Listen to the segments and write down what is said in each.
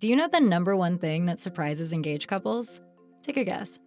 Do you know the number one thing that surprises engaged couples? Take a guess.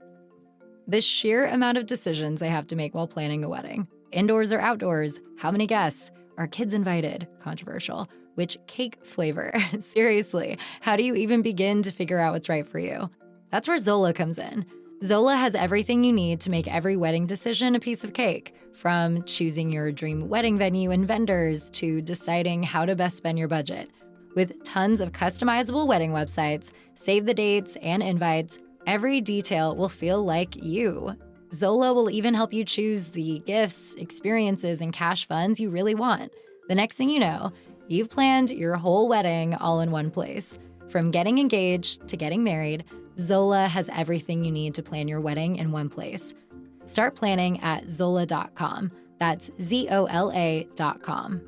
The sheer amount of decisions they have to make while planning a wedding. Indoors or outdoors? How many guests? Are kids invited? Controversial. Which cake flavor? Seriously, how do you even begin to figure out what's right for you? That's where Zola comes in. Zola has everything you need to make every wedding decision a piece of cake, from choosing your dream wedding venue and vendors to deciding how to best spend your budget. With tons of customizable wedding websites, save the dates and invites, every detail will feel like you. Zola will even help you choose the gifts, experiences, and cash funds you really want. The next thing you know, you've planned your whole wedding all in one place. From getting engaged to getting married, Zola has everything you need to plan your wedding in one place. Start planning at Zola.com. That's ZOLA.com.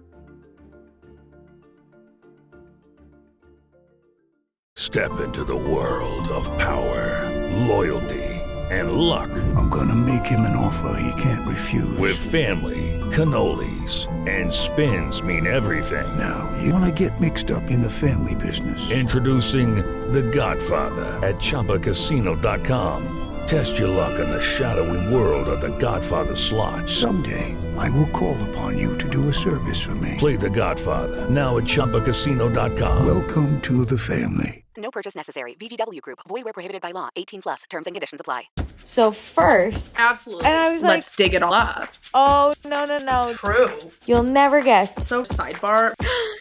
Step into the world of power, loyalty, and luck. I'm gonna make him an offer he can't refuse. With family, cannolis, and spins mean everything. Now, you wanna get mixed up in the family business. Introducing The Godfather at ChumbaCasino.com. Test your luck in the shadowy world of The Godfather slot. Someday, I will call upon you to do a service for me. Play The Godfather now at ChumbaCasino.com. Welcome to the family. No purchase necessary. VGW Group. Void where prohibited by law. 18 plus. Terms and conditions apply. So first, Absolutely. and I was like, let's dig it all up. oh, no. True. You'll never guess. So sidebar.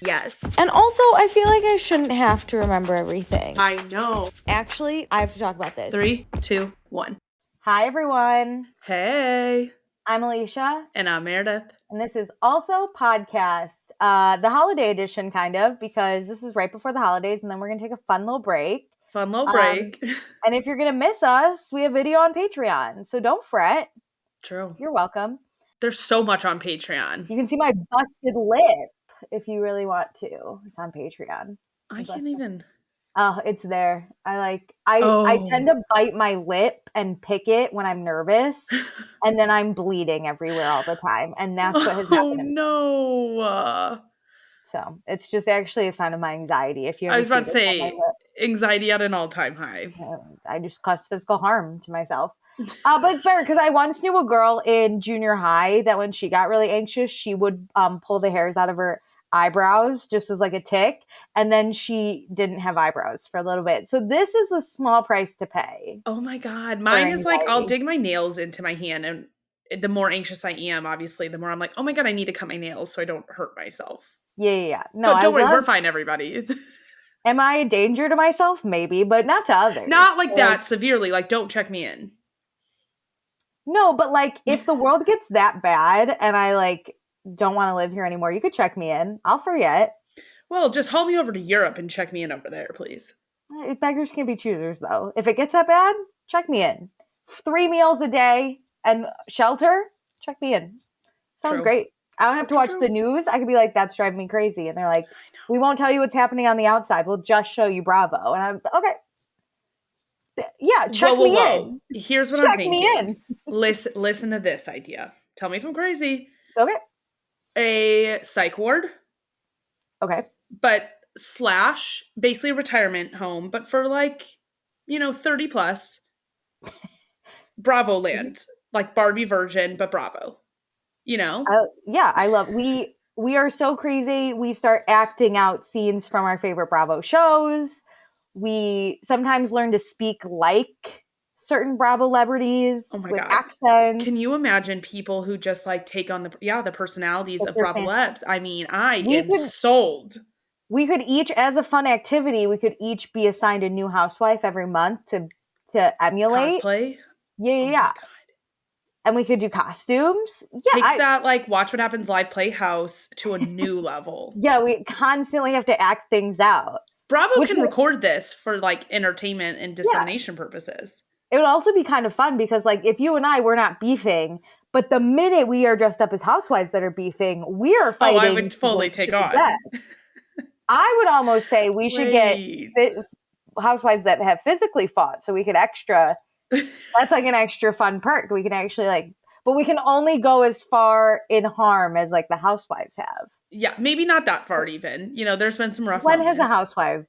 Yes. And also, I feel like I shouldn't have to remember everything. I know. Actually, I have to talk about this. 3, 2, 1. Hi, everyone. Hey. I'm Alicia. And I'm Meredith. And this is also podcast, the holiday edition, kind of, because this is right before the holidays, and then we're going to take a fun little break. Fun little break. And if you're going to miss us, we have video on Patreon. So don't fret. True. You're welcome. There's so much on Patreon. You can see my busted lip if you really want to. It's on Patreon. I can't even. Oh, it's there. I tend to bite my lip and pick it when I'm nervous, and then I'm bleeding everywhere all the time. And that's what has happened to me. No. So it's just actually a sign of my anxiety. If you, I was about to say anxiety at an all-time high. I just caused physical harm to myself. But it's fair because I once knew a girl in junior high that when she got really anxious, she would pull the hairs out of her eyebrows just as like a tick, and then she didn't have eyebrows for a little bit. So this is a small price to pay. Oh my God. Mine is like, I'll dig my nails into my hand, and the more anxious I am, obviously, the more I'm like, oh my God, I need to cut my nails so I don't hurt myself. Yeah. No, but don't worry, we're fine, everybody. Am I a danger to myself? Maybe, but not to others. Not like that severely. Like, don't check me in. No, but like, if the world gets that bad and I like don't want to live here anymore, you could check me in. I'll forget. Well, just haul me over to Europe and check me in over there, please. Beggars can't be choosers, though. If it gets that bad, check me in. 3 meals a day and shelter, check me in. Sounds great. I don't have to watch the news. I could be like, that's driving me crazy. And they're like, we won't tell you what's happening on the outside. We'll just show you Bravo. And I'm okay. Yeah, check me in. Here's what I'm thinking. Check me in. Listen to this idea. Tell me if I'm crazy. Okay. A psych ward. Okay. But / basically a retirement home, but for like, 30 plus. Bravo land. Like Barbie version, but Bravo. Yeah, I love we are so crazy. We start acting out scenes from our favorite Bravo shows. We sometimes learn to speak like certain Bravo celebrities with accents. Can you imagine people who just like take on the personalities of Bravo celebs? I mean, I am sold. We could each, as a fun activity, we could each be assigned a new housewife every month to emulate. Cosplay? Yeah. And we could do costumes. Yeah, Takes that like Watch What Happens Live Playhouse to a new level. Yeah, we constantly have to act things out. Bravo can record this for like entertainment and dissemination purposes. It would also be kind of fun because like if you and I were not beefing, but the minute we are dressed up as housewives that are beefing, we are fighting. Oh, I would fully take on. I would almost say we should get housewives that have physically fought so we could extra. That's like an extra fun perk. We can actually but we can only go as far in harm as like the housewives have. Yeah, maybe not that far even. There's been some rough When moments. has a housewife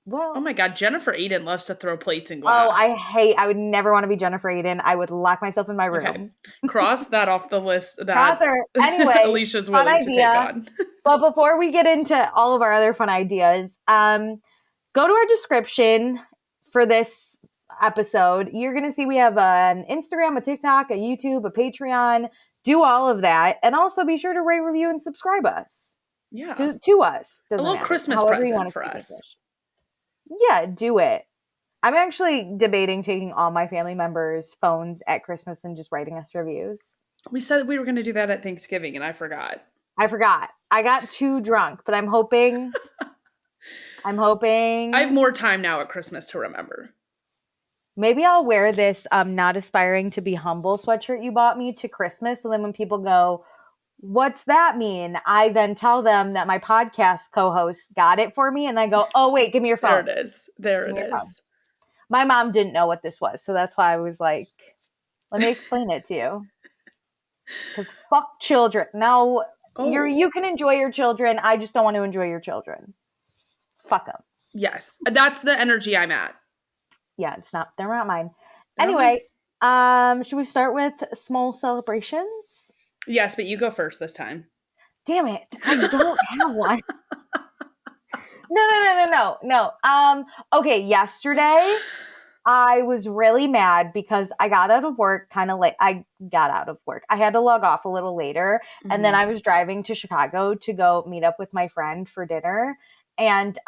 Well, Oh my God, Jennifer Aiden loves to throw plates and oh, glass. I would never want to be Jennifer Aiden. I would lock myself in my room. Okay, cross that off the list Cross that her. Anyway, Alicia's fun willing to take idea. on. But before we get into all of our other fun ideas, go to our description for this episode. You're going to see we have an Instagram, a TikTok, a YouTube, a Patreon. Do all of that. And also be sure to rate, review, and subscribe us. Yeah. To us. Doesn't A little matter. Christmas However you present want to for speak us. English. Yeah, do it. I'm actually debating taking all my family members' phones at Christmas and just writing us reviews. We said we were going to do that at Thanksgiving, and I forgot. I forgot. I got too drunk, but I'm hoping. I have more time now at Christmas to remember. Maybe I'll wear this not aspiring to be humble sweatshirt you bought me to Christmas. So then when people go, what's that mean? I then tell them that my podcast co-host got it for me. And I go, oh, wait, give me your phone. There it is. There Give it me your is. phone. My mom didn't know what this was. So that's why I was like, let me explain it to you. Because fuck children. No, you can enjoy your children. I just don't want to enjoy your children. Fuck them. Yes. That's the energy I'm at. Yeah, they're not mine. Anyway, should we start with small celebrations? Yes, but you go first this time. Damn it. I don't have one. No. Okay, yesterday I was really mad because I got out of work kind of late. I had to log off a little later. Mm-hmm. And then I was driving to Chicago to go meet up with my friend for dinner. And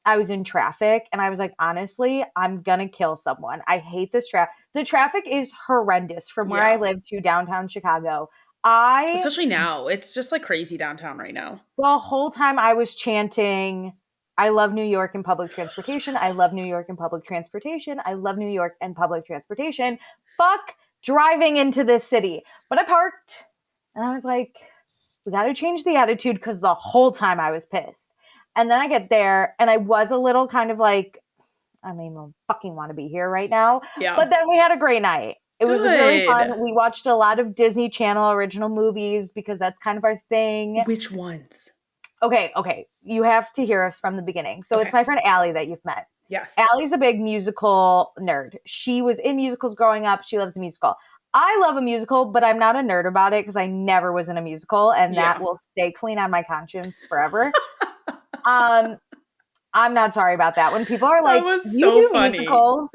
I was in traffic and I was like, honestly, I'm going to kill someone. I hate this traffic. The traffic is horrendous from where I live to downtown Chicago. Especially now. It's just like crazy downtown right now. The whole time I was chanting, I love New York and public transportation. I love New York and public transportation. I love New York and public transportation. Fuck driving into this city. But I parked and I was like, we got to change the attitude because the whole time I was pissed. And then I get there and I was a little kind of like, I mean, I fucking want to be here right now. Yeah. But then we had a great night. It was really fun. We watched a lot of Disney Channel original movies because that's kind of our thing. Which ones? Okay. You have to hear us from the beginning. So It's my friend Allie that you've met. Yes. Allie's a big musical nerd. She was in musicals growing up. She loves a musical. I love a musical, but I'm not a nerd about it because I never was in a musical, and that will stay clean on my conscience forever. I'm not sorry about that. When people are like, you do musicals,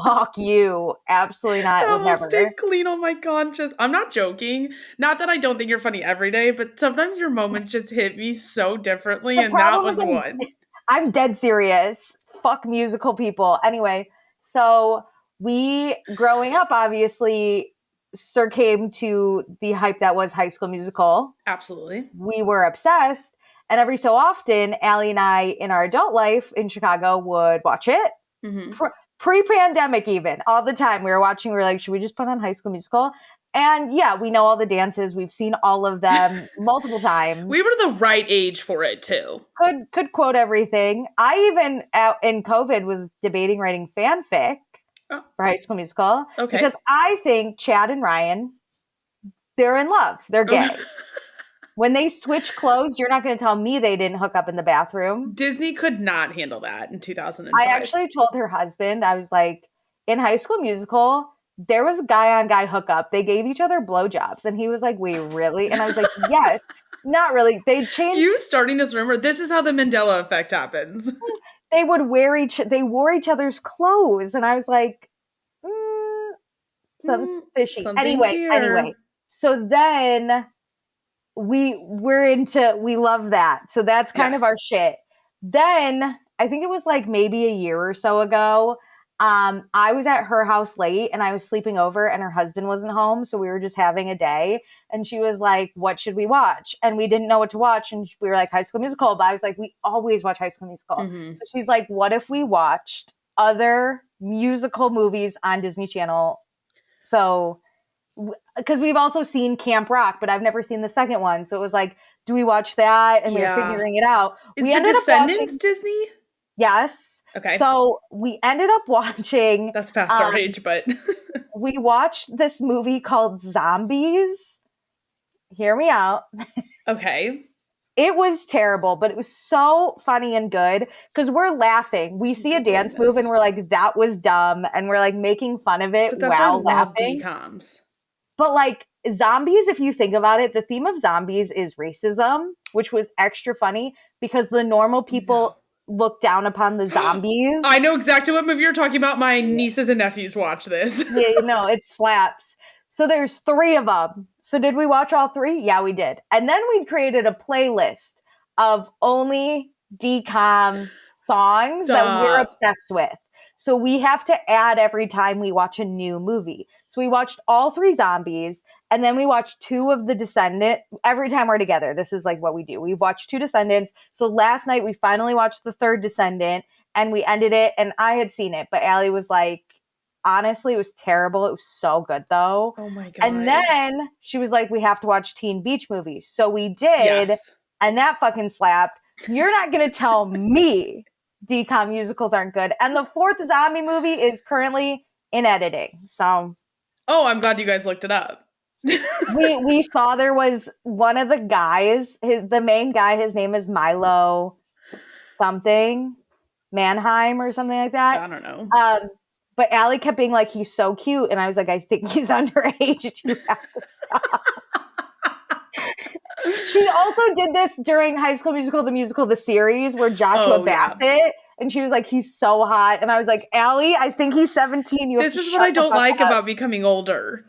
fuck you. Absolutely not. That will stay clean on my conscience. I'm not joking. Not that I don't think you're funny every day, but sometimes your moments just hit me so differently, and that was one. I'm dead serious. Fuck musical people. Anyway, so we, growing up, obviously, succumbed to the hype that was High School Musical. Absolutely. We were obsessed. And every so often, Allie and I, in our adult life in Chicago, would watch it. Mm-hmm. Pre-pandemic even. All the time. We were watching. We were like, should we just put on High School Musical? And yeah, we know all the dances. We've seen all of them multiple times. We were the right age for it, too. Could quote everything. I even, in COVID, was debating writing fanfic for High School Musical. Okay. Because I think Chad and Ryan, they're in love. They're gay. When they switch clothes, you're not going to tell me they didn't hook up in the bathroom. Disney could not handle that in 2005. I actually told her husband, I was like, in High School Musical, there was a guy-on-guy hookup. They gave each other blowjobs. And he was like, wait, really? And I was like, yes. Not really. They changed. You starting this rumor, this is how the Mandela effect happens. They wore each other's clothes. And I was like, something's fishy. Anyway. So then... we love that. So that's kind of our shit. Then I think it was like maybe a year or so ago. I was at her house late and I was sleeping over and her husband wasn't home. So we were just having a day and she was like, what should we watch? And we didn't know what to watch. And we were like, High School Musical. But I was like, we always watch High School Musical. Mm-hmm. So she's like, what if we watched other musical movies on Disney Channel? So because we've also seen Camp Rock, but I've never seen the second one. So it was like, do we watch that? And we were figuring it out. Is The Descendants Disney? Yes. Okay. So we ended up watching. That's past our age, but. We watched this movie called Zombies. Hear me out. Okay. It was terrible, but it was so funny and good because we're laughing. We see a dance move and we're like, that was dumb. And we're like making fun of it But that's while why I love laughing. DComs. But like zombies, if you think about it, the theme of zombies is racism, which was extra funny because the normal people look down upon the zombies. I know exactly what movie you're talking about. My nieces and nephews watch this. Yeah, it slaps. So there's 3 of them. So did we watch all 3? Yeah, we did. And then we created a playlist of only DCOM songs that we're obsessed with. So we have to add every time we watch a new movie. So we watched all 3 zombies, and then we watched 2 of the Descendant. Every time we're together, this is like what we do. We've watched 2 Descendants. So last night we finally watched the 3rd Descendant, and we ended it, and I had seen it, but Allie was like, honestly, it was terrible. It was so good though. Oh my God. And then she was like, we have to watch Teen Beach movies. So we did. Yes. And that fucking slapped. You're not going to tell me DCOM musicals aren't good. And the 4th zombie movie is currently in editing. So. Oh, I'm glad you guys looked it up. we saw there was one of the guys, the main guy, his name is Milo something, Mannheim or something like that. I don't know. But Allie kept being like, he's so cute. And I was like, I think he's underage. You have to stop. She also did this during High School Musical, the series, where Joshua Bassett, and she was like, he's so hot. And I was like, Allie, I think he's 17. This is what I don't like about becoming older.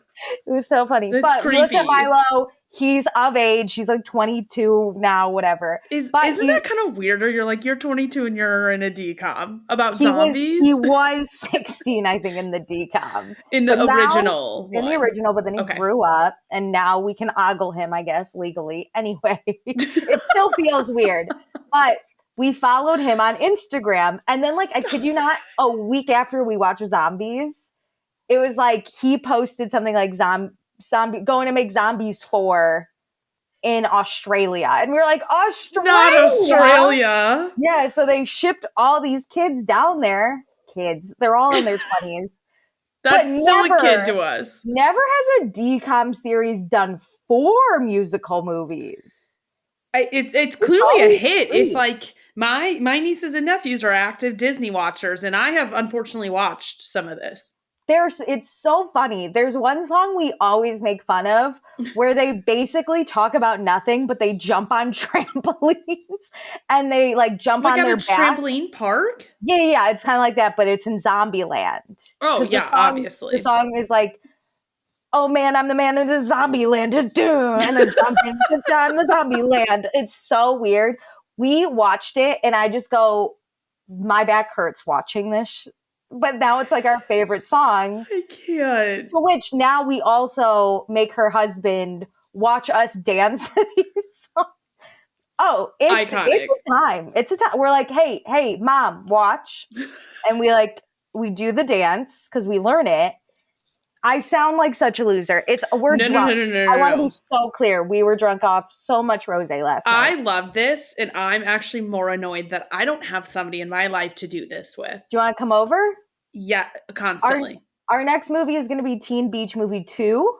It was so funny. It's but creepy. Look at Milo. He's of age. He's like 22 now, whatever. Isn't that kind of weirder? You're like, you're 22 and you're in a DCOM about zombies? He was 16, I think, in the DCOM. In the original one. In the original, but then he grew up, and now we can ogle him, I guess, legally. Anyway, it still feels weird. But we followed him on Instagram, and then, like, I kid you not, a week after we watched Zombies, it was like he posted something like zombie going to make Zombies 4 in Australia. And we were like, Australia? Not Australia. Yeah, so they shipped all these kids down there. Kids. They're all in their 20s. That's still a kid to us. Never has a DCOM series done 4 musical movies. It's clearly a hit. If like my nieces and nephews are active Disney watchers, and I have unfortunately watched some of this. It's so funny. There's one song we always make fun of where they basically talk about nothing, but they jump on trampolines and they like jump on their back. Trampoline park? Yeah. It's kind of like that, but it's in Zombieland. Oh yeah, obviously. The song is like, oh man, I'm the man in the zombie land. And then jumping on the zombie land. It's so weird. We watched it and I just go, my back hurts watching this. But now it's like our favorite song. I can't. For which now we also make her husband watch us dance to these songs. Oh, it's a time. It's a time. We're like, hey, mom, watch. And we do the dance because we learn it. I sound like such a loser. We're drunk. I want to be so clear. We were drunk off so much rosé last night. I love this, and I'm actually more annoyed that I don't have somebody in my life to do this with. Do you want to come over? Yeah, constantly. Our next movie is going to be Teen Beach Movie 2.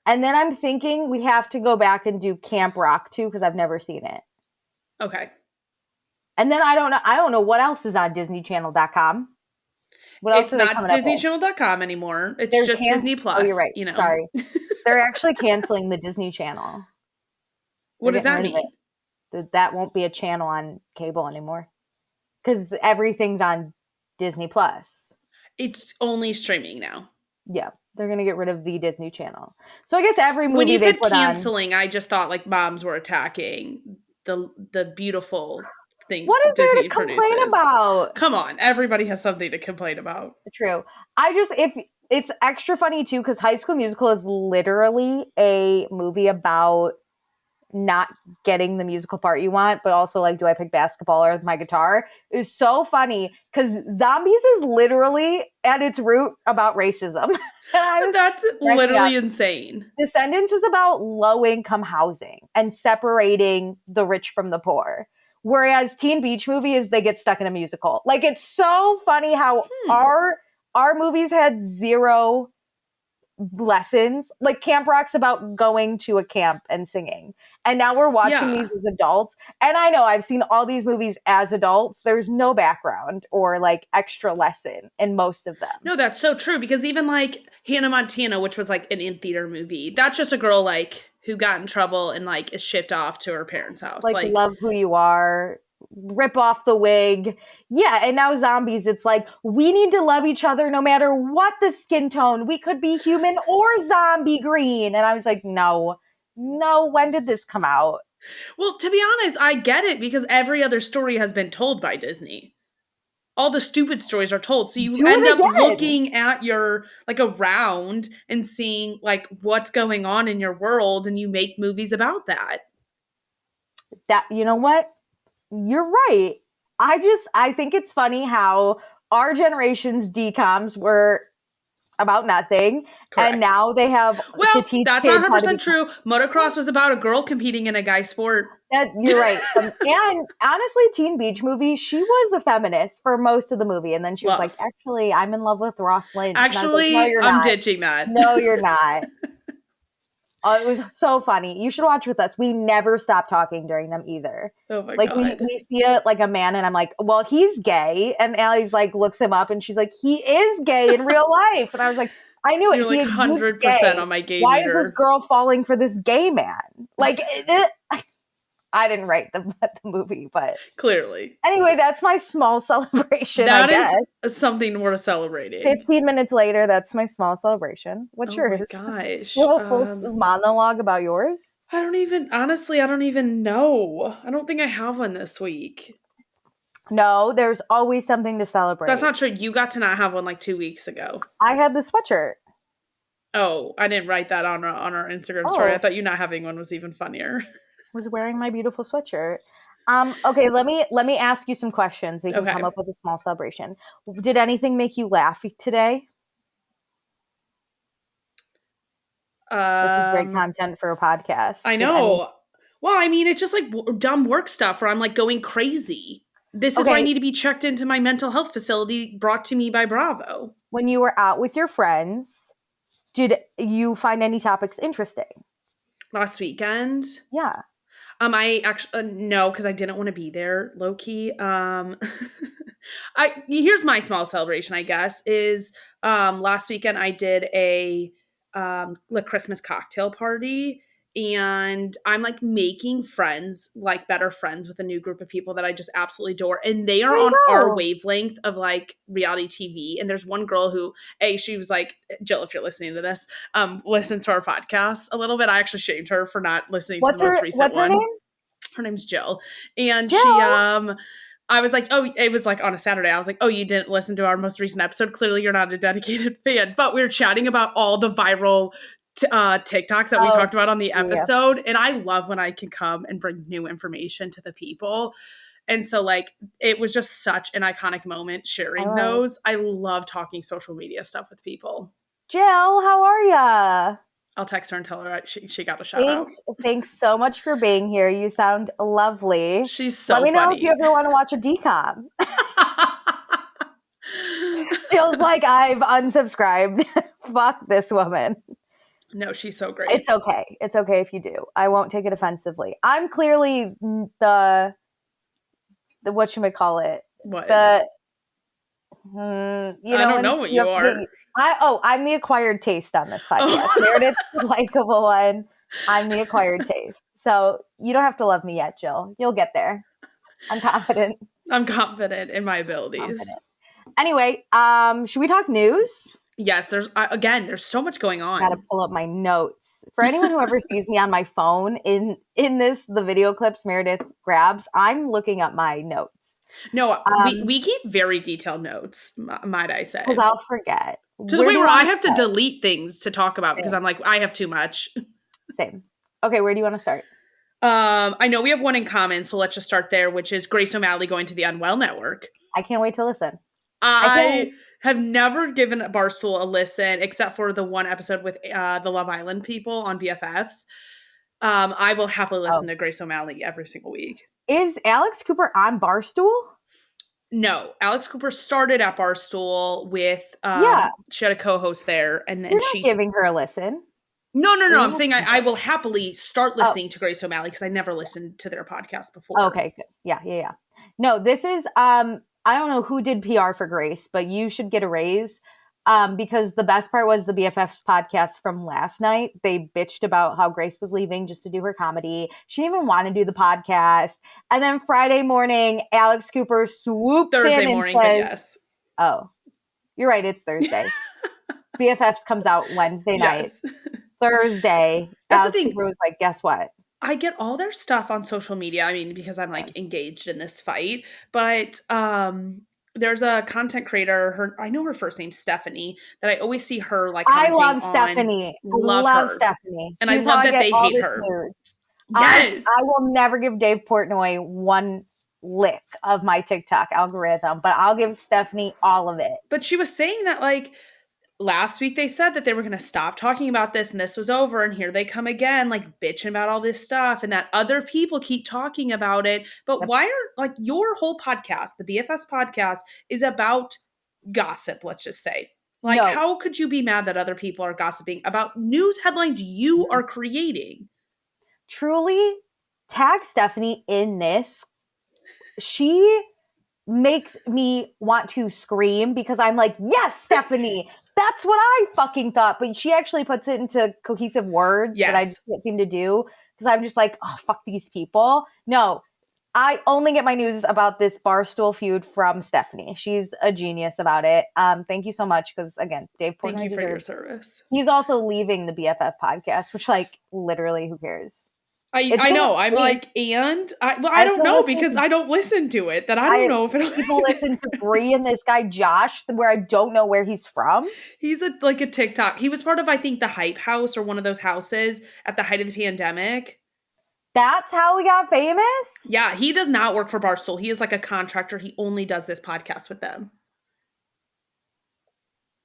And then I'm thinking we have to go back and do Camp Rock 2 because I've never seen it. Okay. And then I don't know what else is on DisneyChannel.com. It's not DisneyChannel.com anymore. It's just Disney Plus. Oh, you're right. Sorry. They're actually canceling the Disney Channel. What does that mean? That won't be a channel on cable anymore. Because everything's on Disney Plus. It's only streaming now. Yeah. They're going to get rid of the Disney Channel. So I guess every movie when you they said put canceling, I just thought like moms were attacking the beautiful things what is Disney there to complain produces. about? Come on, everybody has something to complain about. True. If it's extra funny too, because High School Musical is literally a movie about not getting the musical part you want, but also like, do I pick basketball or my guitar? It was so funny because Zombies is literally at its root about racism. That's literally insane. Descendants is about low-income housing and separating the rich from the poor. Whereas Teen Beach Movie is they get stuck in a musical. Like, it's so funny how our movies had zero lessons. Like Camp Rock's about going to a camp and singing. And now we're watching these as adults. And I know I've seen all these movies as adults. There's no background or like extra lesson in most of them. No, that's so true, because even like Hannah Montana, which was like an in-theater movie, that's just a girl like who got in trouble and like is shipped off to her parents' house. Like love who you are, rip off the wig. Yeah, and now zombies, it's like, we need to love each other no matter what the skin tone. We could be human or zombie green. And I was like, no, when did this come out? Well, to be honest, I get it, because every other story has been told by Disney. All the stupid stories are told. So you end up looking at your, like, around and seeing, like, what's going on in your world, and you make movies about that. You know what? You're right. I think it's funny how our generation's DComs were about nothing. Correct. And now they have to teach that's 100% true. Motocross was about a girl competing in a guy sport. You're right. And honestly, Teen Beach Movie, she was a feminist for most of the movie. And then she was like, actually, I'm in love with Ross Lynch. Actually, like, no, I'm ditching that. No, you're not. It was so funny. You should watch with us. We never stop talking during them either. Oh my God. Like we see it like a man and I'm like, well, he's gay. And Allie's like looks him up and she's like, he is gay in real life. And I was like, I knew it. You're like 100% on my gay Why meter. is this girl falling for this gay man? Like, I didn't write the movie, but clearly. Anyway, that's my small celebration. That is something worth celebrating. 15 minutes later, that's my small celebration. What's yours? Oh my gosh. You have a full monologue about yours? I don't even know. I don't think I have one this week. No, there's always something to celebrate. That's not true. You got to not have one like 2 weeks ago. I had the sweatshirt. Oh, I didn't write that on our Instagram story. I thought you not having one was even funnier. Was wearing my beautiful sweatshirt. Okay, let me ask you some questions. We can come up with a small celebration. Did anything make you laugh today? This is great content for a podcast. I know. Well, I mean, it's just like dumb work stuff where I'm like going crazy. This is why I need to be checked into my mental health facility brought to me by Bravo. When you were out with your friends, did you find any topics interesting? Last weekend? Yeah. I actually no, because I didn't want to be there, low key. Here's my small celebration, I guess, is last weekend I did a Christmas cocktail party, and I'm like making friends, like better friends with a new group of people that I just absolutely adore, and they are on our wavelength of like reality TV. And there's one girl who, she was like, Jill, if you're listening to this, listens to our podcast a little bit. I actually shamed her for not listening to the most recent one. Name? Her name's Jill, and Jill. I was like, it was like on a Saturday. I was like, you didn't listen to our most recent episode. Clearly you're not a dedicated fan. But we were chatting about all the viral TikToks that we talked about on the episode. And I love when I can come and bring new information to the people. And so like, it was just such an iconic moment sharing those. I love talking social media stuff with people. Jill, how are ya? I'll text her and tell her she got a shout out. Thanks so much for being here. You sound lovely. She's so funny. Let me know if you ever want to watch a decom. Jill's like, I've unsubscribed. Fuck this woman. No, she's so great. It's okay. It's okay if you do. I won't take it offensively. I'm clearly the whatchamacallit. What? I don't know what you are. I'm the acquired taste on this podcast. Meredith's the likable one. I'm the acquired taste. So you don't have to love me yet, Jill. You'll get there. I'm confident. I'm confident in my abilities. Anyway, should we talk news? Yes, there's so much going on. I gotta pull up my notes. For anyone who ever sees me on my phone in the video clips Meredith grabs, I'm looking up my notes. No, we keep very detailed notes, might I say. Because I'll forget. To the point where I have to delete things to talk about because I'm like, I have too much. Same. Okay, where do you want to start? I know we have one in common, so let's just start there, which is Grace O'Malley going to the Unwell Network. I can't wait to listen. I have never given Barstool a listen except for the one episode with the Love Island people on BFFs. I will happily listen to Grace O'Malley every single week. Is Alex Cooper on Barstool? No, Alex Cooper started at Barstool with, Yeah. she had a co-host there, and then You're not giving her a listen. No, Or I'm you saying have- I will happily start listening to Grace O'Malley because I never listened to their podcast before. Okay, good. Yeah. No, this is I don't know who did PR for Grace, but you should get a raise. Because the best part was the BFF podcast from last night. They bitched about how Grace was leaving just to do her comedy. She didn't even want to do the podcast. And then Friday morning, Alex Cooper swoops Thursday in morning, and but says, yes. "Oh, you're right. It's Thursday. BFFs comes out Wednesday night. Yes. Thursday, That's Alex the thing. Cooper was like, guess what? I get all their stuff on social media. I mean, because I'm like engaged in this fight, but there's a content creator, I know her first name's Stephanie, that I always see her like I commenting love on. Stephanie. Love her. Stephanie. And Here's I love how that get they all hate this her. news. Yes. I will never give Dave Portnoy one lick of my TikTok algorithm, but I'll give Stephanie all of it. But she was saying that like last week they said that they were going to stop talking about this and this was over, and here they come again like bitching about all this stuff and that other people keep talking about it. But Yep. why are like your whole podcast, the BFS podcast, is about gossip, let's just say. Like, No. how could you be mad that other people are gossiping about news headlines you are creating? Truly, tag Stephanie in this. She makes me want to scream because I'm like, yes, Stephanie, that's what I fucking thought. But she actually puts it into cohesive words that I Yes. just can't seem to do because I'm just like, oh, fuck these people. No, I only get my news about this Barstool feud from Stephanie. She's a genius about it. Thank you so much because, again, Dave Portnoy Thank you for your deserves- service. He's also leaving the BFF podcast, which, like, literally, who cares? I know. I'm like, and I don't know because I don't listen to it. That I don't know if it people listen to Brie and this guy Josh, where I don't know where he's from. He's like a TikTok. He was part of, I think, the Hype House or one of those houses at the height of the pandemic. That's how we got famous? Yeah, he does not work for Barstool. He is like a contractor. He only does this podcast with them.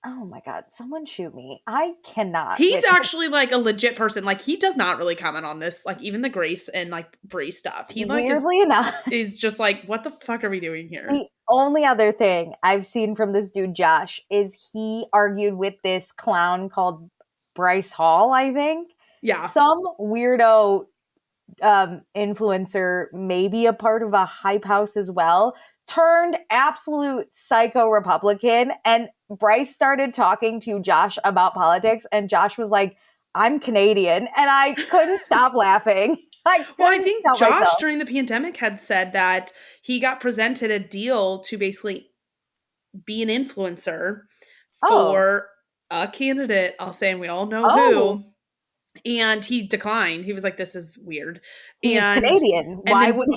Oh my God, someone shoot me. I cannot. He's actually like a legit person. Like he does not really comment on this, like even the Grace and like Brie stuff. He like weirdly enough is just like, what the fuck are we doing here? The only other thing I've seen from this dude Josh is he argued with this clown called Bryce Hall, I think. Yeah. Some weirdo influencer, maybe a part of a hype house as well, turned absolute psycho Republican, and Bryce started talking to Josh about politics, and Josh was like, I'm Canadian, and I couldn't stop laughing. I think Josh during the pandemic had said that he got presented a deal to basically be an influencer for a candidate, I'll say, and we all know who. And he declined. He was like, this is weird. He's Canadian. Why would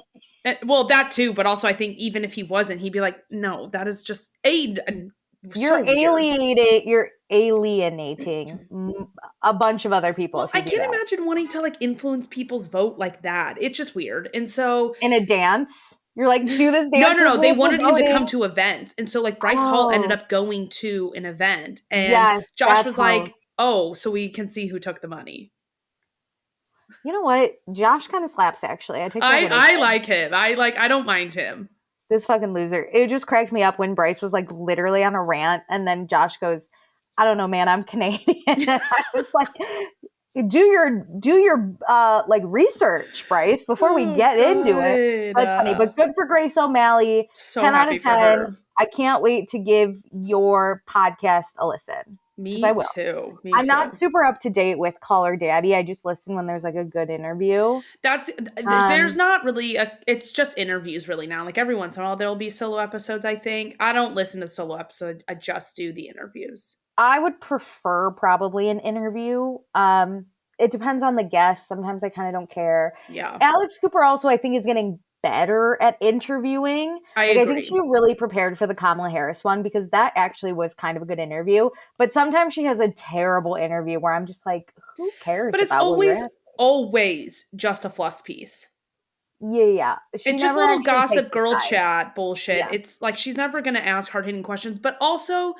well, that too, but also I think even if he wasn't, he'd be like, no, that is just you're alienating a bunch of other people. Well, I can't imagine wanting to like influence people's vote like that. It's just weird. And so in a dance, you're like, do this dance. No. They wanted him to come to events. And so like Bryce Hall ended up going to an event, and Josh was like, oh, so we can see who took the money. You know what? Josh kind of slaps, actually. I like him. I don't mind him. This fucking loser. It just cracked me up when Bryce was like literally on a rant, and then Josh goes, I don't know, man, I'm Canadian. And I was like, do your like research, Bryce, before we get into it. That's funny, but good for Grace O'Malley. So 10 out happy of for 10. her. I can't wait to give your podcast a listen. Me too. I'm not super up to date with Call Her Daddy. I just listen when there's like a good interview. There's not really it's just interviews really now. Like every once in a while there'll be solo episodes, I think. I don't listen to the solo episode. I just do the interviews. I would prefer probably an interview. It depends on the guest. Sometimes I kind of don't care. Yeah. Alex Cooper also, I think, is getting better at interviewing. I agree. I think she really prepared for the Kamala Harris one because that actually was kind of a good interview. But sometimes she has a terrible interview where I'm just like, who cares? But it's always just a fluff piece. Yeah. It's just little gossip girl chat bullshit. Yeah. It's like she's never going to ask hard-hitting questions, but also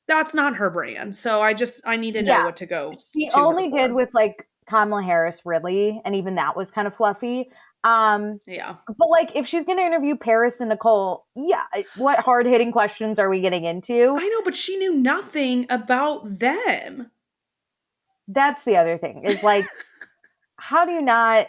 that's not her brand. So I need to know what to go. She only did with like Kamala Harris, really, and even that was kind of fluffy. Yeah. But like, if she's going to interview Paris and Nicole, yeah, what hard hitting questions are we getting into? I know, but she knew nothing about them. That's the other thing. Is like, how do you not?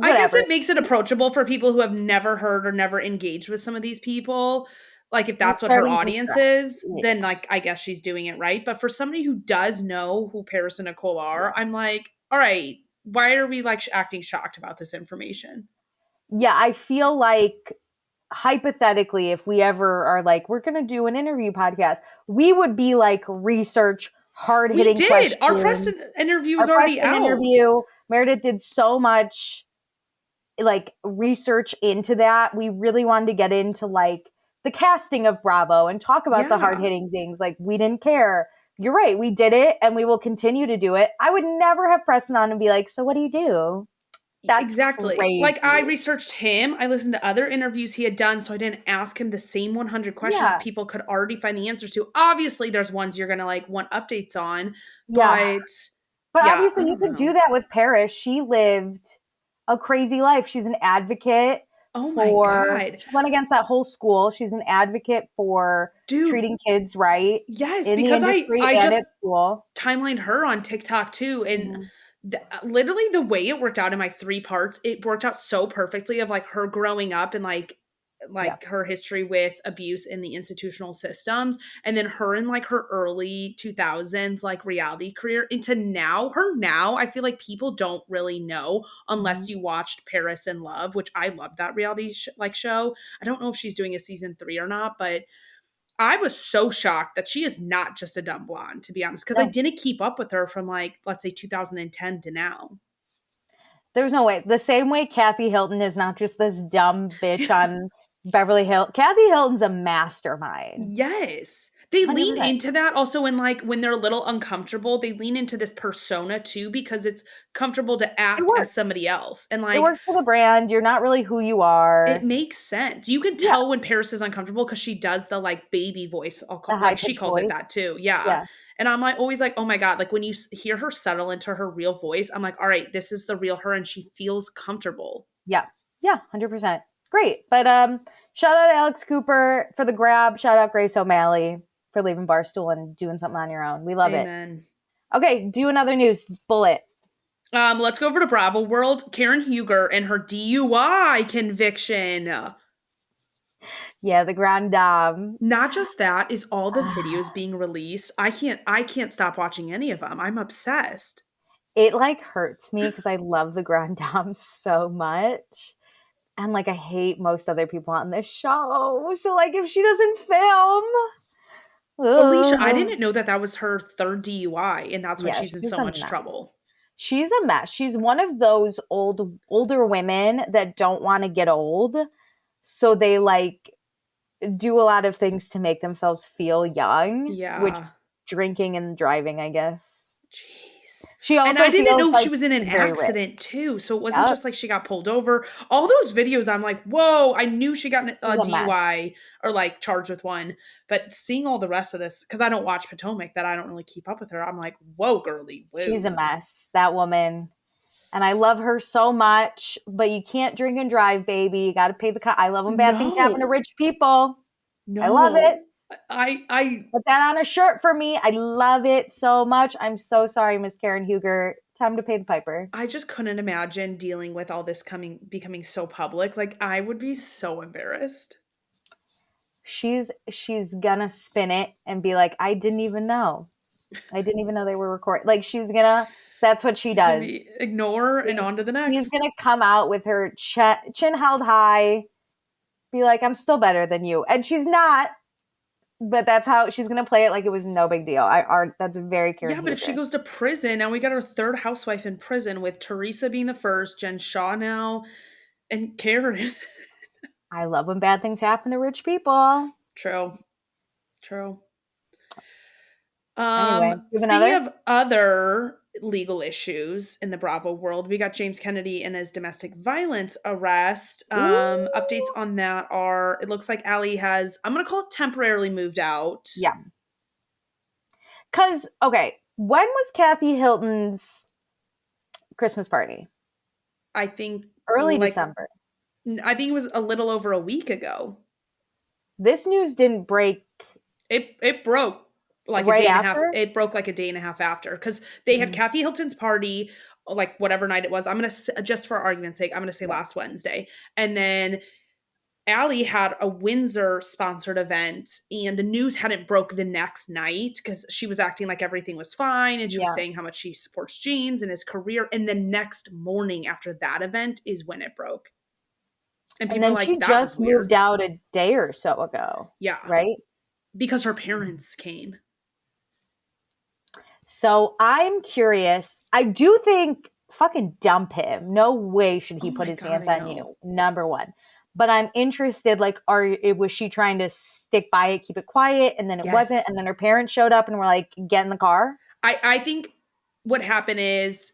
I guess Whatever. it makes it approachable for people who have never heard or never engaged with some of these people. Like, if that's what her Starting from audience scratch. is, Yeah. then like I guess she's doing it right. But for somebody who does know who Paris and Nicole are, I'm like, all right, why are we like acting shocked about this information? Yeah, I feel like hypothetically, if we ever are like, we're going to do an interview podcast, we would be like research, hard hitting We did. questions. Our press interview Our is already press out. interview, Meredith did so much like research into that. We really wanted to get into like the casting of Bravo and talk about the Yeah. hard hitting things. Like, we didn't care. You're right. We did it and we will continue to do it. I would never have Preston on and be like, so what do you do? That's exactly. crazy. Like, I researched him. I listened to other interviews he had done, so I didn't ask him the same 100 questions Yeah. people could already find the answers to. Obviously, there's ones you're going to like want updates on, Yeah. But yeah, obviously I you don't could know. do that with Paris. She lived a crazy life. She's an advocate Oh my for, God. she went against that whole school. She's an advocate for Dude. treating kids right Yes, in the because industry I and just at school. timelined her on TikTok too, and Mhm. literally the way it worked out in my 3 parts, it worked out so perfectly of like her growing up and like Yeah. her history with abuse in the institutional systems, and then her in like her early 2000s like reality career into now I feel like people don't really know unless you watched Paris in Love, which I love that reality show. I don't know if she's doing a season 3 or not, but I was so shocked that she is not just a dumb blonde, to be honest, because I No. didn't keep up with her from like, let's say 2010 to now. There's no way. The same way Kathy Hilton is not just this dumb bitch on Beverly Hills. Kathy Hilton's a mastermind. Yes. They lean 100%. into that also when like when they're a little uncomfortable, they lean into this persona too because it's comfortable to act works. as somebody else. And It like works for the brand. You're not really who you are. it makes sense. You can tell when Paris is uncomfortable because she does the like baby voice. Like she high-pitched calls it voice. that too. Yeah. Yeah. And I'm like always like, oh my God, like when you hear her settle into her real voice, I'm like, all right, this is the real her and she feels comfortable. Yeah. Yeah, 100%. Great. But shout out Alex Cooper for the grab. Shout out Grace O'Malley for leaving Barstool and doing something on your own. We love Amen. it. Okay, do another news bullet. Let's go over to Bravo World. Karen Huger and her DUI conviction. Yeah, the Grand Dame. Not just that, is all the videos being released. I can't stop watching any of them. I'm obsessed. It like hurts me because I love the Grand Dame so much. And like I hate most other people on this show. So like if she doesn't film. Alicia, I didn't know that was her 3rd DUI, and that's why she's in so much trouble. She's a mess. She's one of those older women that don't want to get old. So they like do a lot of things to make themselves feel young. Yeah. Which drinking and driving, I guess. Jeez. She also and I didn't know like she was in an accident too. So it wasn't just like she got pulled over. All those videos, I'm like, whoa, I knew she got a DUI or like charged with one. But seeing all the rest of this, because I don't watch Potomac, that I don't really keep up with her, I'm like, whoa, girly. Whoa. She's a mess, that woman. And I love her so much, but you can't drink and drive, baby. You got to pay the I love when bad things happen to rich people. No. I love it. I put that on a shirt for me. I love it so much. I'm so sorry, Miss Karen Huger. Time to pay the piper. I just couldn't imagine dealing with all this becoming so public. Like I would be so embarrassed. She's gonna spin it and be like, I didn't even know. I didn't even know they were recording. Like that's what she does. Ignore and on to the next. She's gonna come out with her chin held high, be like, I'm still better than you. And she's not. But that's how she's going to play it like it was no big deal. That's very Karen Yeah, but if she goes to prison, now we got our 3rd housewife in prison with Teresa being the first, Jen Shaw now, and Karen. I love when bad things happen to rich people. True. Anyway, speaking of other legal issues in the Bravo world, we got James Kennedy and his domestic violence arrest. Updates on that are, it looks like Allie has, I'm going to call it temporarily moved out. Yeah. Because, okay, when was Kathy Hilton's Christmas party? I think Early like December. I think it was a little over a week ago. This news didn't break It broke like a right day and a half. after. It broke like a day and a half after because they had Kathy Hilton's party, like whatever night it was. I'm gonna just for argument's sake, I'm gonna say last Wednesday, and then Allie had a Windsor sponsored event, and the news hadn't broke the next night because she was acting like everything was fine, and she was saying how much she supports James and his career. And the next morning after that event is when it broke, and And people then are she like, "That was just moved weird." out a day or so ago. Yeah, Right? because her parents came. So I'm curious. I do think fucking dump him. No way should he Oh put my his God, hands I on you. know. Number one. But I'm interested, like, was she trying to stick by it, keep it quiet, and then it wasn't, Yes. and then her parents showed up and were like, get in the car? I think what happened is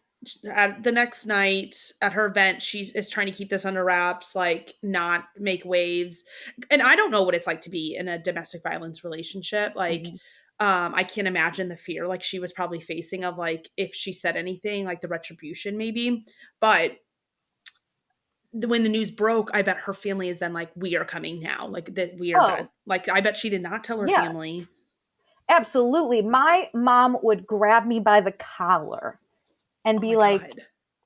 at the next night at her event, she is trying to keep this under wraps, like not make waves. And I don't know what it's like to be in a domestic violence relationship. Like, I can't imagine the fear like she was probably facing of like if she said anything, like the retribution maybe. But when the news broke, I bet her family is then like, we are coming now. Like that we are done. Oh, Like I bet she did not tell her yeah, family. absolutely. My mom would grab me by the collar and Oh be my like, God.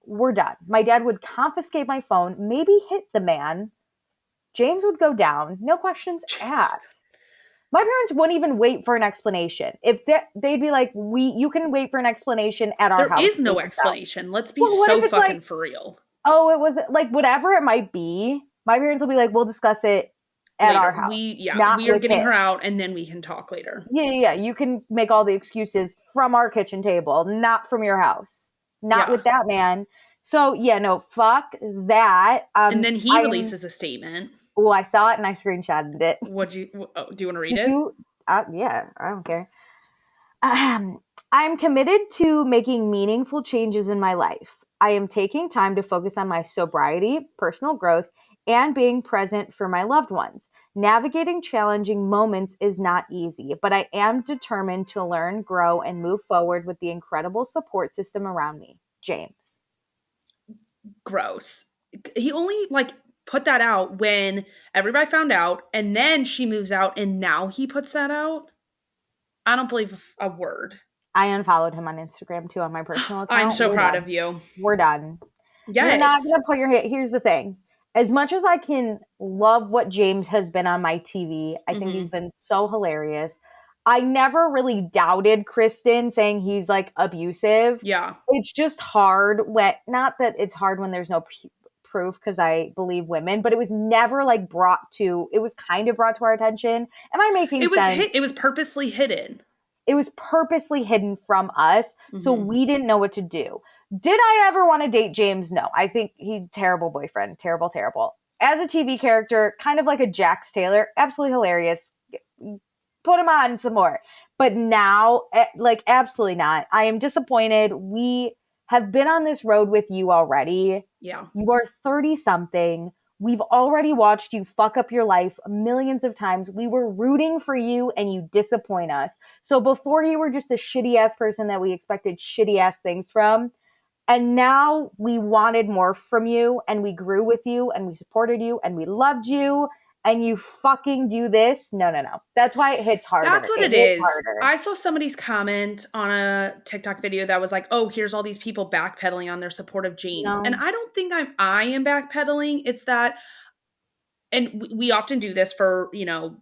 we're done. My dad would confiscate my phone, maybe hit the man. James would go down, no questions asked. My parents wouldn't even wait for an explanation. If they'd be like, you can wait for an explanation at our There house. is no explanation. Let's be Well, what so if it's fucking like, for real. oh, it was like whatever it might be. My parents will be like, we'll discuss it at our Later. house, We not are with getting him. her out and then we can talk later. Yeah. You can make all the excuses from our kitchen table, not from your house, not with that man. So yeah, no, fuck that. And then he releases a statement. Oh, I saw it and I screenshotted it. Do you want to read it? Yeah, I don't care. I'm committed to making meaningful changes in my life. I am taking time to focus on my sobriety, personal growth, and being present for my loved ones. Navigating challenging moments is not easy, but I am determined to learn, grow, and move forward with the incredible support system around me. James. Gross. He only like put that out when everybody found out, and then she moves out, and now he puts that out. I don't believe a word. I unfollowed him on Instagram too on my personal account. I'm so proud of you. We're done. Yes. You're not going to put your here's the thing. As much as I can love what James has been on my TV, I think he's been so hilarious. I never really doubted Kristen saying he's like abusive. Yeah. It's just hard when, not that it's hard when there's no proof because I believe women, but it was never like it was kind of brought to our attention. Am I making sense? It was purposely hidden. It was purposely hidden from us, so we didn't know what to do. Did I ever want to date James? No. I think he's terrible boyfriend. Terrible, terrible. As a TV character, kind of like a Jax Taylor, absolutely hilarious. Put him on some more. But now, like, absolutely not. I am disappointed. We have been on this road with you already. Yeah. You are 30-something. We've already watched you fuck up your life millions of times. We were rooting for you and you disappoint us. So before you were just a shitty ass person that we expected shitty ass things from. And now we wanted more from you and we grew with you and we supported you and we loved you and you fucking do this. No. That's why it hits harder. That's what it is. I saw somebody's comment on a TikTok video that was like, oh, here's all these people backpedaling on their support of James. No. And I don't think I am backpedaling. It's that, and we often do this for,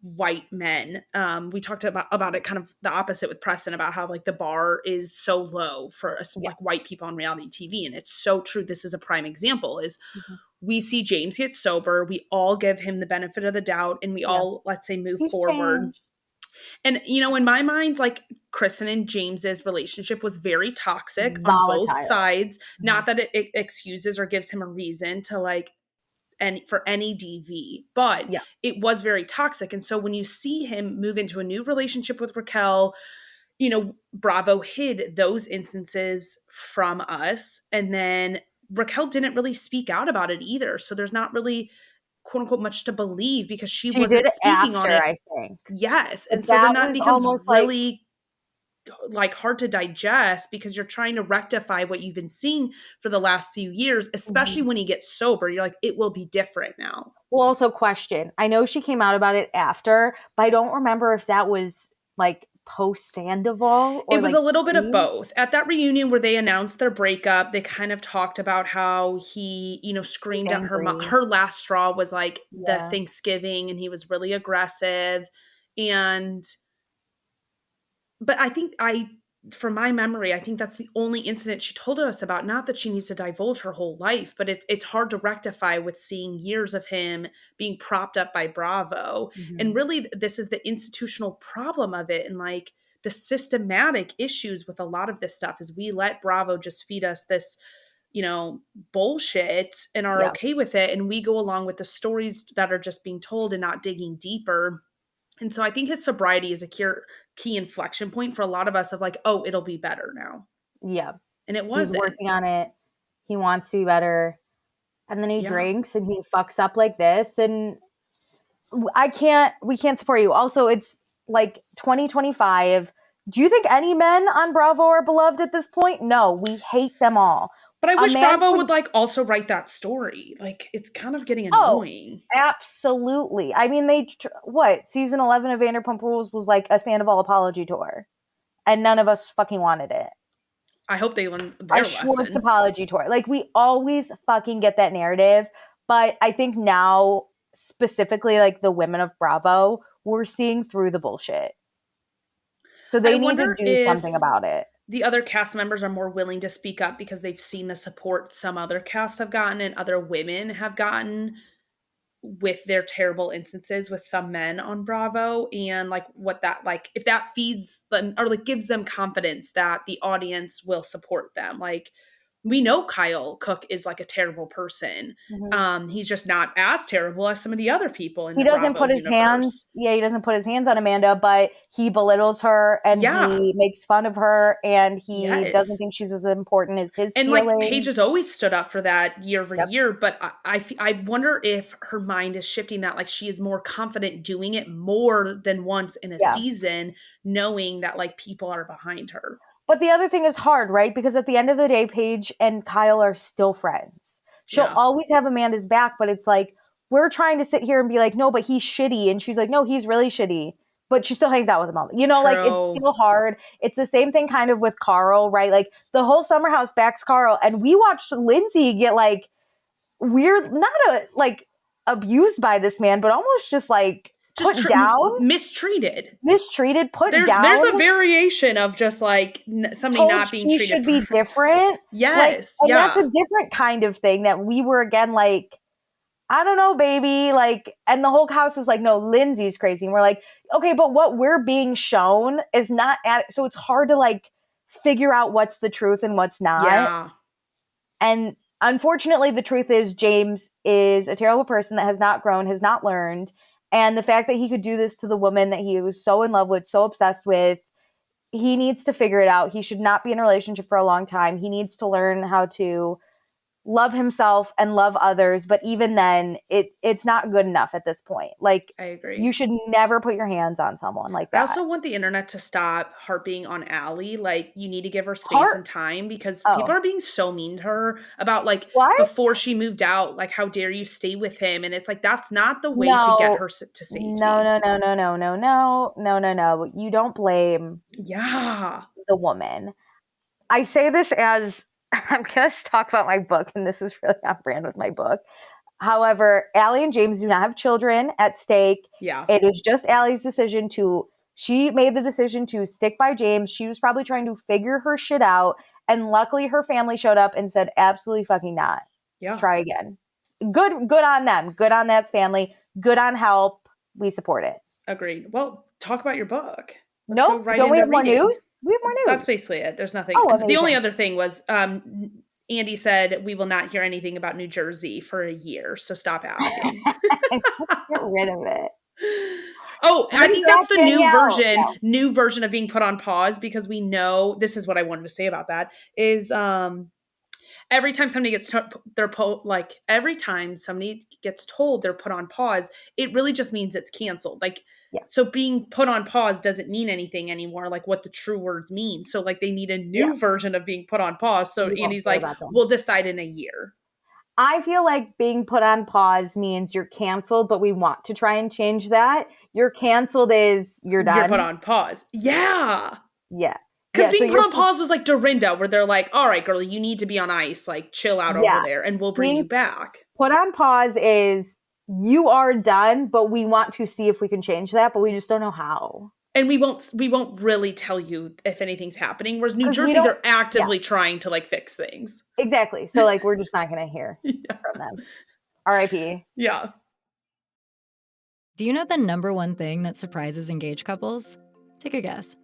white men. We talked about it kind of the opposite with Preston about how like the bar is so low for us, like white people on reality TV. And it's so true. This is a prime example is we see James get sober. We all give him the benefit of the doubt and we all, let's say, move forward. Changed. And, in my mind, like Kristen and James's relationship was very toxic on both sides. Not that it excuses or gives him a reason to like, and for any DV, but it was very toxic. And so when you see him move into a new relationship with Raquel, Bravo hid those instances from us. And then Raquel didn't really speak out about it either. So there's not really quote unquote much to believe because she wasn't speaking on it. I think. Yes. And But so then that becomes really like hard to digest because you're trying to rectify what you've been seeing for the last few years, especially when he gets sober. You're like, it will be different now. Well, also question. I know she came out about it after, but I don't remember if that was like post Sandoval or it was like a little bit of both. At that reunion where they announced their breakup, they kind of talked about how he, you know, screamed at her mom. angry. Her last straw was like the Yeah. Thanksgiving, and he was really aggressive. But I think from my memory, I think that's the only incident she told us about. Not that she needs to divulge her whole life, but it's hard to rectify with seeing years of him being propped up by Bravo. And really, this is the institutional problem of it. And like the systematic issues with a lot of this stuff is we let Bravo just feed us this, you know, bullshit and are okay with it. And we go along with the stories that are just being told and not digging deeper. And so I think his sobriety is a key inflection point for a lot of us of like, oh, it'll be better now. Yeah. And it He's wasn't. working on it. He wants to be better. And then he Yeah. drinks and he fucks up like this. And we can't support you. Also, it's like 2025. Do you think any men on Bravo are beloved at this point? No, we hate them all. But I wish Bravo would like also write that story. Like it's kind of getting annoying. Absolutely. I mean, season 11 of Vanderpump Rules was like a Sandoval apology tour. And none of us fucking wanted it. I hope they learn their lesson. Schwartz apology tour. Like we always fucking get that narrative. But I think now, specifically like the women of Bravo, we're seeing through the bullshit. So they need to do something about it. The other cast members are more willing to speak up because they've seen the support some other casts have gotten and other women have gotten with their terrible instances with some men on Bravo, and like what that, like if that feeds them or like gives them confidence that the audience will support them. Like we know Kyle Cook is like a terrible person. He's just not as terrible as some of the other people in the Bravo universe. He doesn't put his hands on Amanda, but he belittles her and he makes fun of her and he doesn't think she's as important as his and feelings. Like Paige has always stood up for that year over year, but I wonder if her mind is shifting that like she is more confident doing it more than once in a season, knowing that like people are behind her. But the other thing is hard, right? Because at the end of the day, Paige and Kyle are still friends. She'll always have Amanda's back, but it's like, we're trying to sit here and be like, no, but he's shitty. And she's like, no, he's really shitty. But she still hangs out with him all. You know, like it's still hard. It's the same thing kind of with Carl, right? Like the whole Summer House backs Carl. And we watched Lindsay get like weird, not abused by this man, but almost just like put down, mistreated, put down. There's a variation of just like somebody not being treated. Should be different. Yes, and that's a different kind of thing that we were again like, I don't know, baby. Like, and the whole house is like, no, Lindsay's crazy. And we're like, okay, but what we're being shown is not so it's hard to like figure out what's the truth and what's not. Yeah. And unfortunately, the truth is James is a terrible person that has not grown, has not learned. And the fact that he could do this to the woman that he was so in love with, so obsessed with, he needs to figure it out. He should not be in a relationship for a long time. He needs to learn how to love himself and love others. But even then, it's not good enough at this point. Like, I agree. You should never put your hands on someone like that. I also want the internet to stop harping on Allie. Like, you need to give her space and time because people are being so mean to her about like before she moved out, like, how dare you stay with him? And it's like, that's not the way to get her to safety. No. You don't blame the woman. I say this as I'm going to talk about my book, and this is really on brand with my book. However, Allie and James do not have children at stake. Yeah. It is just Allie's decision she made the decision to stick by James. She was probably trying to figure her shit out. And luckily her family showed up and said, absolutely fucking not. Yeah. Try again. Good on them. Good on that family. Good on help. We support it. Agreed. Well, talk about your book. Don't we have more news? We have more news. That's basically it. There's nothing. The only other thing was Andy said we will not hear anything about New Jersey for a year, so stop asking. Get rid of it. Oh, I think that's the new version of being put on pause because we know, this is what I wanted to say about that, is every time somebody gets every time somebody gets told they're put on pause, it really just means it's canceled. Like Yeah. So being put on pause doesn't mean anything anymore, like what the true words mean. So like they need a new version of being put on pause. So Andy's like, we'll decide in a year. I feel like being put on pause means you're canceled, but we want to try and change that. You're canceled is you're done. You're put on pause. Yeah. Yeah. Because being put on pause was like Dorinda, where they're like, all right, girl, you need to be on ice. Like, chill out over there and we'll bring you back. Put on pause is you are done, but we want to see if we can change that, but we just don't know how. And we won't really tell you if anything's happening. Whereas New Jersey, they're actively trying to like fix things. Exactly. So like we're just not going to hear from them. R.I.P. Yeah. Do you know the number one thing that surprises engaged couples? Take a guess.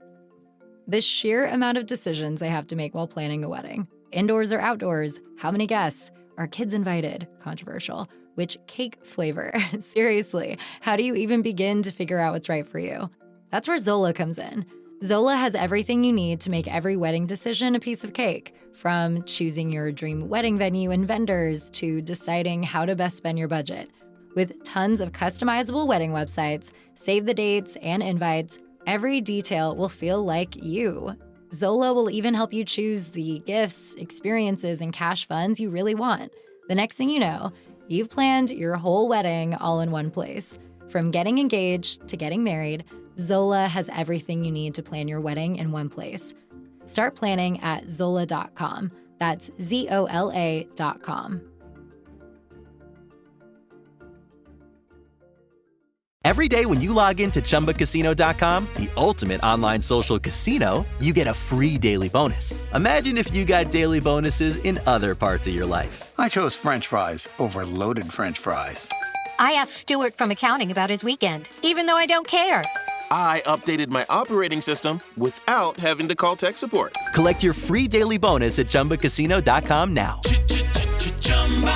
The sheer amount of decisions they have to make while planning a wedding. Indoors or outdoors? How many guests? Are kids invited? Controversial. Which cake flavor? Seriously, how do you even begin to figure out what's right for you? That's where Zola comes in. Zola has everything you need to make every wedding decision a piece of cake, from choosing your dream wedding venue and vendors to deciding how to best spend your budget. With tons of customizable wedding websites, save the dates, and invites, every detail will feel like you. Zola will even help you choose the gifts, experiences, and cash funds you really want. The next thing you know, you've planned your whole wedding all in one place. From getting engaged to getting married, Zola has everything you need to plan your wedding in one place. Start planning at Zola.com. That's ZOLA.com. Every day when you log into ChumbaCasino.com, the ultimate online social casino, you get a free daily bonus. Imagine if you got daily bonuses in other parts of your life. I chose French fries over loaded French fries. I asked Stuart from accounting about his weekend, even though I don't care. I updated my operating system without having to call tech support. Collect your free daily bonus at ChumbaCasino.com now.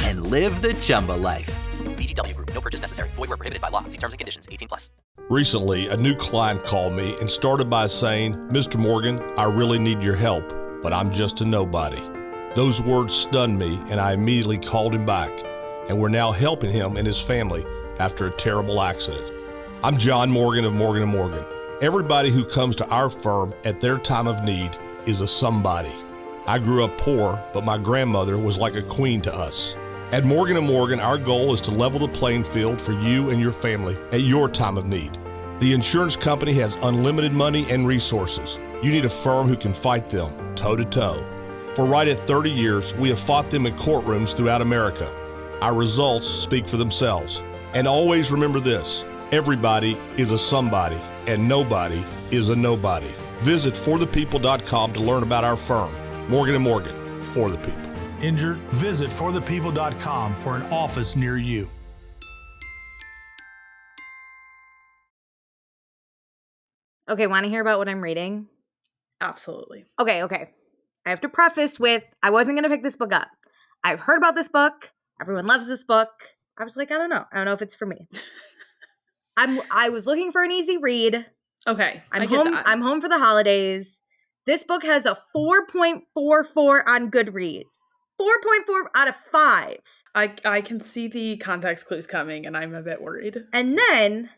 And live the Chumba life. VGW Group. No purchase necessary. Void where prohibited by law. See terms and conditions. 18+. Recently, a new client called me and started by saying, "Mr. Morgan, I really need your help, but I'm just a nobody." Those words stunned me, and I immediately called him back, and we're now helping him and his family after a terrible accident. I'm John Morgan of Morgan & Morgan. Everybody who comes to our firm at their time of need is a somebody. I grew up poor, but my grandmother was like a queen to us. At Morgan & Morgan, our goal is to level the playing field for you and your family at your time of need. The insurance company has unlimited money and resources. You need a firm who can fight them toe-to-toe. For right at 30 years, we have fought them in courtrooms throughout America. Our results speak for themselves. And always remember this, everybody is a somebody, and nobody is a nobody. Visit forthepeople.com to learn about our firm, Morgan & Morgan, for the people. Injured? Visit forthepeople.com for an office near you. Okay, want to hear about what I'm reading? Absolutely. Okay. I have to preface with, I wasn't going to pick this book up. I've heard about this book. Everyone loves this book. I was like, I don't know. I don't know if it's for me. I was looking for an easy read. Okay. I'm home for the holidays. This book has a 4.44 on Goodreads. 4.4 out of 5. I can see the context clues coming, and I'm a bit worried. And then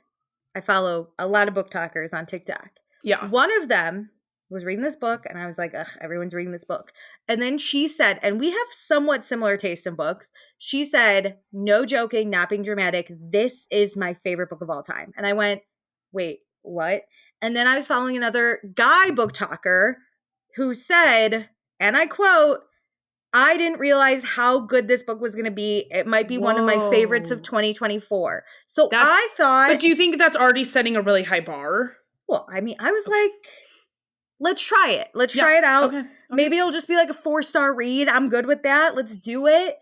I follow a lot of book talkers on TikTok. Yeah. One of them was reading this book, and I was like, ugh, everyone's reading this book. And then she said, and we have somewhat similar taste in books. She said, no joking, not being dramatic, this is my favorite book of all time. And I went, wait, what? And then I was following another guy book talker who said, and I quote, I didn't realize how good this book was going to be. It might be one of my favorites of 2024. So I thought... But do you think that's already setting a really high bar? Well, I mean, I was like, let's try it. Let's try it out. Okay. Maybe it'll just be like a 4-star read. I'm good with that. Let's do it.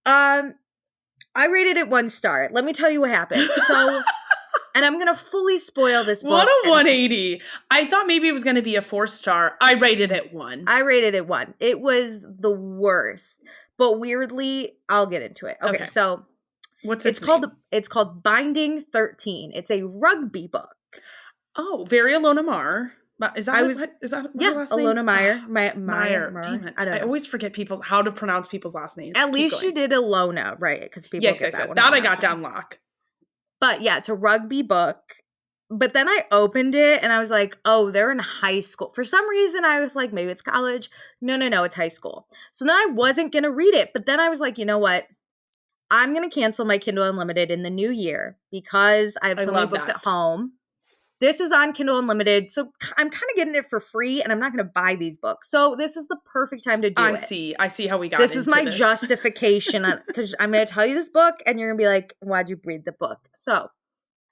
I rated it 1 star. Let me tell you what happened. So... And I'm going to fully spoil this book. What a 180. I thought maybe it was going to be a 4-star. I rated it 1. I rated it 1. It was the worst. But weirdly, I'll get into it. Okay. So what's it's called? It's called Binding 13. It's a rugby book. Oh, very Alona Mar. Is that her last name? Alona Meyer. Meyer. Damn it. I always forget how to pronounce people's last names. At least you did Alona, right? Because people get that one. That I got down lock. But yeah, it's a rugby book. But then I opened it and I was like, oh, they're in high school. For some reason, I was like, maybe it's college. No, it's high school. So then I wasn't going to read it. But then I was like, you know what? I'm going to cancel my Kindle Unlimited in the new year because I have so many books at home. This is on Kindle Unlimited. So I'm kind of getting it for free and I'm not going to buy these books. So this is the perfect time to do it. I see how we got this into is my this. justification because I'm going to tell you this book and you're going to be like, why'd you read the book? So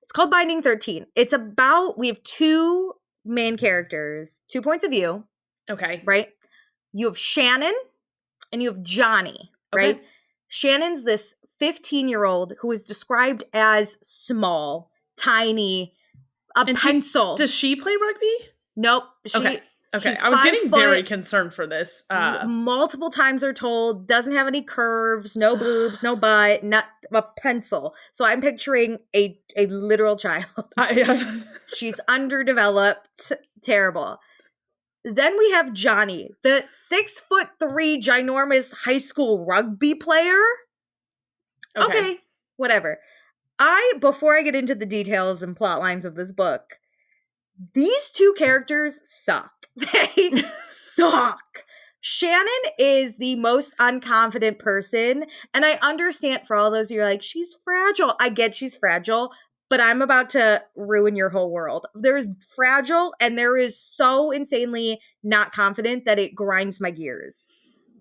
it's called Binding 13. It's about, we have two main characters, 2 points of view. Okay. Right? You have Shannon and you have Johnny, right? Okay. Shannon's this 15-year-old who is described as small, tiny, pencil. Does she play rugby? Nope. Okay. I was getting very concerned for this. Multiple times are told, doesn't have any curves, no boobs, no butt, not a pencil. So I'm picturing a literal child. She's underdeveloped, terrible. Then we have Johnny, the 6'3" ginormous high school rugby player. Okay, whatever. Before I get into the details and plot lines of this book, these two characters suck. They suck. Shannon is the most unconfident person. And I understand for all those of you who are like, she's fragile. I get she's fragile, but I'm about to ruin your whole world. There's fragile and there is so insanely not confident that it grinds my gears.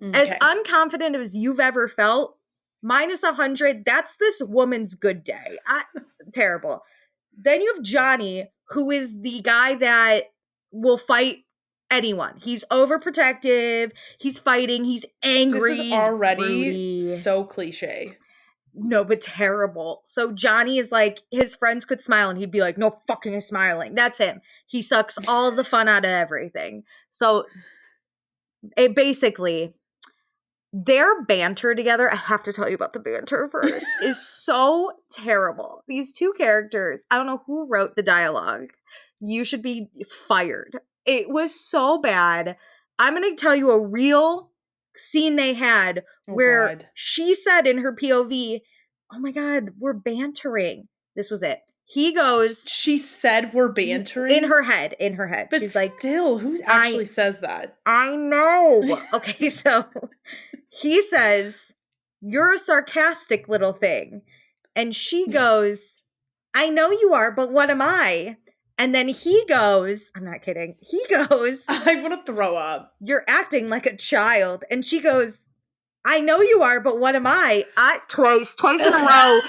Okay. As unconfident as you've ever felt, minus 100, that's this woman's good day. Terrible. Then you have Johnny, who is the guy that will fight anyone. He's overprotective. He's fighting. He's angry. This is already so cliche. No, but terrible. So Johnny is like, his friends could smile and he'd be like, no fucking smiling. That's him. He sucks all the fun out of everything. So it basically, their banter together, I have to tell you about the banter first, is so terrible. These two characters, I don't know who wrote the dialogue. You should be fired. It was so bad. I'm going to tell you a real scene they had where she said in her POV, oh my God, we're bantering. This was it. He goes. She said we're bantering? In her head. But she's like, still, who actually says that? I know. Okay, so he says, you're a sarcastic little thing. And she goes, I know you are, but what am I? And then he goes, I'm not kidding. He goes, I want to throw up. You're acting like a child. And she goes, I know you are, but what am I? Twice in a row.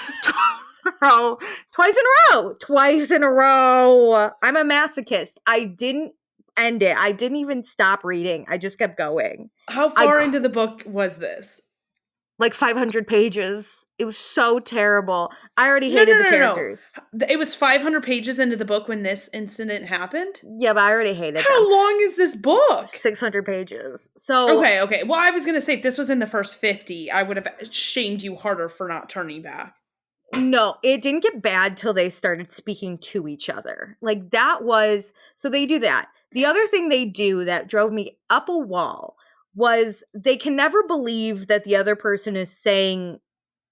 Twice in a row. I'm a masochist. I didn't end it. I didn't even stop reading. I just kept going. How far into the book was this? Like 500 pages. It was so terrible. I already hated the characters. No. It was 500 pages into the book when this incident happened? Yeah, but I already hated it. How long is this book? 600 pages. So Okay. Well, I was going to say if this was in the first 50, I would have shamed you harder for not turning back. No, it didn't get bad till they started speaking to each other. Like that was, so they do that. The other thing they do that drove me up a wall was they can never believe that the other person is saying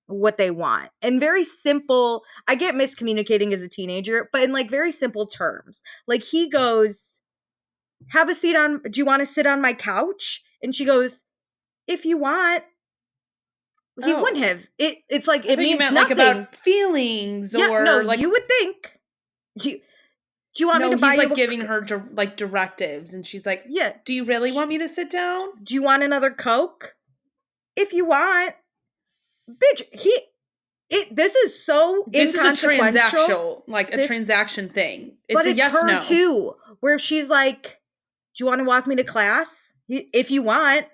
what they want. And very simple, I get miscommunicating as a teenager, but in like very simple terms. Like he goes, do you want to sit on my couch? And she goes, if you want. He wouldn't have. It's like it means you meant nothing. Like about feelings or no, like you would think. Do you want me to buy you? He's like giving her directives, and she's like, "Yeah, do you really want me to sit down? Do you want another Coke? If you want, bitch." This is so this inconsequential. Is a transactional, like a transaction thing. It's a yes her no too, where she's like, "Do you want to walk me to class? If you want."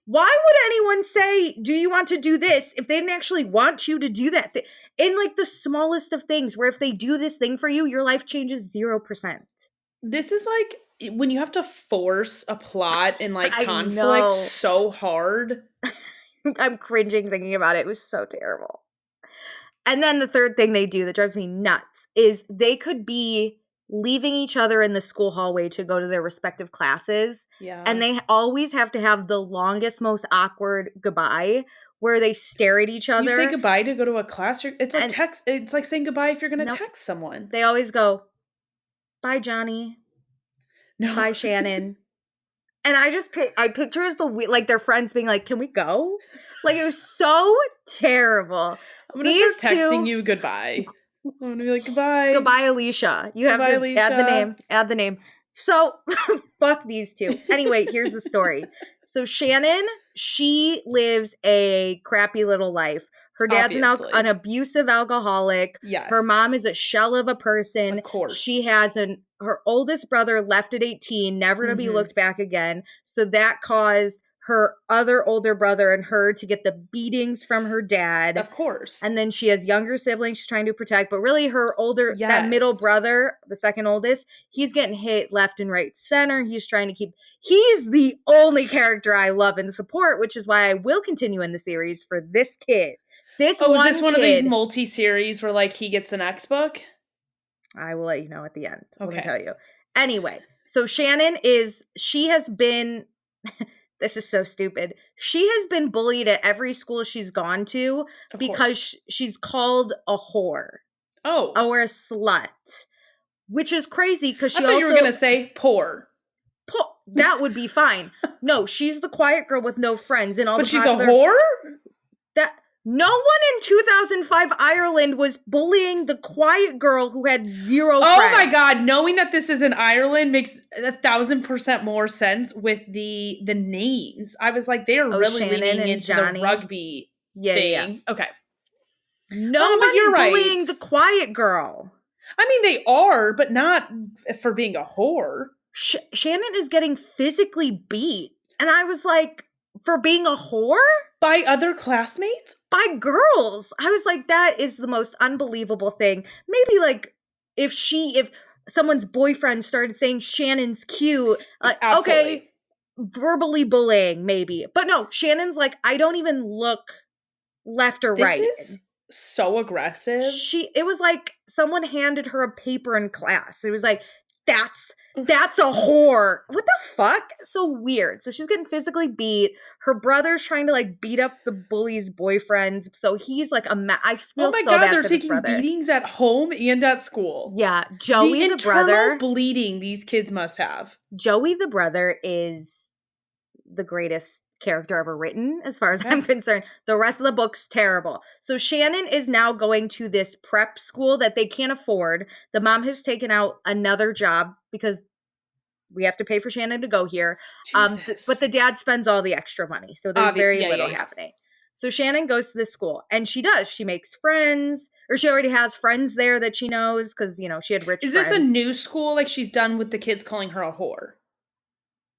Why would anyone say, do you want to do this if they didn't actually want you to do that? In like the smallest of things, where if they do this thing for you, your life changes 0%. This is like when you have to force a plot and like conflict so hard. I'm cringing thinking about it. It was so terrible. And then the third thing they do that drives me nuts is they could be leaving each other in the school hallway to go to their respective classes. Yeah. And they always have to have the longest, most awkward goodbye where they stare at each other. You say goodbye to go to a class. It's like text. It's like saying goodbye if you're going to text someone. They always go, bye, Johnny. No. Bye, Shannon. And I picture as like their friends being like, can we go? Like, it was so terrible. I'm going to start texting you goodbye. I'm going to be like, goodbye. Goodbye, Alicia. You have to Alicia. add the name. So, fuck these two. Anyway, here's the story. So Shannon, she lives a crappy little life. Her dad's an abusive alcoholic. Yes. Her mom is a shell of a person. Of course. She has her oldest brother left at 18, never to be looked back again. So that caused her other older brother and her to get the beatings from her dad. Of course. And then she has younger siblings she's trying to protect. But really her that middle brother, the second oldest, he's getting hit left and right center. He's the only character I love and support, which is why I will continue in the series for this kid. Is this one of these multi-series where like he gets the next book? I will let you know at the end. Okay. Let me tell you. Anyway, so Shannon she has been, this is so stupid. She has been bullied at every school she's gone to because she's called a whore. Oh. Or a slut. Which is crazy because I thought you were going to say poor. That would be fine. No, she's the quiet girl with no friends and all. But she's a whore? No one in 2005 Ireland was bullying the quiet girl who had zero friends. Oh my God. Knowing that this is in Ireland makes 1,000% more sense with the names. I was like, they are really leaning into Johnny. The rugby thing. Yeah. Okay. No one's bullying the quiet girl. I mean, they are, but not for being a whore. Shannon is getting physically beat. And I was like, for being a whore? By other classmates? By girls. I was like, that is the most unbelievable thing. Maybe like if someone's boyfriend started saying Shannon's cute, okay, verbally bullying maybe. But no, Shannon's like, I don't even look left or right. This is so aggressive. It was like someone handed her a paper in class. It was like, that's a whore. What the fuck? So weird. So she's getting physically beat. Her brother's trying to like beat up the bully's boyfriends. So he's like I feel so bad they're for taking this brother. Beatings at home and at school. Yeah, Joey the brother. Bleeding these kids must have. Joey the brother is the greatest character ever written as far as I'm concerned. The rest of the book's terrible. So Shannon is now going to this prep school that they can't afford. The mom has taken out another job because we have to pay for Shannon to go here. But the dad spends all the extra money. So there's very little happening. So Shannon goes to this school and she makes friends, or she already has friends there that she knows because, she had rich friends. Is this a new school? Like she's done with the kids calling her a whore?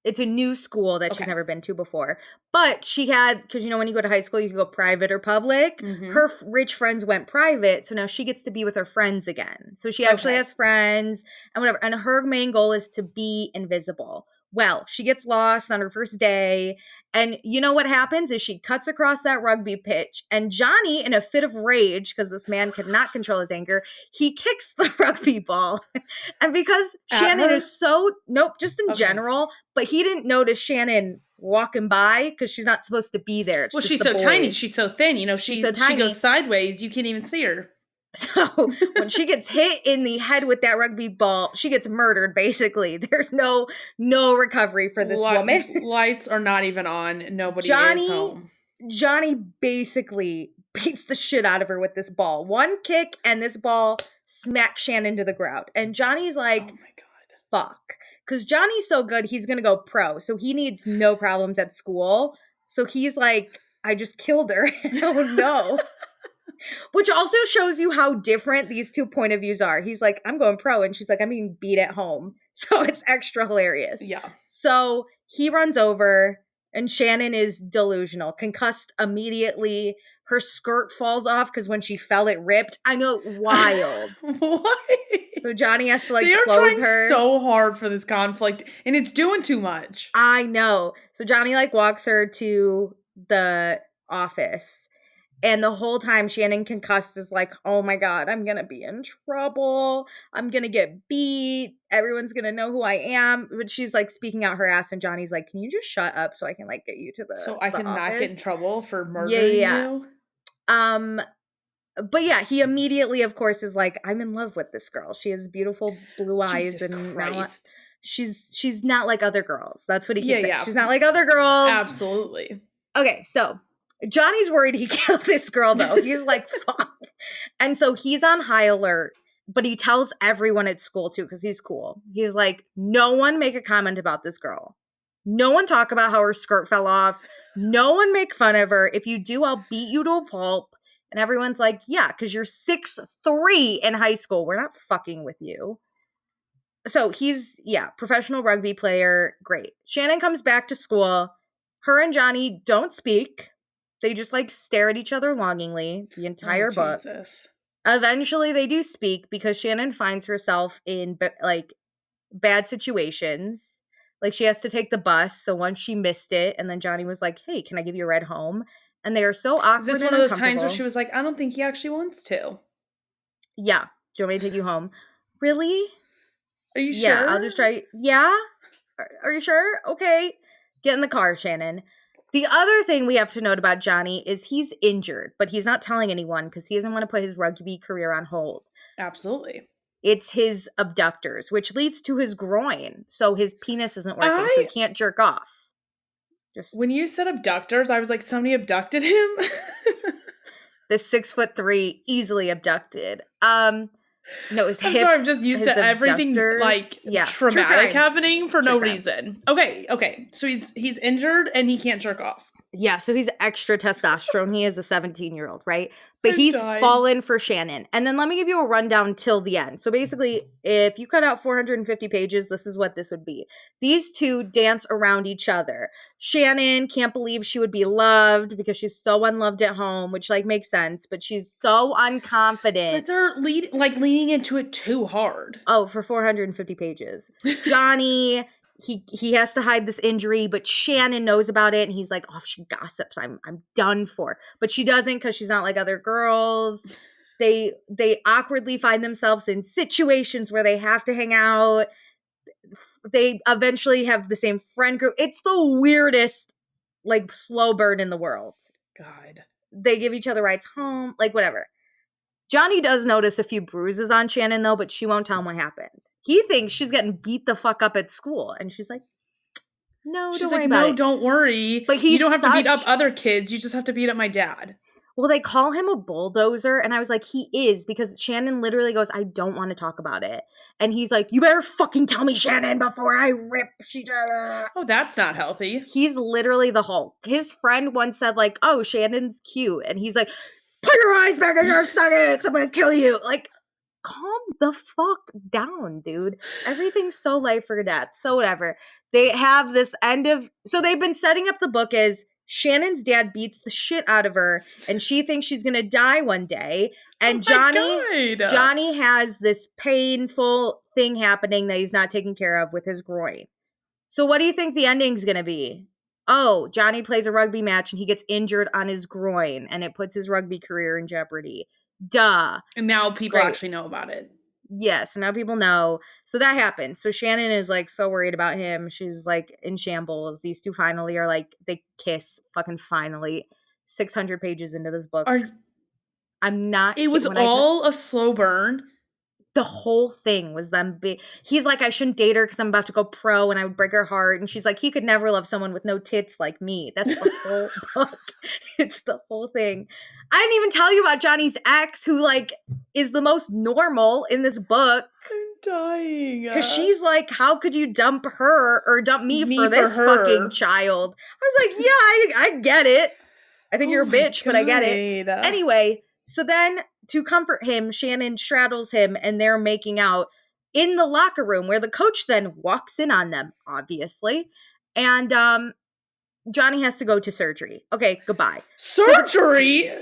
It's a new school that she's never been to before. But she had, because when you go to high school, you can go private or public. Mm-hmm. Her rich friends went private. So now she gets to be with her friends again. So she actually has friends and whatever. And her main goal is to be invisible. Well, she gets lost on her first day. And you know what happens is she cuts across that rugby pitch. And Johnny, in a fit of rage, because this man could not control his anger, he kicks the rugby ball. And because Shannon is just in general, but he didn't notice Shannon walking by because she's not supposed to be there. Well, she's so tiny. She's so thin. She's so tiny. She goes sideways. You can't even see her. So when she gets hit in the head with that rugby ball, she gets murdered, basically. There's no recovery for this woman. Lights are not even on. Nobody is home. Johnny basically beats the shit out of her with this ball. One kick and this ball smacks Shannon to the ground. And Johnny's like, oh my God, fuck. Because Johnny's so good, he's going to go pro. So he needs no problems at school. So he's like, I just killed her. Oh no. Which also shows you how different these two point of views are. He's like, I'm going pro. And she's like, I'm being beat at home. So it's extra hilarious. Yeah. So he runs over and Shannon is delusional, concussed immediately. Her skirt falls off because when she fell, it ripped. I know, wild. What? So Johnny has to they are clothe trying her. So hard for this conflict and it's doing too much. I know. So Johnny walks her to the office. And the whole time Shannon concussed is like, oh my God, I'm going to be in trouble. I'm going to get beat. Everyone's going to know who I am. But she's speaking out her ass. And Johnny's like, can you just shut up so I can get you to the So I can office? not get in trouble for murdering you? But yeah, he immediately, of course, is like, I'm in love with this girl. She has beautiful blue eyes. Jesus and Christ. She's not like other girls. That's what he keeps saying. Yeah. She's not like other girls. Absolutely. Okay, so Johnny's worried he killed this girl, though. He's like, fuck. And so he's on high alert, but he tells everyone at school, too, because he's cool. He's like, no one make a comment about this girl. No one talk about how her skirt fell off. No one make fun of her. If you do, I'll beat you to a pulp. And everyone's like, yeah, because you're 6'3" in high school. We're not fucking with you. So he's, professional rugby player. Great. Shannon comes back to school. Her and Johnny don't speak. They just like stare at each other longingly the entire book. Jesus. Eventually they do speak because Shannon finds herself in like bad situations. Like she has to take the bus. So once she missed it, and then Johnny was like, hey, can I give you a ride home? And they are so awkward. Is this one of those times where she was like, I don't think he actually wants to? Yeah. Do you want me to take you home? Really? Are you sure? Yeah, I'll just try. Yeah? Are you sure? Okay. Get in the car, Shannon. The other thing we have to note about Johnny is he's injured, but he's not telling anyone because he doesn't want to put his rugby career on hold. Absolutely. It's his abductors, which leads to his groin. So his penis isn't working, so he can't jerk off. When you said abductors, I was like, somebody abducted him? The 6'3", easily abducted. No, his I'm hip. sorry, I'm just used to everything like traumatic happening for no reason. Okay. So he's injured and he can't jerk off. Yeah, so he's extra testosterone. He is a 17-year-old, right? But he's fallen for Shannon. And then let me give you a rundown till the end. So basically, if you cut out 450 pages, this is what this would be. These two dance around each other. Shannon can't believe she would be loved because she's so unloved at home, which like makes sense, but she's so unconfident. But they're leaning into it too hard. Oh, for 450 pages. Johnny... He has to hide this injury, but Shannon knows about it, and he's like, oh, if she gossips, I'm done for. But she doesn't because she's not like other girls. They awkwardly find themselves in situations where they have to hang out. They eventually have the same friend group. It's the weirdest, like, slow burn in the world. God. They give each other rides home, like, whatever. Johnny does notice a few bruises on Shannon, though, but she won't tell him what happened. He thinks she's getting beat the fuck up at school. And she's like, no, don't worry about it. No, don't worry. But you don't have to beat up other kids. You just have to beat up my dad. Well, they call him a bulldozer. And I was like, he is. Because Shannon literally goes, I don't want to talk about it. And he's like, you better fucking tell me, Shannon, before I rip. Oh, that's not healthy. He's literally the Hulk. His friend once said like, oh, Shannon's cute. And he's like, put your eyes back in your sockets. I'm going to kill you. Like, calm the fuck down, dude. Everything's so life or death. So whatever. They have this so they've been setting up the book as Shannon's dad beats the shit out of her and she thinks she's going to die one day. And Johnny has this painful thing happening that he's not taking care of with his groin. So what do you think the ending's going to be? Oh, Johnny plays a rugby match and he gets injured on his groin and it puts his rugby career in jeopardy. Duh. And now people actually know about it. Yeah, so now people know. So that happens. So Shannon is like so worried about him. She's like in shambles. These two finally are like, they kiss fucking finally. 600 pages into this book. I'm not. It was all a slow burn. The whole thing was them. He's like, I shouldn't date her because I'm about to go pro and I would break her heart. And she's like, he could never love someone with no tits like me. That's the whole book. It's the whole thing. I didn't even tell you about Johnny's ex, who like is the most normal in this book. I'm dying. Because she's like, how could you dump her or dump me for this fucking child? I was like, yeah, I get it. I think you're a bitch, but I get it. Anyway, so then to comfort him, Shannon straddles him and they're making out in the locker room where the coach then walks in on them, obviously. And Johnny has to go to surgery. Okay, goodbye. Surgery?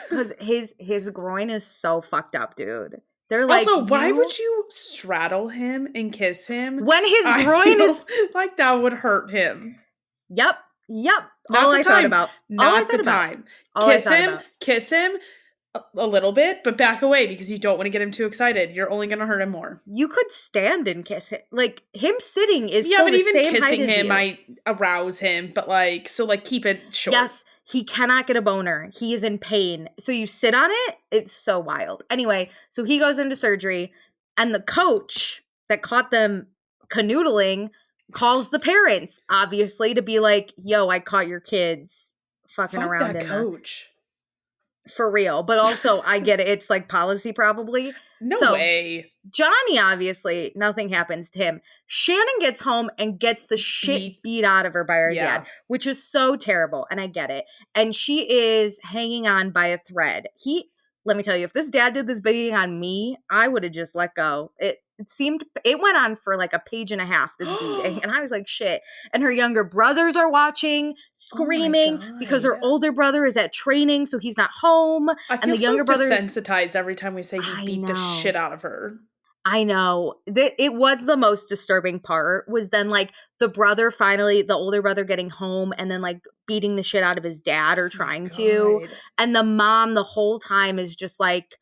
Because his groin is so fucked up, dude. They're like, also, why would you straddle him and kiss him when his groin is like that would hurt him? Yep. Not All the I time. thought about. Not the time. Kiss him. a little bit, but back away because you don't want to get him too excited. You're only going to hurt him more. You could stand and kiss him. Like, him sitting is Yeah, still but the even same height kissing as him you. might arouse him, but like, so like keep it short. Yes, he cannot get a boner. He is in pain. So you sit on it. It's so wild. Anyway, so he goes into surgery, and the coach that caught them canoodling calls the parents, obviously, to be like, yo, I caught your kids fucking Fuck around that in coach. for real. But also, I get it. It's like policy probably. No way. Johnny, obviously, nothing happens to him. Shannon gets home and gets the shit beat out of her by her dad, which is so terrible. And I get it. And she is hanging on by a thread. Let me tell you, if this dad did this beating on me, I would have just let go. It went on for like a page and a half, this beating. And I was like, shit. And her younger brothers are watching, screaming because her older brother is at training, so he's not home. I feel and the younger brothers desensitized every time we say he beat the shit out of her. I know. It was the most disturbing part was then like the brother finally, the older brother getting home and then like beating the shit out of his dad or trying to. And the mom the whole time is just like,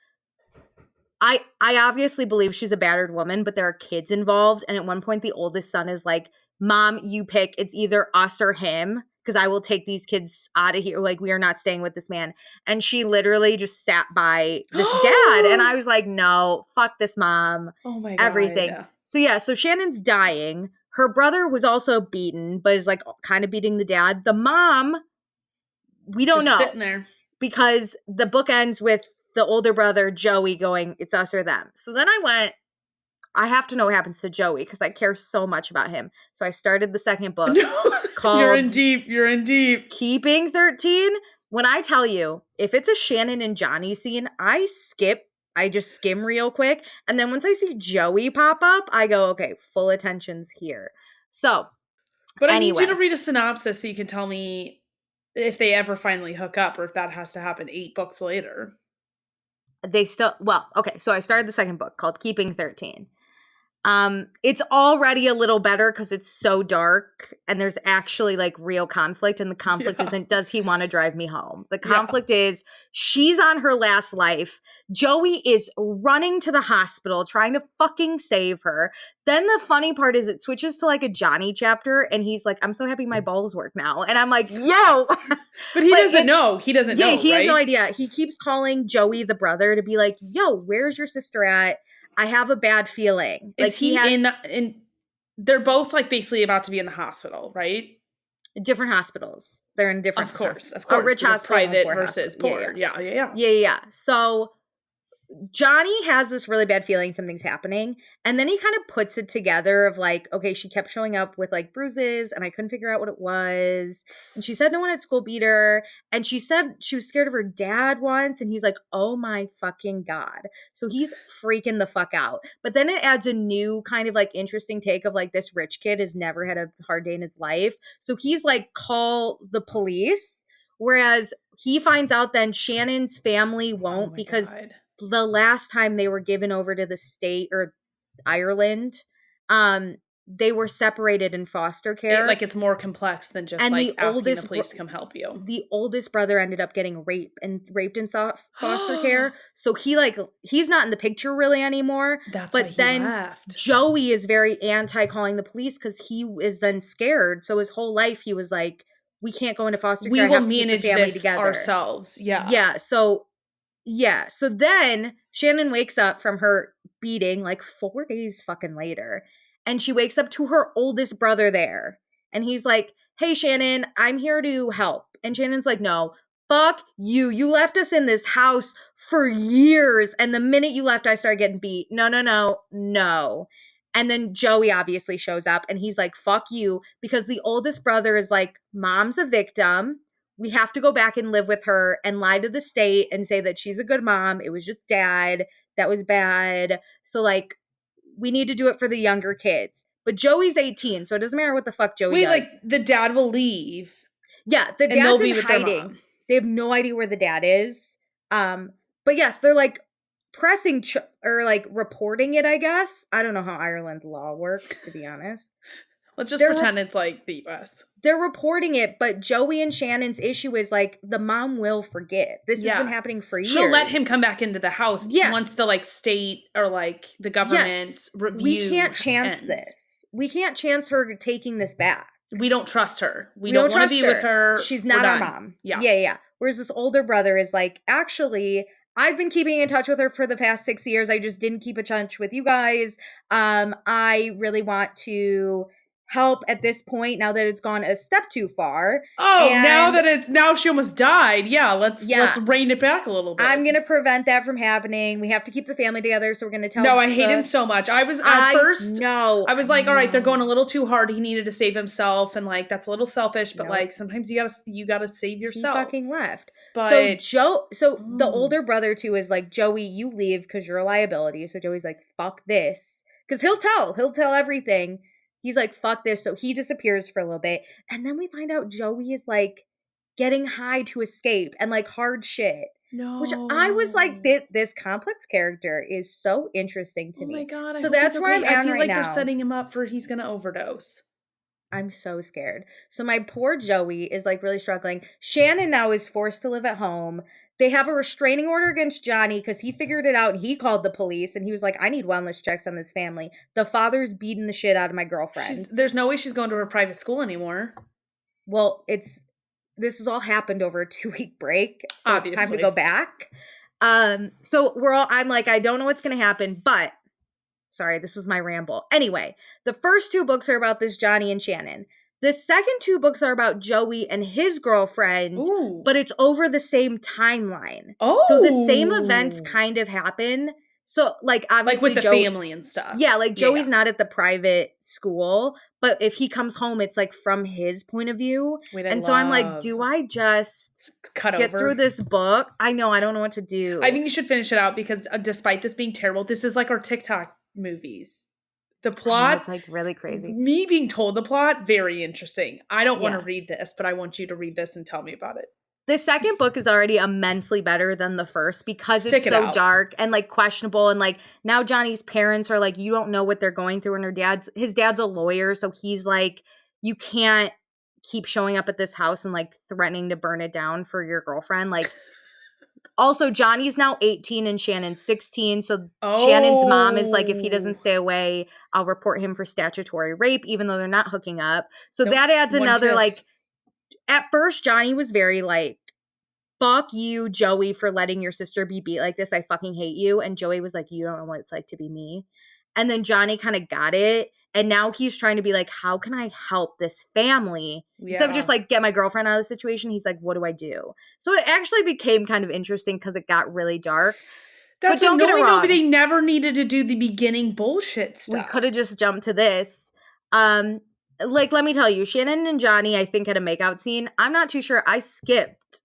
I obviously believe she's a battered woman, but there are kids involved. And at one point, the oldest son is like, Mom, you pick. It's either us or him because I will take these kids out of here. Like, we are not staying with this man. And she literally just sat by this dad. And I was like, no, fuck this mom. Oh my God. Everything. So yeah, so Shannon's dying. Her brother was also beaten, but is like kind of beating the dad. The mom, we don't know. Sitting there. Because the book ends with the older brother, Joey, going, it's us or them. So then I have to know what happens to Joey because I care so much about him. So I started the second book called You're in deep. Keeping 13. When I tell you, if it's a Shannon and Johnny scene, I just skim real quick. And then once I see Joey pop up, I go, okay, full attention's here. So, but I need you to read a synopsis so you can tell me if they ever finally hook up or if that has to happen 8 books later. So I started the second book called Keeping 13. It's already a little better because it's so dark and there's actually like real conflict, and the conflict isn't, does he want to drive me home? The conflict is she's on her last life. Joey is running to the hospital trying to fucking save her. Then the funny part is it switches to like a Johnny chapter and he's like, I'm so happy my balls work now. And I'm like, yo. But he doesn't know. He doesn't know, he has no right? idea. He keeps calling Joey the brother to be like, yo, where's your sister at? I have a bad feeling. Is he in they're both like basically about to be in the hospital, right? Different hospitals. They're in different Of course. A rich hospital, private versus poor. Yeah. So Johnny has this really bad feeling something's happening. And then he kind of puts it together of like, okay, she kept showing up with like bruises and I couldn't figure out what it was. And she said no one at school beat her. And she said she was scared of her dad once. And he's like, oh my fucking God. So he's freaking the fuck out. But then it adds a new kind of like interesting take of like this rich kid has never had a hard day in his life. So he's like, call the police. Whereas he finds out then Shannon's family won't because the last time they were given over to the state or Ireland, they were separated in foster care. Like it's more complex than just and like asking the police to come help you. The oldest brother ended up getting raped in foster care. So he's not in the picture really anymore. That's why he left. Joey is very anti calling the police because he is then scared. So his whole life he was like, we can't go into foster care. We will have to manage keep the family this together ourselves. Yeah. Yeah. So then Shannon wakes up from her beating like 4 days fucking later. And she wakes up to her oldest brother there. And he's like, hey, Shannon, I'm here to help. And Shannon's like, no, fuck you. You left us in this house for years. And the minute you left, I started getting beat. No. And then Joey obviously shows up and he's like, fuck you. Because the oldest brother is like, mom's a victim. We have to go back and live with her and lie to the state and say that she's a good mom. It was just dad that was bad. So like, we need to do it for the younger kids. But Joey's 18, so it doesn't matter what the fuck Joey does. Like the dad will leave. Yeah, the dad's in hiding. They have no idea where the dad is. But yes, they're like pressing or like reporting it, I guess. I don't know how Ireland law works, to be honest. Let's just pretend it's like the US. They're reporting it, but Joey and Shannon's issue is like the mom will forgive. This has been happening for years. She'll let him come back into the house once the like state or like the government review. We can't chance this. We can't chance her taking this back. We don't trust her. We don't want to be with her. She's not our mom. Yeah. Whereas this older brother is like, actually, I've been keeping in touch with her for the past 6 years. I just didn't keep in touch with you guys. I really want to help at this point now that it's gone a step too far. Oh, now she almost died. Yeah, let's rein it back a little bit. I'm gonna prevent that from happening. We have to keep the family together, so we're gonna tell. No, I hate him so much. I was at first. No, I was like, all right, they're going a little too hard. He needed to save himself, and like that's a little selfish. But like sometimes you gotta save yourself. He fucking left. But the older brother too is like, Joey, you leave because you're a liability. So Joey's like, fuck this, because he'll tell everything. He's like, fuck this. So he disappears for a little bit. And then we find out Joey is like getting high to escape and like hard shit. No. Which I was like, this complex character is so interesting to me. Oh my God. So that's where I'm at right now. I feel like they're setting him up for he's going to overdose. I'm so scared. So my poor Joey is like really struggling. Shannon now is forced to live at home. They have a restraining order against Johnny because he figured it out and he called the police and he was like, I need wellness checks on this family. The father's beating the shit out of my girlfriend. There's no way she's going to her private school anymore. Well, this has all happened over a 2-week break. So Obviously. It's time to go back. So I'm like, I don't know what's going to happen, but sorry, this was my ramble. Anyway, the first 2 books are about this Johnny and Shannon. The second 2 books are about Joey and his girlfriend, but it's over the same timeline. Oh. So the same events kind of happen. So, like, obviously, like with the family and stuff. Yeah, like Joey's not at the private school, but if he comes home, it's like from his point of view. So I'm like, do I just get through this book? I know, I don't know what to do. I think you should finish it out because despite this being terrible, this is like our TikTok movies. The plot, it's like really crazy. Me being told the plot, very interesting. I don't want to read this, but I want you to read this and tell me about it. The second book is already immensely better than the first because it's so dark and like questionable. And like now Johnny's parents are like, you don't know what they're going through. And his dad's a lawyer. So he's like, you can't keep showing up at this house and like threatening to burn it down for your girlfriend. Like, also, Johnny's now 18 and Shannon's 16. So Shannon's mom is like, if he doesn't stay away, I'll report him for statutory rape, even though they're not hooking up. So that adds another like, at first, Johnny was very like, fuck you, Joey, for letting your sister be beat like this. I fucking hate you. And Joey was like, you don't know what it's like to be me. And then Johnny kind of got it. And now he's trying to be like, how can I help this family? Yeah. Instead of just like get my girlfriend out of the situation, he's like, what do I do? So it actually became kind of interesting because it got really dark. That's but don't get it wrong. But they never needed to do the beginning bullshit stuff. We could have just jumped to this. Like, let me tell you, Shannon and Johnny, I think, had a makeout scene. I'm not too sure. I skipped.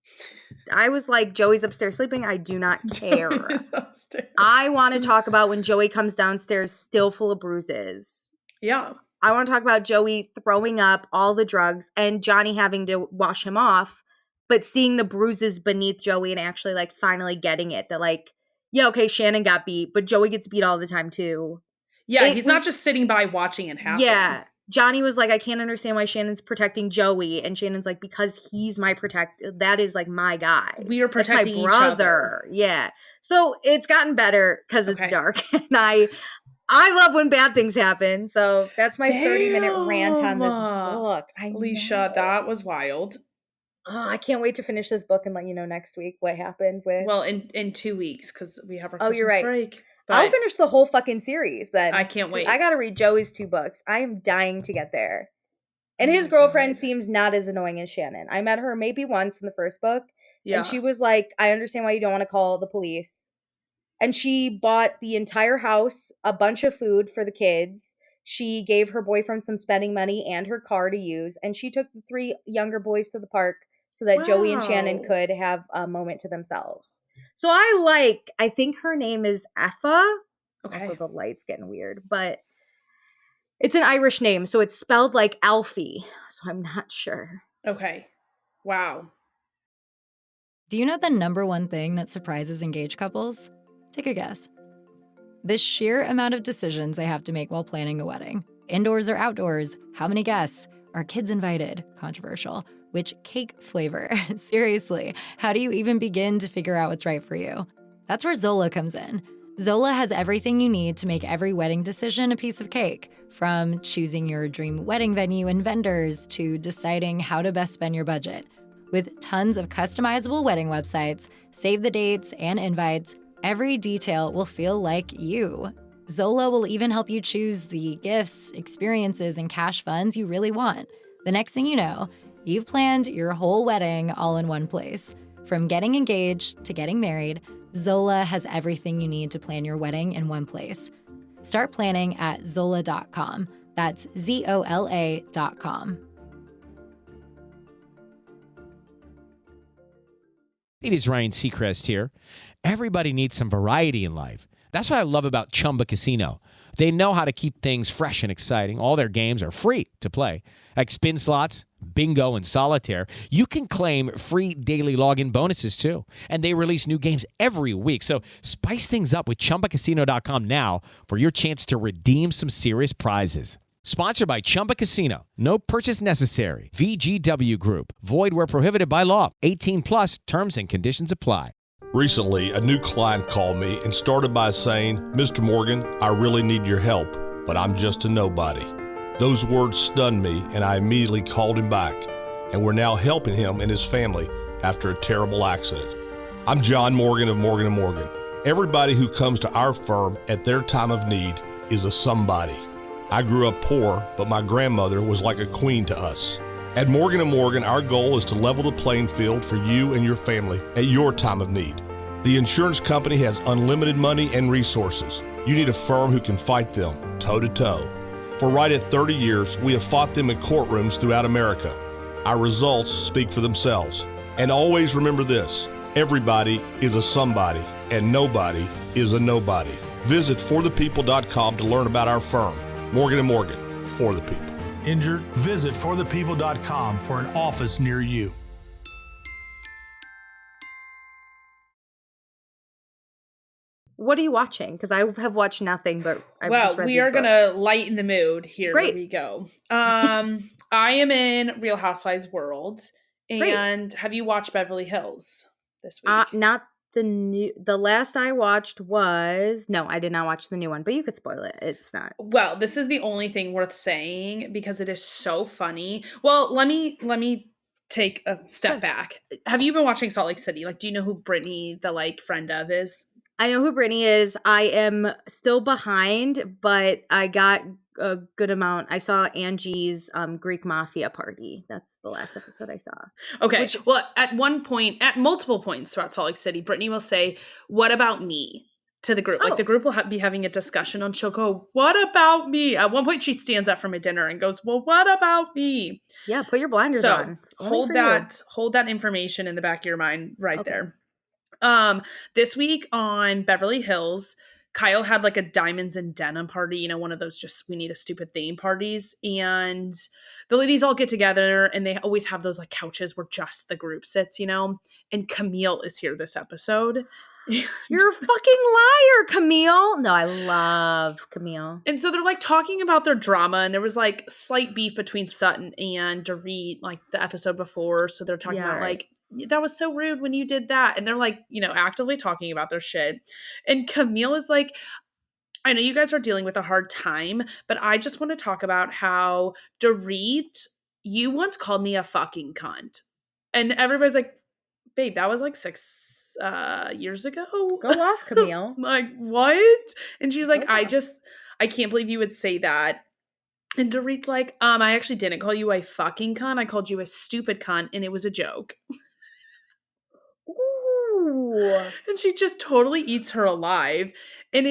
I was like, Joey's upstairs sleeping. I do not care. I want to talk about when Joey comes downstairs still full of bruises. Yeah. I want to talk about Joey throwing up all the drugs and Johnny having to wash him off, but seeing the bruises beneath Joey and actually like finally getting it that like, yeah, okay, Shannon got beat, but Joey gets beat all the time too. Yeah, he's not just sitting by watching it happen. Yeah. Johnny was like, I can't understand why Shannon's protecting Joey. And Shannon's like, because he's my that is like my guy. We are protecting my brother. Each other. Yeah. So it's gotten better because it's dark. And I love when bad things happen. So that's my 30-minute rant on this book. Alicia, that was wild. Oh, I can't wait to finish this book and let you know next week what happened with. Well, in 2 weeks because we have our Christmas break. But I'll finish the whole fucking series then. I can't wait. I got to read Joey's 2 books. I am dying to get there. And his girlfriend seems not as annoying as Shannon. I met her maybe once in the first book. Yeah. And she was like, I understand why you don't want to call the police. And she bought the entire house, a bunch of food for the kids. She gave her boyfriend some spending money and her car to use. And she took the 3 younger boys to the park so that Joey and Shannon could have a moment to themselves. So I think her name is Effa. Okay. Also, the light's getting weird, but it's an Irish name. So it's spelled like Alfie. So I'm not sure. Okay. Wow. Do you know the number one thing that surprises engaged couples? Take a guess. The sheer amount of decisions they have to make while planning a wedding. Indoors or outdoors? How many guests? Are kids invited? Controversial. Which cake flavor? Seriously, how do you even begin to figure out what's right for you? That's where Zola comes in. Zola has everything you need to make every wedding decision a piece of cake, from choosing your dream wedding venue and vendors to deciding how to best spend your budget. With tons of customizable wedding websites, save the dates, and invites, every detail will feel like you. Zola will even help you choose the gifts, experiences, and cash funds you really want. The next thing you know, you've planned your whole wedding all in one place. From getting engaged to getting married, Zola has everything you need to plan your wedding in one place. Start planning at Zola.com. That's Zola.com. It is Ryan Seacrest here. Everybody needs some variety in life. That's what I love about Chumba Casino. They know how to keep things fresh and exciting. All their games are free to play, like spin slots, bingo, and solitaire. You can claim free daily login bonuses, too. And they release new games every week. So spice things up with ChumbaCasino.com now for your chance to redeem some serious prizes. Sponsored by Chumba Casino. No purchase necessary. VGW Group. Void where prohibited by law. 18 plus. Terms and conditions apply. Recently, a new client called me and started by saying, Mr. Morgan, I really need your help, but I'm just a nobody. Those words stunned me, and I immediately called him back, and we're now helping him and his family after a terrible accident. I'm John Morgan of Morgan & Morgan. Everybody who comes to our firm at their time of need is a somebody. I grew up poor, but my grandmother was like a queen to us. At Morgan & Morgan, our goal is to level the playing field for you and your family at your time of need. The insurance company has unlimited money and resources. You need a firm who can fight them toe-to-toe. For right at 30 years, we have fought them in courtrooms throughout America. Our results speak for themselves. And always remember this, everybody is a somebody, and nobody is a nobody. Visit forthepeople.com to learn about our firm. Morgan & Morgan, for the people. Injured? Visit forthepeople.com for an office near you. What are you watching? Because I have watched nothing, but I've just read we these are books. gonna lighten the mood here. Great. Here we go. I am in Real Housewives world, and have you watched Beverly Hills this week? Not the new. The last I watched was I did not watch the new one. But you could spoil it. It's not. Well, this is the only thing worth saying because it is so funny. Well, let me take a step back. Have you been watching Salt Lake City? Like, do you know who Brittany, the friend of, is? I know who Brittany is. I am still behind, but I got a good amount. I saw Angie's Greek Mafia party. That's the last episode I saw. Okay. Well, at multiple points throughout Salt Lake City, Brittany will say, "What about me?" to the group. Like the group will be having a discussion and she'll go, "What about me?" At one point she stands up from a dinner and goes, "Well, what about me?" Yeah, put your blinders on. Hold that information in the back of your mind there. This week on Beverly Hills, Kyle had like a diamonds and denim party, one of those just we need a stupid theme parties. And the ladies all get together and they always have those like couches where just the group sits, and Camille is here this episode. You're a fucking liar, Camille. No, I love Camille. And so they're like talking about their drama, and there was like slight beef between Sutton and Dorit like the episode before. So they're talking about like, that was so rude when you did that. And they're like, actively talking about their shit. And Camille is like, I know you guys are dealing with a hard time, but I just want to talk about how Dorit, you once called me a fucking cunt. And everybody's like, babe, that was like 6 years ago. Go off, Camille. Like, what? And she's like, I can't believe you would say that. And Dorit's like, I actually didn't call you a fucking cunt. I called you a stupid cunt, and it was a joke. Ooh. And she just totally eats her alive. And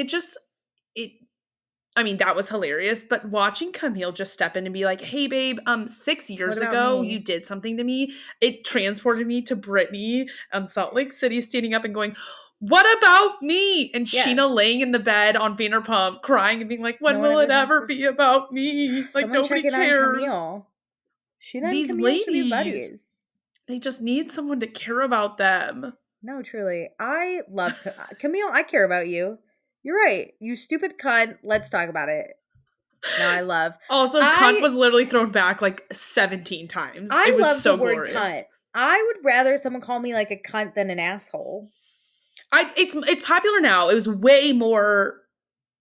that was hilarious. But watching Camille just step in and be like, hey, babe, 6 years ago, you did something to me. It transported me to Brittany and Salt Lake City standing up and going, what about me? And Sheena laying in the bed on Vanderpump crying and being like, when will it ever be about me? Like, nobody cares. These ladies, they just need someone to care about them. No, truly. I love Camille. I care about you. You're right. You stupid cunt. Let's talk about it. No, I love. Also, cunt was literally thrown back like 17 times. It was love so the word glorious. cunt. I would rather someone call me like a cunt than an asshole. It's popular now. It was way more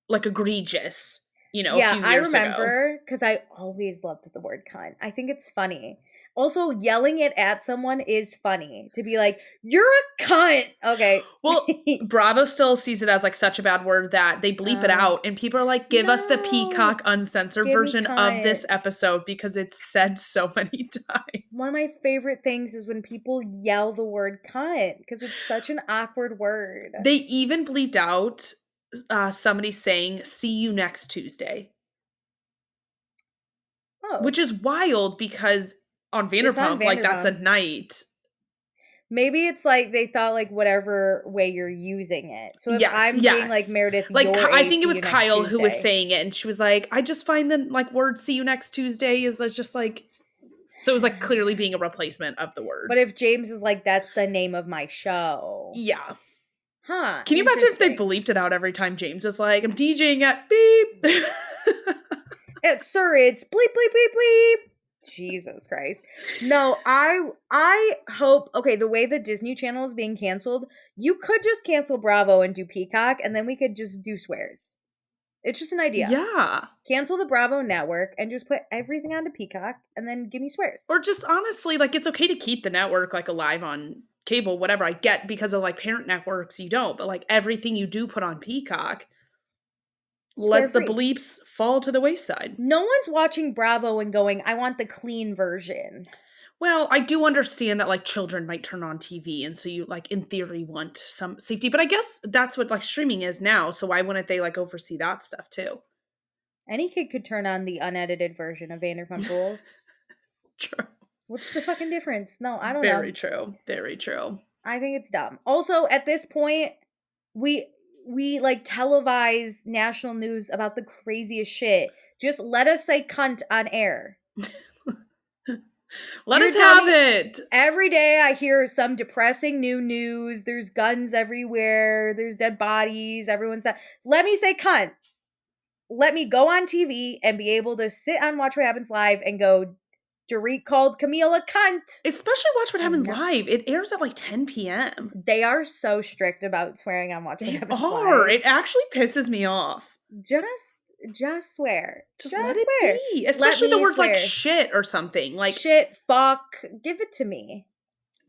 like egregious, a few years ago. I remember because I always loved the word cunt. I think it's funny. Also, yelling it at someone is funny. To be like, you're a cunt. Okay. Well, Bravo still sees it as like such a bad word that they bleep it out. And people are like, give us the Peacock uncensored version of this episode because it's said so many times. One of my favorite things is when people yell the word cunt because it's such an awkward word. They even bleeped out somebody saying, see you next Tuesday. Oh. Which is wild because on Vanderpump, like that's a night. Maybe it's like they thought like whatever way you're using it. So if I'm being like Meredith, like I think it was Kyle who was saying it, and she was like, "I just find the like word "see you next Tuesday" is just like." So it was like clearly being a replacement of the word. But if James is like, "That's the name of my show," yeah, huh? Can you imagine if they bleeped it out every time James is like, "I'm DJing at beep." Sir, it's bleep bleep bleep bleep. Jesus Christ. No, I hope, okay, the way the Disney Channel is being canceled, you could just cancel Bravo and do Peacock, and then we could just do swears. It's just an idea. Yeah. Cancel the Bravo network and just put everything onto Peacock, and then give me swears. Or just honestly, like, it's okay to keep the network, like, alive on cable, whatever. I get because of, like, parent networks, you don't. But, like, everything you do put on Peacock, let the bleeps fall to the wayside. No one's watching Bravo and going, I want the clean version. Well, I do understand that, like, children might turn on TV, and so you, like, in theory want some safety. But I guess that's what, like, streaming is now, so why wouldn't they, like, oversee that stuff, too? Any kid could turn on the unedited version of Vanderpump Rules. True. What's the fucking difference? No, I don't know. Very true. Very true. I think it's dumb. Also, at this point, we like televise national news about the craziest shit. Just let us say cunt on air. Let us have it. Every day I hear some depressing new news. There's guns everywhere. There's dead bodies. Everyone's that. Let me say cunt. Let me go on TV and be able to sit on Watch What Happens Live and go, Dorit called Camille a cunt. Especially Watch What Happens Live. It airs at like 10 p.m. They are so strict about swearing on Watch What Happens Live. They are. It actually pisses me off. Just swear. Just let it be. Especially the words like shit or something. Like shit, fuck. Give it to me.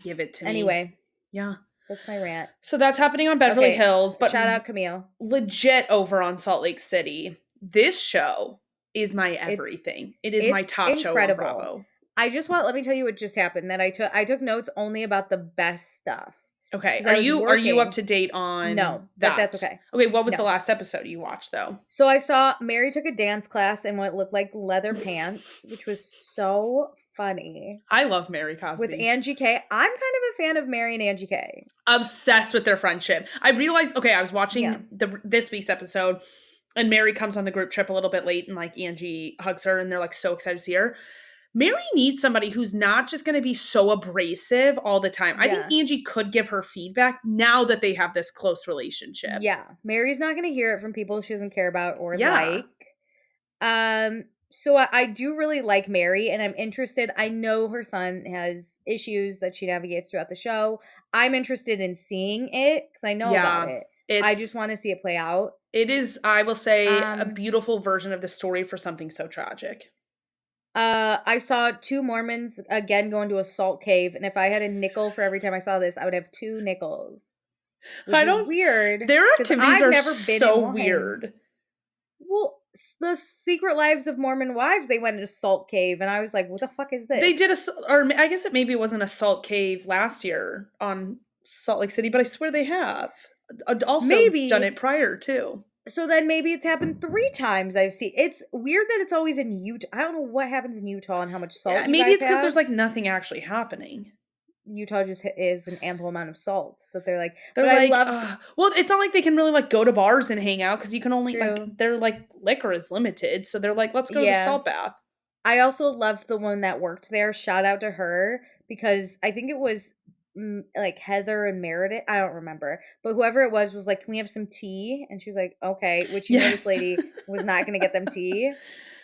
Give it to me. Anyway. Yeah. That's my rant. So that's happening on Beverly Hills. But shout out Camille. Legit over on Salt Lake City. This show is my everything. It is my top show on Bravo. I just let me tell you what just happened. That I took notes only about the best stuff. Okay. Are you up to date on No, that? That's okay. Okay, what was the last episode you watched though? So I saw Mary took a dance class in what looked like leather pants, which was so funny. I love Mary Cosby. With Angie K. I'm kind of a fan of Mary and Angie K. Obsessed with their friendship. I realized, I was watching this week's episode and Mary comes on the group trip a little bit late and like Angie hugs her and they're like so excited to see her. Mary needs somebody who's not just going to be so abrasive all the time. I think Angie could give her feedback now that they have this close relationship. Yeah. Mary's not going to hear it from people she doesn't care about or like. So I do really like Mary and I'm interested. I know her son has issues that she navigates throughout the show. I'm interested in seeing it because I know about it. I just want to see it play out. It is, I will say, a beautiful version of the story for something so tragic. I saw 2 Mormons again go into a salt cave, and if I had a nickel for every time I saw this, I would have 2 nickels. Which is weird. Their activities are so weird. Well, the Secret Lives of Mormon Wives, they went into a salt cave, and I was like, what the fuck is this? They did or I guess maybe it wasn't a salt cave last year on Salt Lake City, but I swear they have. Also done it prior too. So then maybe it's happened 3 times I've seen. It's weird that it's always in Utah. I don't know what happens in Utah and how much salt maybe it's because there's like nothing actually happening. Utah just is an ample amount of salt that they're like, well, it's not like they can really like go to bars and hang out because you can only like their like liquor is limited. So they're like, let's go to the salt bath. I also loved the one that worked there. Shout out to her because I think it was like Heather and Meredith. I don't remember, but whoever it was like, "Can we have some tea?" And she was like, "Okay," which you know this lady was not going to get them tea.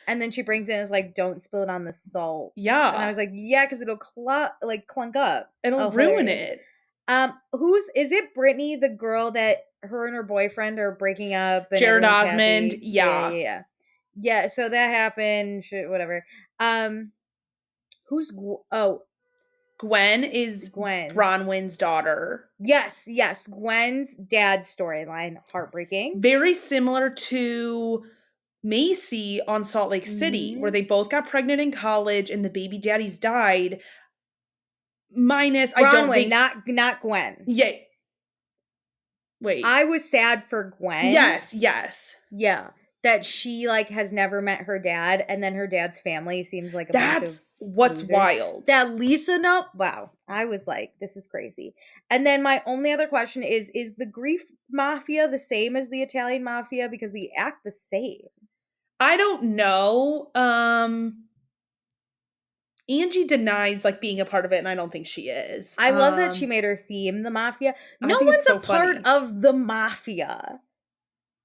And then she brings in and is like, "Don't spill it on the salt." Yeah. And I was like, "Yeah, because it'll clunk up. It'll ruin it." Is it Brittany, the girl that her and her boyfriend are breaking up? And Jared everyone's Osmond. happy? Yeah. Yeah. So that happened. Shit, whatever. Gwen is Bronwyn's daughter. Yes. Gwen's dad's storyline, heartbreaking. Very similar to Macy on Salt Lake City, where they both got pregnant in college and the baby daddies died. Minus, Bronwyn, I don't think not Gwen. Yeah. Wait. I was sad for Gwen. Yes. Yeah. That she like has never met her dad, and then her dad's family seems like That's what's losers. wild. That Lisa wow. I was like, this is crazy. And then my only other question is the grief mafia the same as the Italian mafia? Because they act the same. I don't know. Angie denies like being a part of it, and I don't think she is. I love that she made her theme the mafia. No think one's it's so a part of the mafia.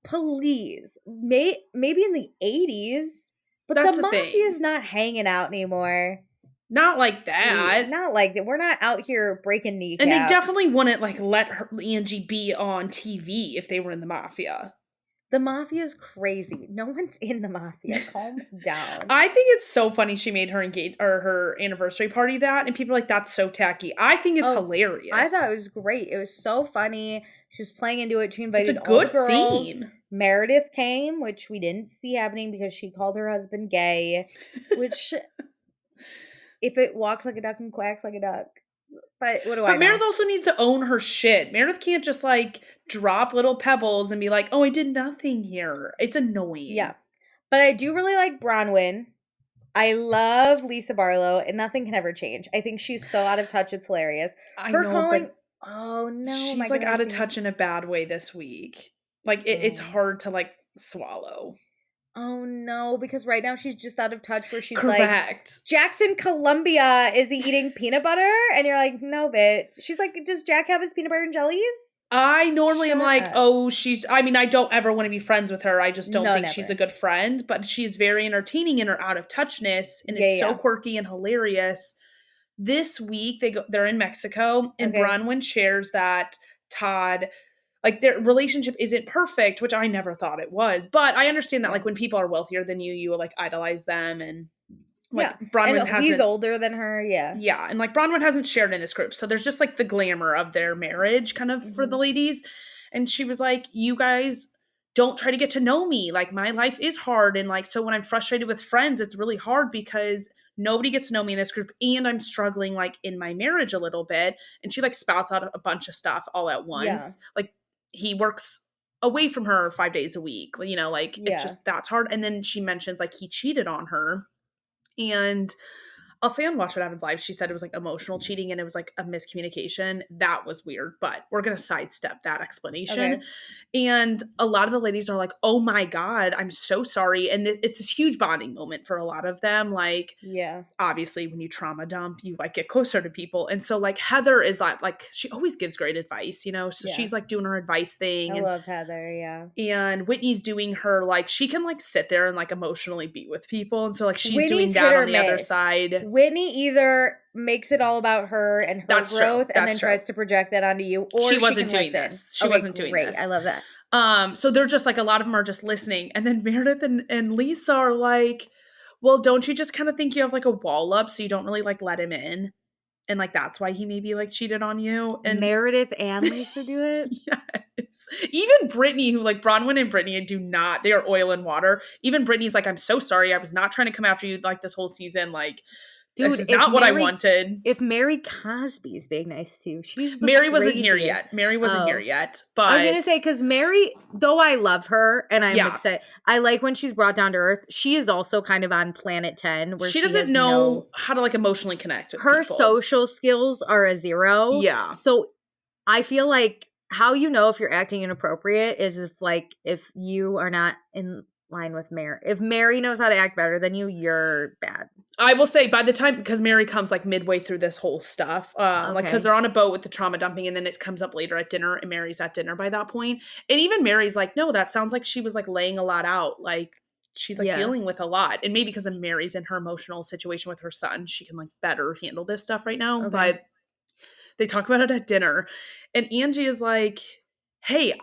Please. Maybe in the 80s, but That's the the thing. mafia is not hanging out anymore. Not like that. Please, not like that. We're not out here breaking kneecaps. And they definitely wouldn't like let Angie be on TV if they were in the mafia. The mafia is crazy. No one's in the mafia. Calm down. I think it's so funny she made her her anniversary party that, and people are like, "That's so tacky." I think it's hilarious. I thought it was great. It was so funny. She was playing into it. She invited It's a good all the girls. theme. Meredith came, which we didn't see happening because she called her husband gay. Which, if it walks like a duck and quacks like a duck. But what do I know? Meredith also needs to own her shit. Meredith can't just like drop little pebbles and be like, "Oh, I did nothing here." It's annoying. Yeah. But I do really like Bronwyn. I love Lisa Barlow, and nothing can ever change. I think she's so out of touch, it's hilarious. Oh no. She's like out of touch in a bad way this week. Like it's hard to like swallow. Oh no, because right now she's just out of touch where she's Correct. like, Jackson, Columbia, is he eating peanut butter? And you're like, no, bitch. She's like, does Jack have his peanut butter and jellies? I normally am like, oh, I don't ever want to be friends with her. I just don't think she's a good friend, but she's very entertaining in her out of touchness, and it's so quirky and hilarious. This week they're in Mexico, and Bronwyn shares that Todd, like their relationship isn't perfect, which I never thought it was. But I understand that like when people are wealthier than you will like idolize them, and like Bronwyn hasn't. He's older than her, yeah, and like Bronwyn hasn't shared in this group, so there's just like the glamour of their marriage kind of for the ladies. And she was like, "You guys don't try to get to know me. Like my life is hard, and like so when I'm frustrated with friends, it's really hard because nobody gets to know me in this group, and I'm struggling like in my marriage a little bit." And she like spouts out a bunch of stuff all at once. Like he works away from her 5 days a week, you know, like it's just that's hard. And then she mentions like he cheated on her. And I'll say on Watch What Happens Live, she said it was like emotional cheating and it was like a miscommunication. That was weird, but we're going to sidestep that explanation. Okay. And a lot of the ladies are like, "Oh my God, I'm so sorry." And it's this huge bonding moment for a lot of them. Like, obviously when you trauma dump, you like get closer to people. And so like Heather is like she always gives great advice, you know? So she's like doing her advice thing. I love Heather, yeah. And Whitney's doing her, like, she can like sit there and like emotionally be with people. And so like she's Whitney's doing that on the other side. Whitney either makes it all about her and her growth and then tries to project that onto you, or she wasn't doing this. She wasn't doing this. I love that. So they're just like, a lot of them are just listening. And then Meredith and Lisa are like, "Well, don't you just kind of think you have like a wall up so you don't really like let him in? And like that's why he maybe like cheated on you." And Meredith and Lisa do it? Yes. Even Brittany, who like Bronwyn and Brittany do not, they are oil and water. Even Brittany's like, "I'm so sorry. I was not trying to come after you like this whole season. Like, dude, this is not what I wanted." If Mary Cosby's being nice too, Mary wasn't here yet. Mary wasn't here yet. But I was gonna say, because Mary, though I love her and I'm excited, I like when she's brought down to earth. She is also kind of on planet 10, where she doesn't know how to like emotionally connect with her. People. Social skills are a 0. Yeah. So I feel like how you know if you're acting inappropriate is if you are not in line with Mary. If Mary knows how to act better than you, you're bad. I will say by the time, because Mary comes like midway through this whole stuff, like because they're on a boat with the trauma dumping, and then it comes up later at dinner, and Mary's at dinner by that point. And even Mary's like, no, that sounds like she was like laying a lot out. Like she's like dealing with a lot. And maybe because of Mary's in her emotional situation with her son, she can like better handle this stuff right now. Okay. But they talk about it at dinner. And Angie is like, hey,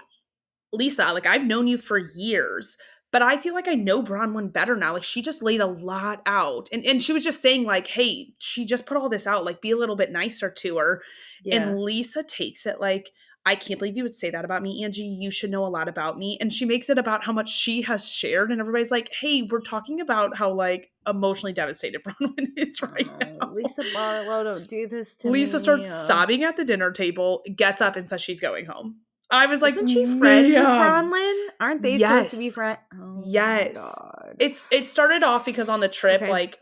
Lisa, like I've known you for years, but I feel like I know Bronwyn better now. Like she just laid a lot out. And she was just saying like, hey, she just put all this out. Like be a little bit nicer to her. Yeah. And Lisa takes it like, I can't believe you would say that about me, Angie. You should know a lot about me. And she makes it about how much she has shared. And everybody's like, hey, we're talking about how like emotionally devastated Bronwyn is right now. Lisa Barlow, don't do this to me. Lisa starts sobbing at the dinner table, gets up and says she's going home. I was like, isn't she friends with Bronwyn? Aren't they supposed to be friends? Oh, yes. It started off because on the trip, like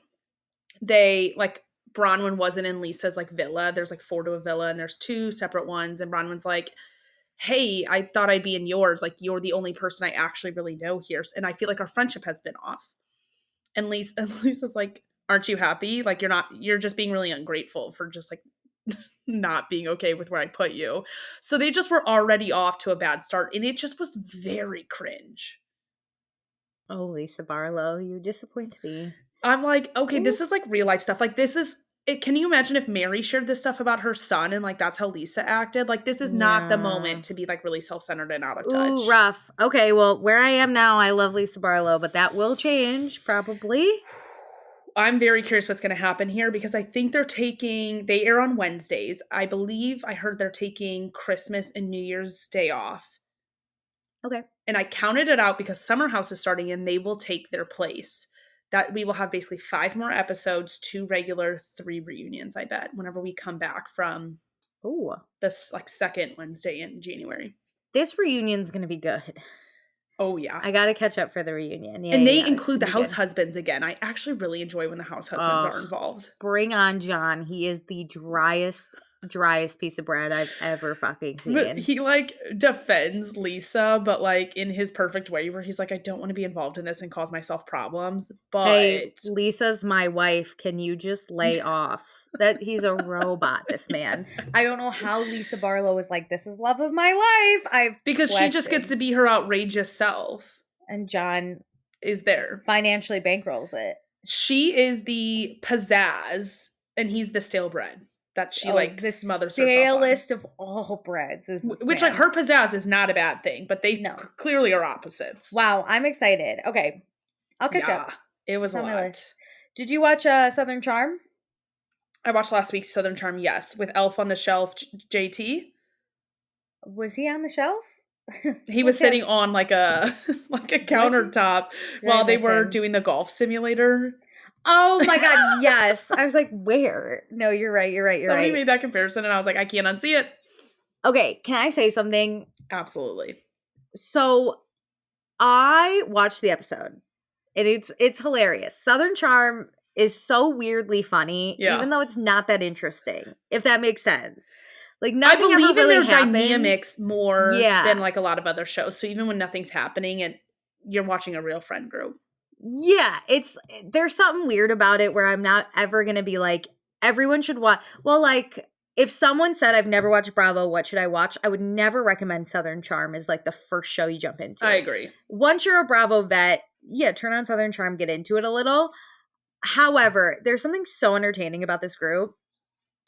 they like Bronwyn wasn't in Lisa's like villa. There's like 4 to a villa and there's 2 separate ones. And Bronwyn's like, hey, I thought I'd be in yours. Like you're the only person I actually really know here. And I feel like our friendship has been off. And Lisa's like, aren't you happy? Like you're just being really ungrateful for just like not being okay with where I put you. So they just were already off to a bad start. And it just was very cringe. Oh, Lisa Barlow, you disappoint me. I'm like, okay, this is like real life stuff. Like this is it. Can you imagine if Mary shared this stuff about her son and like that's how Lisa acted? Like this is not the moment to be like really self-centered and out of touch. Ooh, rough. Okay, well, where I am now, I love Lisa Barlow, but that will change probably. I'm very curious what's going to happen here because I think they air on Wednesdays. I believe I heard they're taking Christmas and New Year's Day off. Okay. And I counted it out because Summer House is starting and they will take their place. That we will have basically 5 more episodes, 2 regular, 3 reunions, I bet, whenever we come back from this like second Wednesday in January. This reunion's going to be good. Oh, yeah. I got to catch up for the reunion. Yeah, and they include the house husbands again. I actually really enjoy when the house husbands are involved. Bring on John. He is the driest piece of bread I've ever fucking seen. But he like defends Lisa, but like in his perfect way where he's like, I don't want to be involved in this and cause myself problems. But hey, Lisa's my wife. Can you just lay off? That he's a robot, this man. I don't know how Lisa Barlow is like, this is love of my life. Because she just gets to be her outrageous self. And John is there. Financially bankrolls it. She is the pizzazz and he's the stale bread. That she like smothers herself on. The stalest of all breads is this which man. Like her pizzazz is not a bad thing, but they clearly are opposites. Wow, I'm excited. Okay, I'll catch up. It was a lot. Did you watch Southern Charm? I watched last week's Southern Charm, yes, with Elf on the Shelf, JT. Was he on the shelf? He was sitting on like a countertop while they were doing the golf simulator. Oh my God, yes. I was like, where? No, you're right. Somebody made that comparison and I was like, I can't unsee it. Okay, can I say something? Absolutely. So I watched the episode and it's hilarious. Southern Charm is so weirdly funny, even though it's not that interesting, if that makes sense. Like I believe in their dynamics more than like a lot of other shows. So even when nothing's happening and you're watching a real friend group. Yeah, there's something weird about it where I'm not ever going to be like, everyone should watch. Well, like if someone said, I've never watched Bravo, what should I watch? I would never recommend Southern Charm as like the first show you jump into. I agree. Once you're a Bravo vet, turn on Southern Charm, get into it a little. However, there's something so entertaining about this group.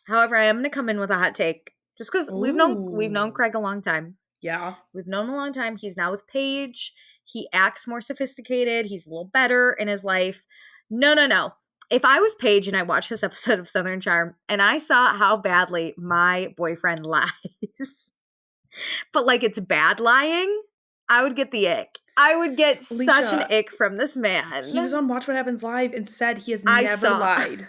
However, I am going to come in with a hot take just because we've known Craig a long time. Yeah. We've known him a long time. He's now with Paige. He acts more sophisticated. He's a little better in his life. No. If I was Paige and I watched this episode of Southern Charm and I saw how badly my boyfriend lies, but like it's bad lying, I would get the ick. I would get Alicia, such an ick from this man. He was on Watch What Happens Live and said he has never lied.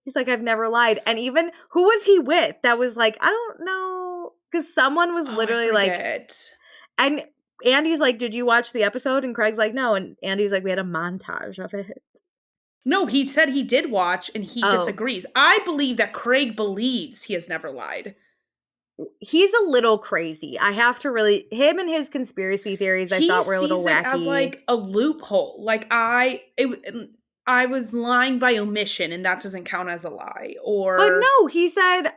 He's like, I've never lied. And even, who was he with? That was like, I don't know. Because someone was literally like, and Andy's like, did you watch the episode? And Craig's like, no. And Andy's like, we had a montage of it. No, he said he did watch and he disagrees. I believe that Craig believes he has never lied. he's a little crazy. I have to really, him and his conspiracy theories, I thought were a little wacky. He sees it as like a loophole. Like I was lying by omission, and that doesn't count as a lie. But no, he said,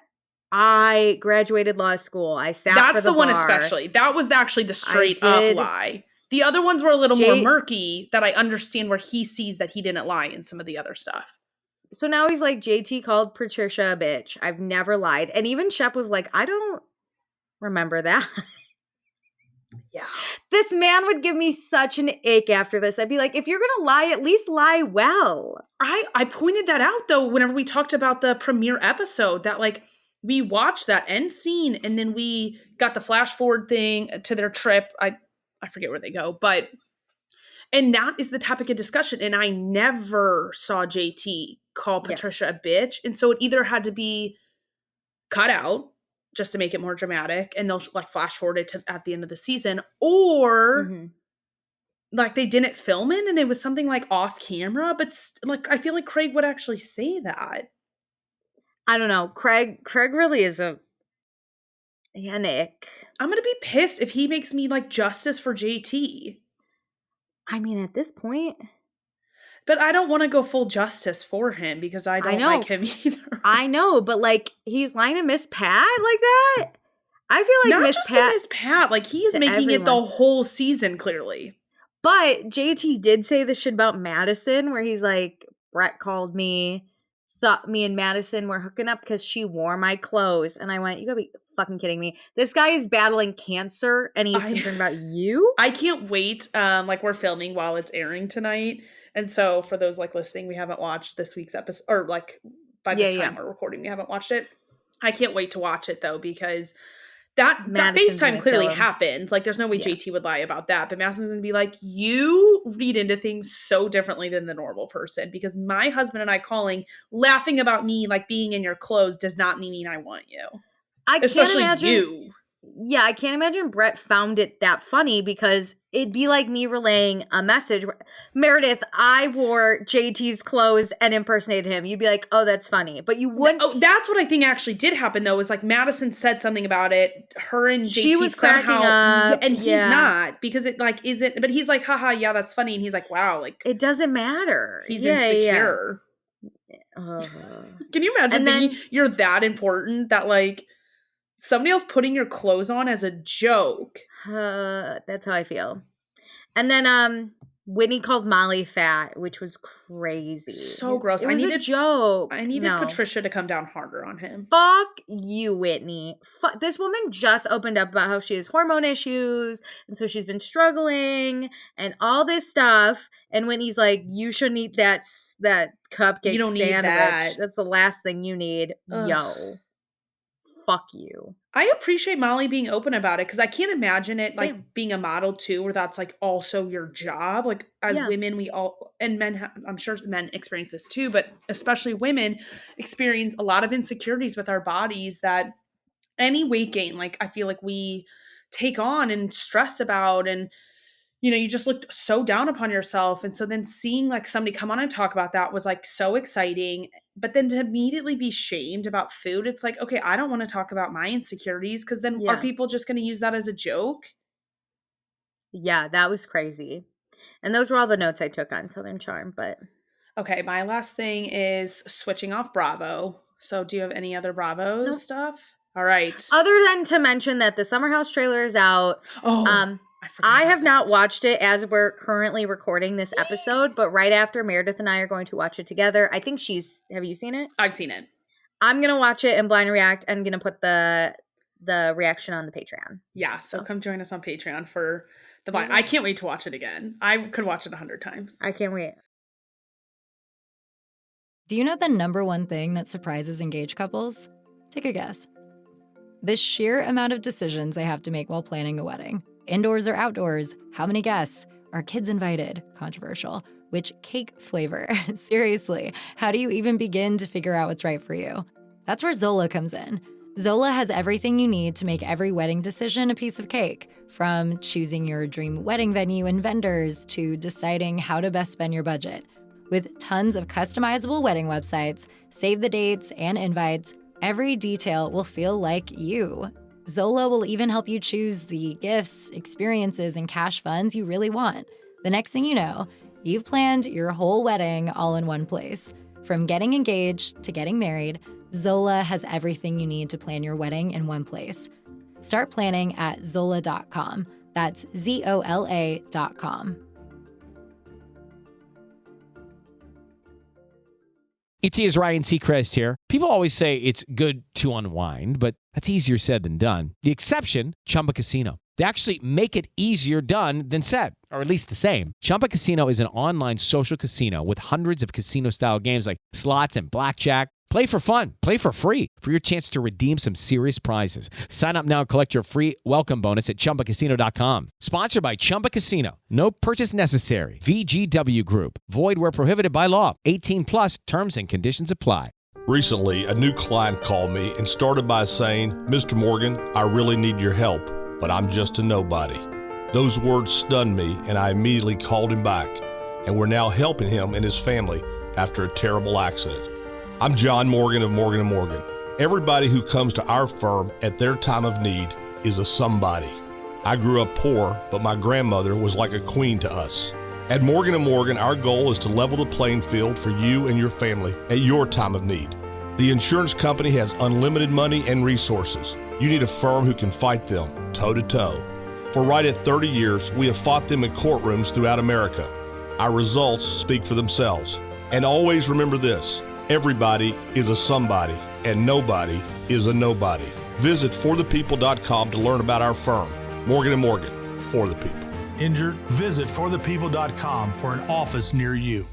I graduated law school. I sat for the bar. That's the one especially. That was actually the straight up lie. The other ones were a little more murky, that I understand where he sees that he didn't lie in some of the other stuff. So now he's like, JT called Patricia a bitch. I've never lied. And even Shep was like, I don't remember that. Yeah. This man would give me such an ick after this. I'd be like, if you're going to lie, at least lie well. I pointed that out, though, whenever we talked about the premiere episode, that like we watched that end scene and then we got the flash forward thing to their trip. I forget where they go, and that is the topic of discussion. And I never saw JT call Patricia a bitch. And so it either had to be cut out just to make it more dramatic, and they'll like flash forward it to at the end of the season, or like they didn't film it and it was something like off camera. But like, I feel like Craig would actually say that. I don't know. Craig really is a Nick. I'm going to be pissed if he makes me like justice for JT. I mean, at this point. But I don't want to go full justice for him because I don't like him either. I know, but like he's lying to Miss Pat like that? I feel like Miss Pat. Like he's making it the whole season clearly. But JT did say this shit about Madison where he's like, Brett called me, thought me and Madison were hooking up because she wore my clothes. And I went, you gotta be fucking kidding me. This guy is battling cancer and he's concerned about you? I can't wait. Like we're filming while it's airing tonight. And so for those like listening, we haven't watched this week's episode, or like by the time we're recording, we haven't watched it. I can't wait to watch it though, because that FaceTime clearly happened. Like there's no way JT would lie about that. But Madison's going to be like, you read into things so differently than the normal person, because my husband and I calling, laughing about me like being in your clothes does not mean I want you. Especially you. Yeah, I can't imagine Brett found it that funny, because it'd be like me relaying a message. Meredith, I wore JT's clothes and impersonated him. You'd be like, oh, that's funny. But you wouldn't. Oh, that's what I think actually did happen, though, is like Madison said something about it. Her and JT she was cracking up. And he's not, because it like isn't. But he's like, haha, yeah, that's funny. And he's like, wow, like. It doesn't matter. He's insecure. Can you imagine you're that important that like. Somebody else putting your clothes on as a joke. That's how I feel. And then Whitney called Molly fat, which was crazy. So gross. It was a joke. I needed Patricia to come down harder on him. Fuck you, Whitney. This woman just opened up about how she has hormone issues, and so she's been struggling and all this stuff. And Whitney's like, you shouldn't eat that cupcake you don't sandwich. Need that. That's the last thing you need. Ugh. Yo. Fuck you. I appreciate Molly being open about it, because I can't imagine it like being a model too, where that's like also your job. Like as women, we all, and men, I'm sure men experience this too, but especially women experience a lot of insecurities with our bodies that any weight gain, like I feel like we take on and stress about, and you know, you just looked so down upon yourself. And so then seeing like somebody come on and talk about that was like so exciting. But then to immediately be shamed about food, it's like, okay, I don't want to talk about my insecurities, because then are people just going to use that as a joke? Yeah, that was crazy. And those were all the notes I took on Southern Charm. But okay, my last thing is switching off Bravo. So do you have any other Bravo stuff? All right. Other than to mention that the Summer House trailer is out. Oh, I have not watched it as we're currently recording this episode, but right after, Meredith and I are going to watch it together. I think have you seen it? I've seen it. I'm going to watch it and blind react. I'm going to put the reaction on the Patreon. Yeah, so come join us on Patreon for the blind. I can't wait to watch it again. I could watch it 100 times. I can't wait. Do you know the number one thing that surprises engaged couples? Take a guess. The sheer amount of decisions they have to make while planning a wedding. Indoors or outdoors? How many guests? Are kids invited? Controversial. Which cake flavor? Seriously, how do you even begin to figure out what's right for you? That's where Zola comes in. Zola has everything you need to make every wedding decision a piece of cake, from choosing your dream wedding venue and vendors to deciding how to best spend your budget. With tons of customizable wedding websites, save the dates, and invites, every detail will feel like you. Zola will even help you choose the gifts, experiences, and cash funds you really want. The next thing you know, you've planned your whole wedding all in one place. From getting engaged to getting married, Zola has everything you need to plan your wedding in one place. Start planning at Zola.com. That's ZOLA.com. It is Ryan Seacrest here. People always say it's good to unwind, but that's easier said than done. The exception, Chumba Casino. They actually make it easier done than said, or at least the same. Chumba Casino is an online social casino with hundreds of casino-style games like slots and blackjack. Play for fun. Play for free for your chance to redeem some serious prizes. Sign up now and collect your free welcome bonus at ChumbaCasino.com. Sponsored by Chumba Casino. No purchase necessary. VGW Group. Void where prohibited by law. 18 plus terms and conditions apply. Recently, a new client called me and started by saying, Mr. Morgan, I really need your help, but I'm just a nobody. Those words stunned me, and I immediately called him back, and we're now helping him and his family after a terrible accident. I'm John Morgan of Morgan & Morgan. Everybody who comes to our firm at their time of need is a somebody. I grew up poor, but my grandmother was like a queen to us. At Morgan & Morgan, our goal is to level the playing field for you and your family at your time of need. The insurance company has unlimited money and resources. You need a firm who can fight them toe-to-toe. For right at 30 years, we have fought them in courtrooms throughout America. Our results speak for themselves. And always remember this, everybody is a somebody, and nobody is a nobody. Visit forthepeople.com to learn about our firm, Morgan & Morgan, for the people. Injured? Visit forthepeople.com for an office near you.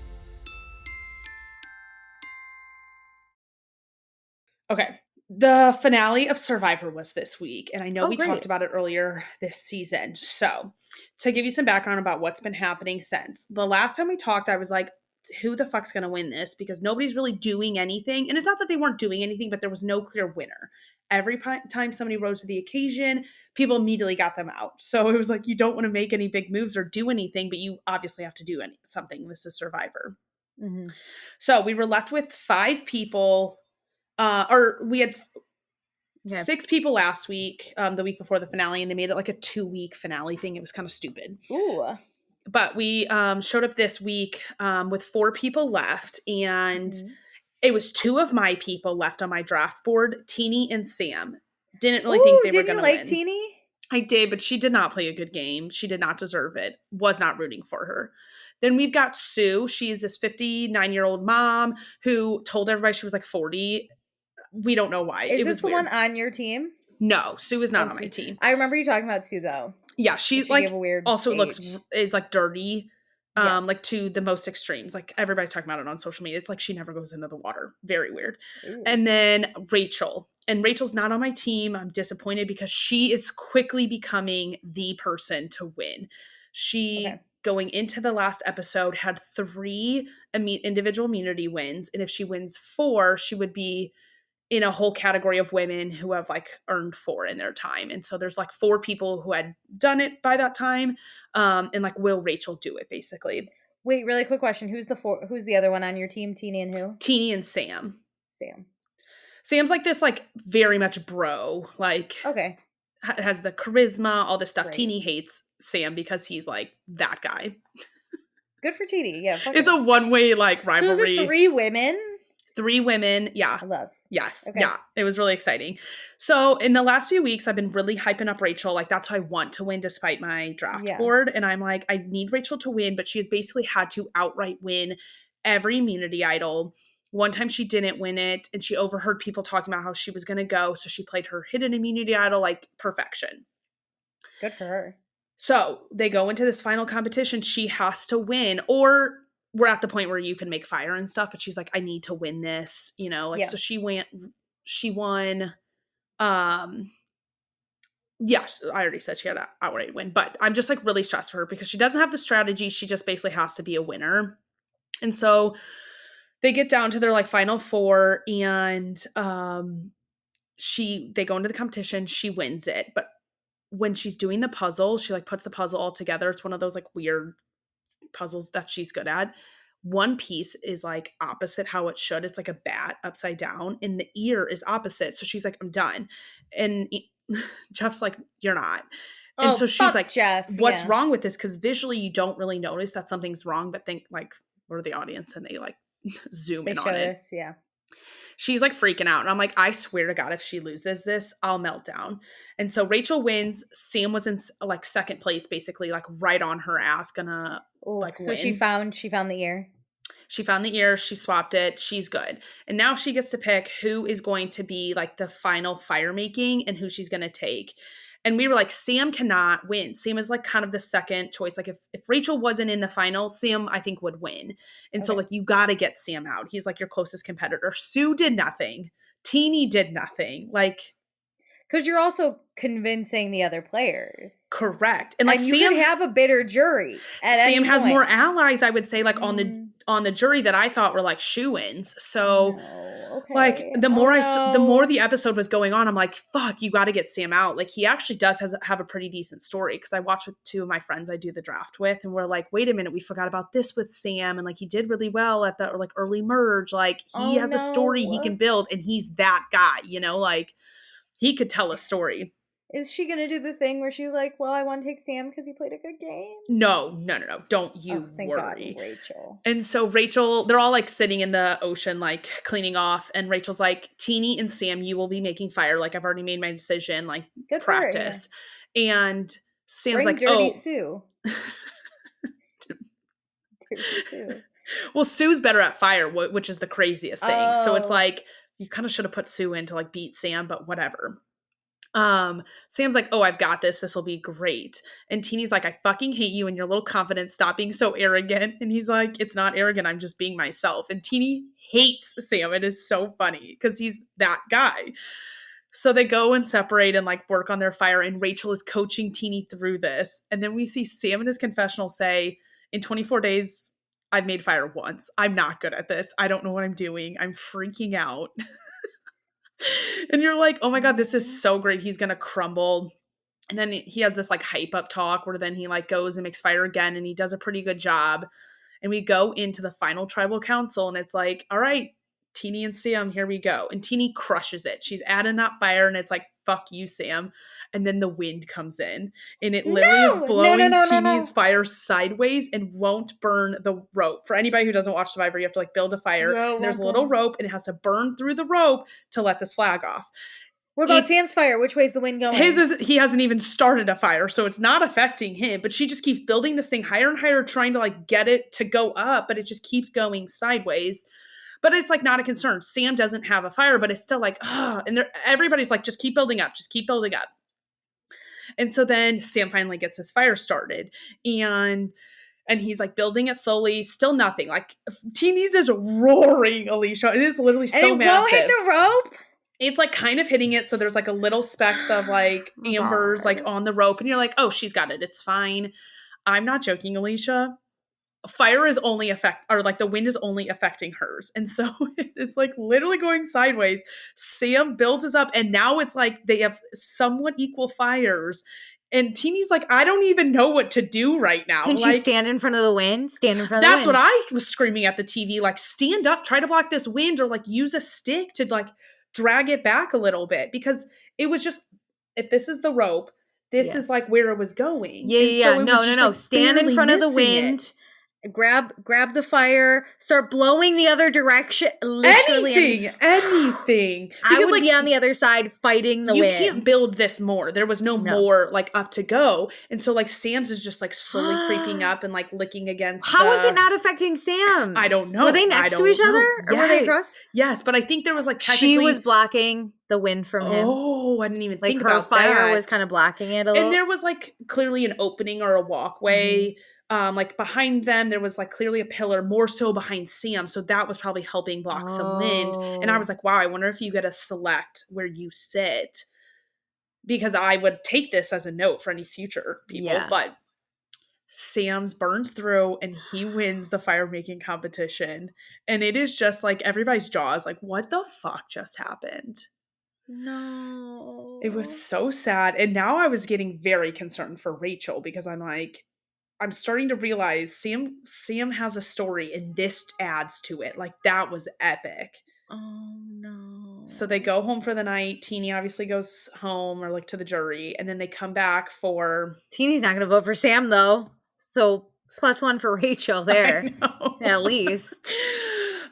Okay. The finale of Survivor was this week, and I know we great. talked about it earlier this season. So, to give you some background about what's been happening since, the last time we talked, I was like, who the fuck's going to win this? Because nobody's really doing anything. And it's not that they weren't doing anything, but there was no clear winner. Every time somebody rose to the occasion, people immediately got them out. So it was like, you don't want to make any big moves or do anything, but you obviously have to do something. This is Survivor. Mm-hmm. So we were left with 5 people, or we had 6 people last week, the week before the finale, and they made it like a 2-week finale thing. It was kind of stupid. Ooh. But we showed up this week with 4 people left, and it was 2 of my people left on my draft board, Teeny and Sam. Didn't really think they were going to win. Did you like Teeny? I did, but she did not play a good game. She did not deserve it. Was not rooting for her. Then we've got Sue. She's this 59-year-old mom who told everybody she was like 40. We don't know why. Is it this was the weird. one on your team? No, Sue is not on my team. I remember you talking about Sue though. Yeah, she like gave a weird also age. is like dirty, like to the most extremes. Like everybody's talking about it on social media. It's like she never goes into the water. Very weird. Ooh. And then Rachel. And Rachel's not on my team. I'm disappointed because she is quickly becoming the person to win. She, going into the last episode, had 3 individual immunity wins. And if she wins 4, she would be in a whole category of women who have like earned 4 in their time. And so there's like 4 people who had done it by that time. And like, will Rachel do it basically? Wait, really quick question. Who's the other one on your team? Teeny and who? Teeny and Sam. Sam. Sam's like this, like very much bro, like has the charisma, all this stuff. Right. Teeny hates Sam because he's like that guy. Good for Teeny. Yeah. It's a one-way like rivalry. So is it 3 women? 3 women. Yeah. I love. Yes. Okay. Yeah. It was really exciting. So in the last few weeks, I've been really hyping up Rachel. Like that's who I want to win despite my draft board. And I'm like, I need Rachel to win, but she has basically had to outright win every immunity idol. One time she didn't win it and she overheard people talking about how she was going to go. So she played her hidden immunity idol like perfection. Good for her. So they go into this final competition. She has to win, or we're at the point where you can make fire and stuff, but she's like, I need to win this, you know, like, so she won. Yeah, I already said she had an outright win, but I'm just like really stressed for her because she doesn't have the strategy. She just basically has to be a winner. And so they get down to their like final 4 and they go into the competition. She wins it. But when she's doing the puzzle, she like puts the puzzle all together. It's one of those like weird puzzles that she's good at. One piece is like opposite how it should. It's like a bat upside down and the ear is opposite. So she's like, I'm done. And Jeff's like, you're not. And so she's like, Jeff. what's wrong with this? Because visually you don't really notice that something's wrong, but think like, we're the audience and they like zoom in on it. Us, yeah. She's like freaking out. And I'm like, I swear to God, if she loses this, I'll melt down. And so Rachel wins. Sam was in like second place, basically like right on her ass, gonna like so win. she found the ear. She found the ear. She swapped it. She's good. And now she gets to pick who is going to be like the final fire making and who she's going to take. And we were like, Sam cannot win. Sam is like kind of the second choice. Like if Rachel wasn't in the final, Sam, I think, would win. And so like, you got to get Sam out. He's like your closest competitor. Sue did nothing. Teeny did nothing. Like, because you're also convincing the other players. Correct. And like, you Sam could have a bitter jury. Sam has more allies, I would say, like on the jury that I thought were like shoo-ins. So like the more the episode was going on, I'm like, fuck, you got to get Sam out. Like he actually does have a pretty decent story, because I watched with two of my friends I do the draft with, and we're like, wait a minute, we forgot about this with Sam, and like he did really well at the like early merge. Like he has a story he can build, and he's that guy, you know, like he could tell a story. Is she going to do the thing where she's like, well, I want to take Sam because he played a good game? No. Don't you thank worry. God, Rachel. And so Rachel, they're all like sitting in the ocean, like cleaning off. And Rachel's like, Teeny and Sam, you will be making fire. Like I've already made my decision, like good practice. Her, yeah. And Sam's Bring like, dirty Sue. Dirty Sue. Well, Sue's better at fire, which is the craziest thing. So it's like, you kind of should have put Sue in to like beat Sam, but whatever. Sam's like, oh, I've got this. This will be great. And Teeny's like, I fucking hate you and your little confidence. Stop being so arrogant. And he's like, it's not arrogant. I'm just being myself. And Teeny hates Sam. It is so funny because he's that guy. So they go and separate and like work on their fire. And Rachel is coaching Teeny through this. And then we see Sam in his confessional say, in 24 days, I've made fire once. I'm not good at this. I don't know what I'm doing. I'm freaking out. And you're like, oh my God, this is so great. He's going to crumble. And then he has this like hype up talk where then he like goes and makes fire again, and he does a pretty good job. And we go into the final tribal council, and it's like, all right, Teeny and Sam, here we go. And Teeny crushes it. She's adding that fire, and it's like, fuck you, Sam. And then the wind comes in, and it literally is blowing Teeny's fire sideways and won't burn the rope. For anybody who doesn't watch Survivor, you have to like build a fire. And there's a little rope, and it has to burn through the rope to let this flag off. What about Sam's fire? Which way's the wind going? He hasn't even started a fire, so it's not affecting him. But she just keeps building this thing higher and higher, trying to like get it to go up, but it just keeps going sideways. But it's like not a concern. Sam doesn't have a fire, but it's still like, and everybody's like, just keep building up, just keep building up. And so then Sam finally gets his fire started, and he's like building it slowly, still nothing. Like Teeny's is roaring, Alicia. It is literally so massive. Won't hit the rope? It's like kind of hitting it. So there's like a little specks of like ambers like on the rope, and you're like, oh, she's got it. It's fine. I'm not joking, Alicia. Fire is only the wind is only affecting hers. And so it's like literally going sideways. Sam builds us up, and now it's like they have somewhat equal fires. And Teeny's like, I don't even know what to do right now. Can she stand in front of the wind? Stand in front of the wind. That's what I was screaming at the TV. Like, stand up, try to block this wind, or like use a stick to like drag it back a little bit. Because it was just, if this is the rope, this is like where it was going. Yeah. So no. Stand in front of the wind. Grab the fire, start blowing the other direction. Literally anything. I would be on the other side fighting the wind. You can't build this more. There was no more like up to go. And so like Sam's is just like slowly creeping up and like licking against. How is it not affecting Sam? I don't know. Were they next to each other? Or were they across? Yes, but I think there was like technically. She was blocking the wind from him. Oh, I didn't even think her about fire that. was kind of blocking it a little. And there was like clearly an opening or a walkway. Like behind them, there was like clearly a pillar, more so behind Sam. So that was probably helping block some wind. And I was like, wow, I wonder if you get to select where you sit, because I would take this as a note for any future people. Yeah. But Sam's burns through and he wins the fire making competition. And it is just like everybody's jaws like, what the fuck just happened? No. It was so sad. And now I was getting very concerned for Rachel, because I'm like, I'm starting to realize Sam has a story, and this adds to it. Like, that was epic. Oh no. So they go home for the night. Teeny obviously goes home or like to the jury, and then they come back for. Teeny's not going to vote for Sam though. So +1 for Rachel there. At least.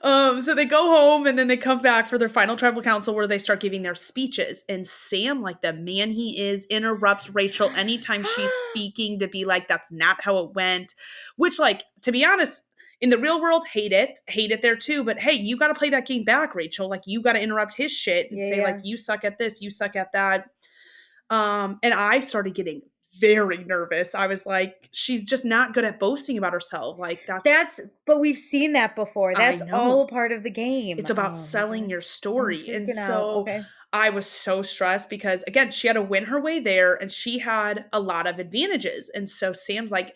So they go home and then they come back for their final tribal council where they start giving their speeches. And Sam, like the man he is, interrupts Rachel anytime she's speaking to be like, that's not how it went. Which, like, to be honest, in the real world, hate it there too. But hey, you got to play that game back, Rachel. Like, you got to interrupt his shit and say like, you suck at this, you suck at that. And I started getting very nervous. I was like, she's just not good at boasting about herself. Like but we've seen that before. That's all a part of the game. It's about selling your story. And so I was so stressed because again, she had to win her way there and she had a lot of advantages. And so Sam's like,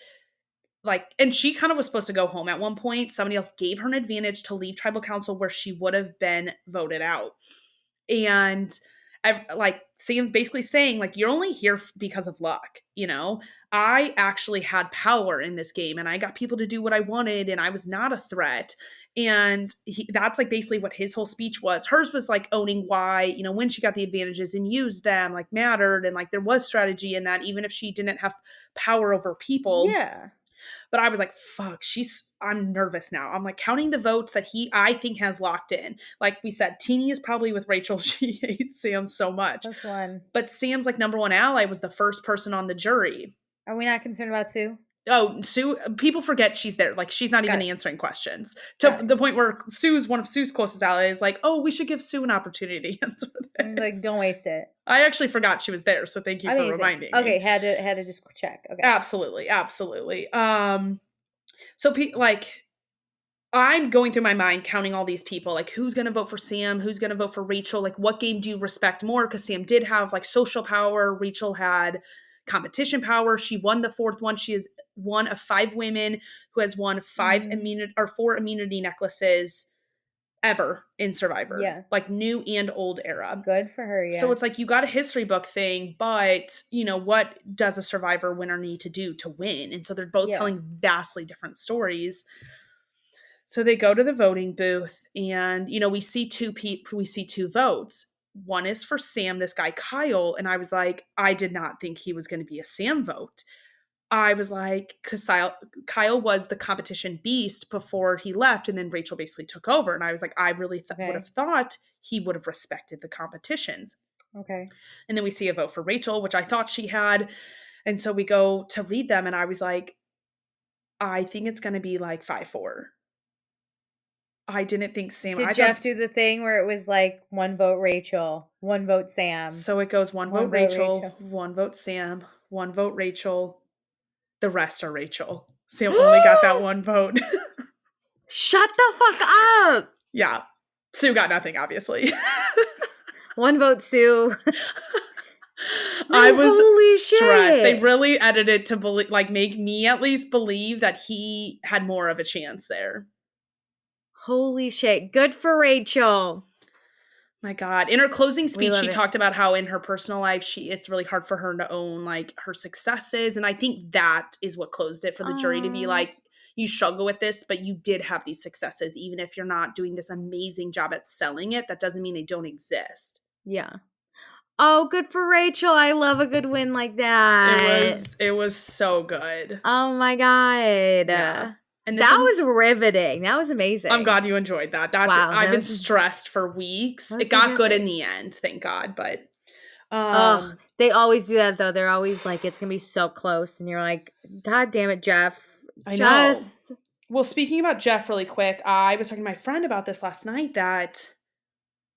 and she kind of was supposed to go home at one point. Somebody else gave her an advantage to leave tribal council where she would have been voted out. And like Sam's basically saying like, you're only here because of luck. You know, I actually had power in this game and I got people to do what I wanted and I was not a threat. And that's like basically what his whole speech was. Hers was like owning why, you know, when she got the advantages and used them like mattered. And like there was strategy in that, even if she didn't have power over people. Yeah. But I was like, fuck, I'm nervous now. I'm like counting the votes that I think has locked in. Like we said, Teeny is probably with Rachel. She hates Sam so much. +1. But Sam's like number one ally was the first person on the jury. Are we not concerned about Sue? Oh, Sue, people forget she's there. Like she's not even answering questions to the point where one of Sue's closest allies like, oh, we should give Sue an opportunity to answer this. Like, don't waste it. I actually forgot she was there. So thank you for reminding me. Okay. Had to just check. Okay. Absolutely. So like I'm going through my mind counting all these people, like who's going to vote for Sam, who's going to vote for Rachel, like what game do you respect more? Because Sam did have like social power. Rachel had competition power. She won the fourth one. She is one of 5 women who has won 4 immunity necklaces ever in Survivor. Yeah. Like new and old era. Good for her, yeah. So it's like you got a history book thing, but you know, what does a Survivor winner need to do to win? And so they're both telling vastly different stories. So they go to the voting booth and, you know, we see two votes. One is for Sam, this guy Kyle. And I was like, I did not think he was going to be a Sam vote. I was like, because Kyle was the competition beast before he left, and then Rachel basically took over. And I was like, I really would have thought he would have respected the competitions. Okay. And then we see a vote for Rachel, which I thought she had. And so we go to read them, and I was like, I think it's going to be like 5-4. I didn't think Sam. Did Jeff do the thing where it was like 1 vote Rachel, 1 vote Sam? So it goes 1 vote Rachel, 1 vote Sam, 1 vote Rachel. The rest are Rachel. Sam only got that 1 vote. Shut the fuck up. Yeah. Sue got nothing, obviously. 1 vote Sue. I was stressed. Shit. They really edited to make me at least believe that he had more of a chance there. Holy shit. Good for Rachel. My God. In her closing speech, she talked about how in her personal life, it's really hard for her to own like her successes. And I think that is what closed it for the jury to be like, you struggle with this, but you did have these successes. Even if you're not doing this amazing job at selling it, that doesn't mean they don't exist. Yeah. Oh, good for Rachel. I love a good win like that. It was so good. Oh my God. Yeah. And that was riveting. That was amazing. I'm glad you enjoyed that. I've been stressed for weeks. It got good in the end, thank God. But they always do that though. They're always like, it's gonna be so close, and you're like, God damn it, Jeff. I know. Well, speaking about Jeff really quick, I was talking to my friend about this last night that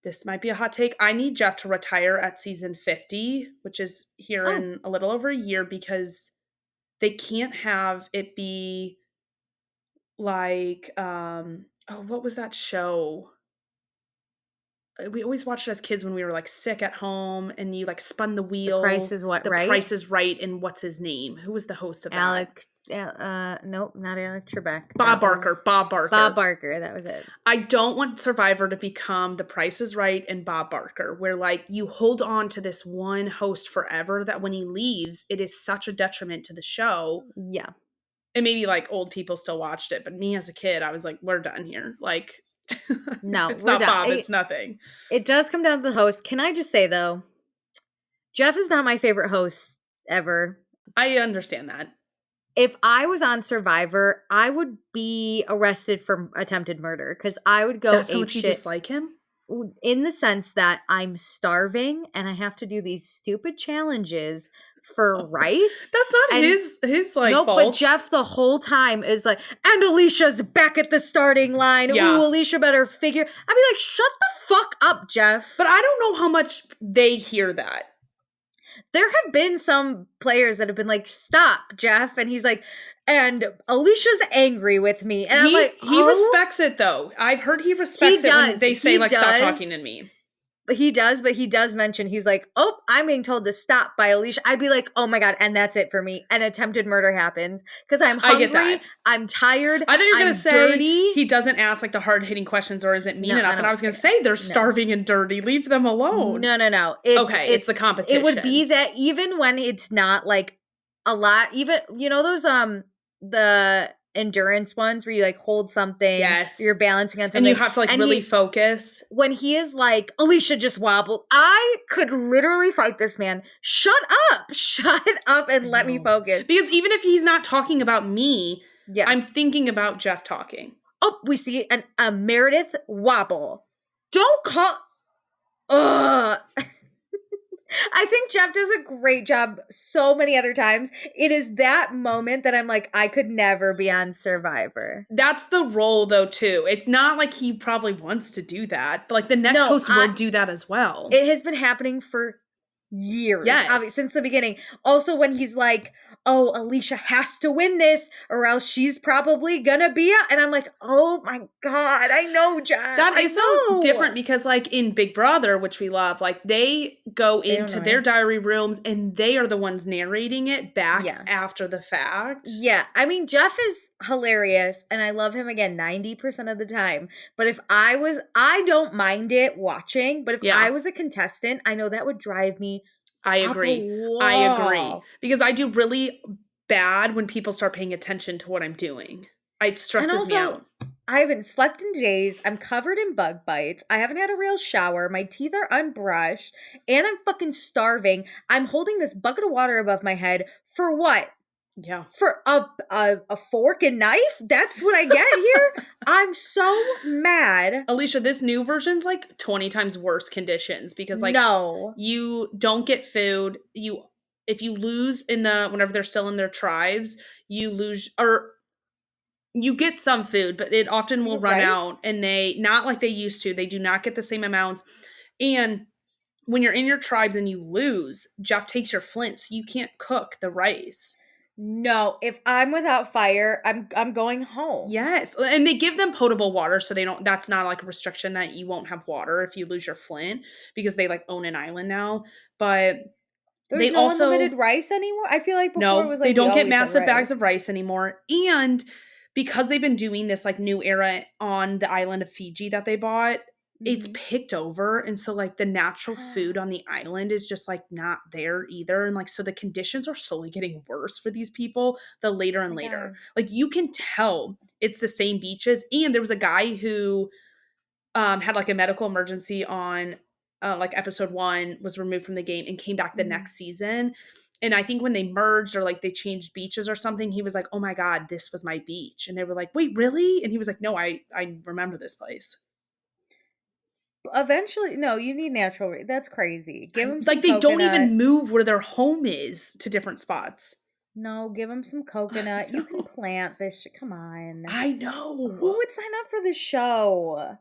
this might be a hot take. I need Jeff to retire at season 50, which is here in a little over a year, because they can't have it be like, what was that show? We always watched it as kids when we were like sick at home, and you like spun the wheel. The Price is Right? Price is Right, and what's his name? Who was the host of that? Nope, not Alec Trebek. Bob Barker. Bob Barker, that was it. I don't want Survivor to become The Price is Right and Bob Barker, where like you hold on to this one host forever that when he leaves, it is such a detriment to the show. Yeah. And maybe like old people still watched it, but me as a kid, I was like, we're done here. Like, No, if it's we're not done. Bob, it's nothing. It does come down to the host. Can I just say, though, Jeff is not my favorite host ever. I understand that. If I was on Survivor, I would be arrested for attempted murder because I would go That's how much you dislike him? In the sense that I'm starving and I have to do these stupid challenges for rice. That's not his like nope, fault. But Jeff the whole time is like, and Alicia's back at the starting line. Yeah. Ooh, Alicia better figure. I'd be like, shut the fuck up, Jeff. But I don't know how much they hear that. There have been some players that have been like, stop, Jeff. And he's like, and Alicia's angry with me. And I'm like, he respects it though. I've heard he respects it when they say stop talking to me. But he does mention, he's like, oh, I'm being told to stop by Alicia. I'd be like, oh my God, and that's it for me. And attempted murder happens because I'm hungry. I get that. I'm tired. I thought you were going to say dirty. He doesn't ask like the hard-hitting questions or isn't mean enough. And I was going to say they're starving and dirty. Leave them alone. No. It's the competition. It would be that even when it's not like a lot, even, those, the endurance ones where you like hold something, you're balancing on something, and you have to like really focus. When he is like, Alicia just wobbled, I could literally fight this man. Shut up and let me focus. Because even if he's not talking about me, I'm thinking about Jeff talking. Oh, we see a Meredith wobble. Don't call. Ugh. I think Jeff does a great job so many other times. It is that moment that I'm like, I could never be on Survivor. That's the role though, too. It's not like he probably wants to do that, but like the next host will do that as well. It has been happening for years. Yes. Since the beginning. Also when he's like, oh, Alicia has to win this or else she's probably gonna be out. And I'm like, oh my God, I know, Jeff. That is so different because like in Big Brother, which we love, like they go into their diary rooms and they are the ones narrating it back after the fact. Yeah. I mean, Jeff is hilarious and I love him again 90% of the time. But if I don't mind it watching, but if I was a contestant, I know that would drive me I agree. Because I do really bad when people start paying attention to what I'm doing. It stresses me out. I haven't slept in days. I'm covered in bug bites. I haven't had a real shower. My teeth are unbrushed. And I'm fucking starving. I'm holding this bucket of water above my head. For what? Yeah. For a fork and knife? That's what I get here? I'm so mad. Alicia, this new version's like 20 times worse conditions because like you don't get food. If you lose whenever they're still in their tribes, you lose or you get some food, but it often will run out and they not like they used to. They do not get the same amounts. And when you're in your tribes and you lose, Jeff takes your flint so you can't cook the rice. No, if I'm without fire, I'm going home. Yes. And they give them potable water so that's not like a restriction that you won't have water if you lose your flint because they like own an island now. But there's no unlimited rice anymore? I feel like before it was like they don't get massive bags of rice anymore. And because they've been doing this like new era on the island of Fiji that they bought, it's picked over. And so like the natural food on the island is just like not there either. And like, so the conditions are slowly getting worse for these people the later and later. Like you can tell it's the same beaches. And there was a guy who had like a medical emergency on like episode 1, was removed from the game and came back the next season. And I think when they merged or like they changed beaches or something, he was like, oh my God, this was my beach. And they were like, wait, really? And he was like, no, I remember this place. Eventually, no, you need natural. That's crazy. Give them some like they don't even move where their home is to different spots. No, give them some coconut. You can plant this shit. Come on. I know. Who would sign up for this show?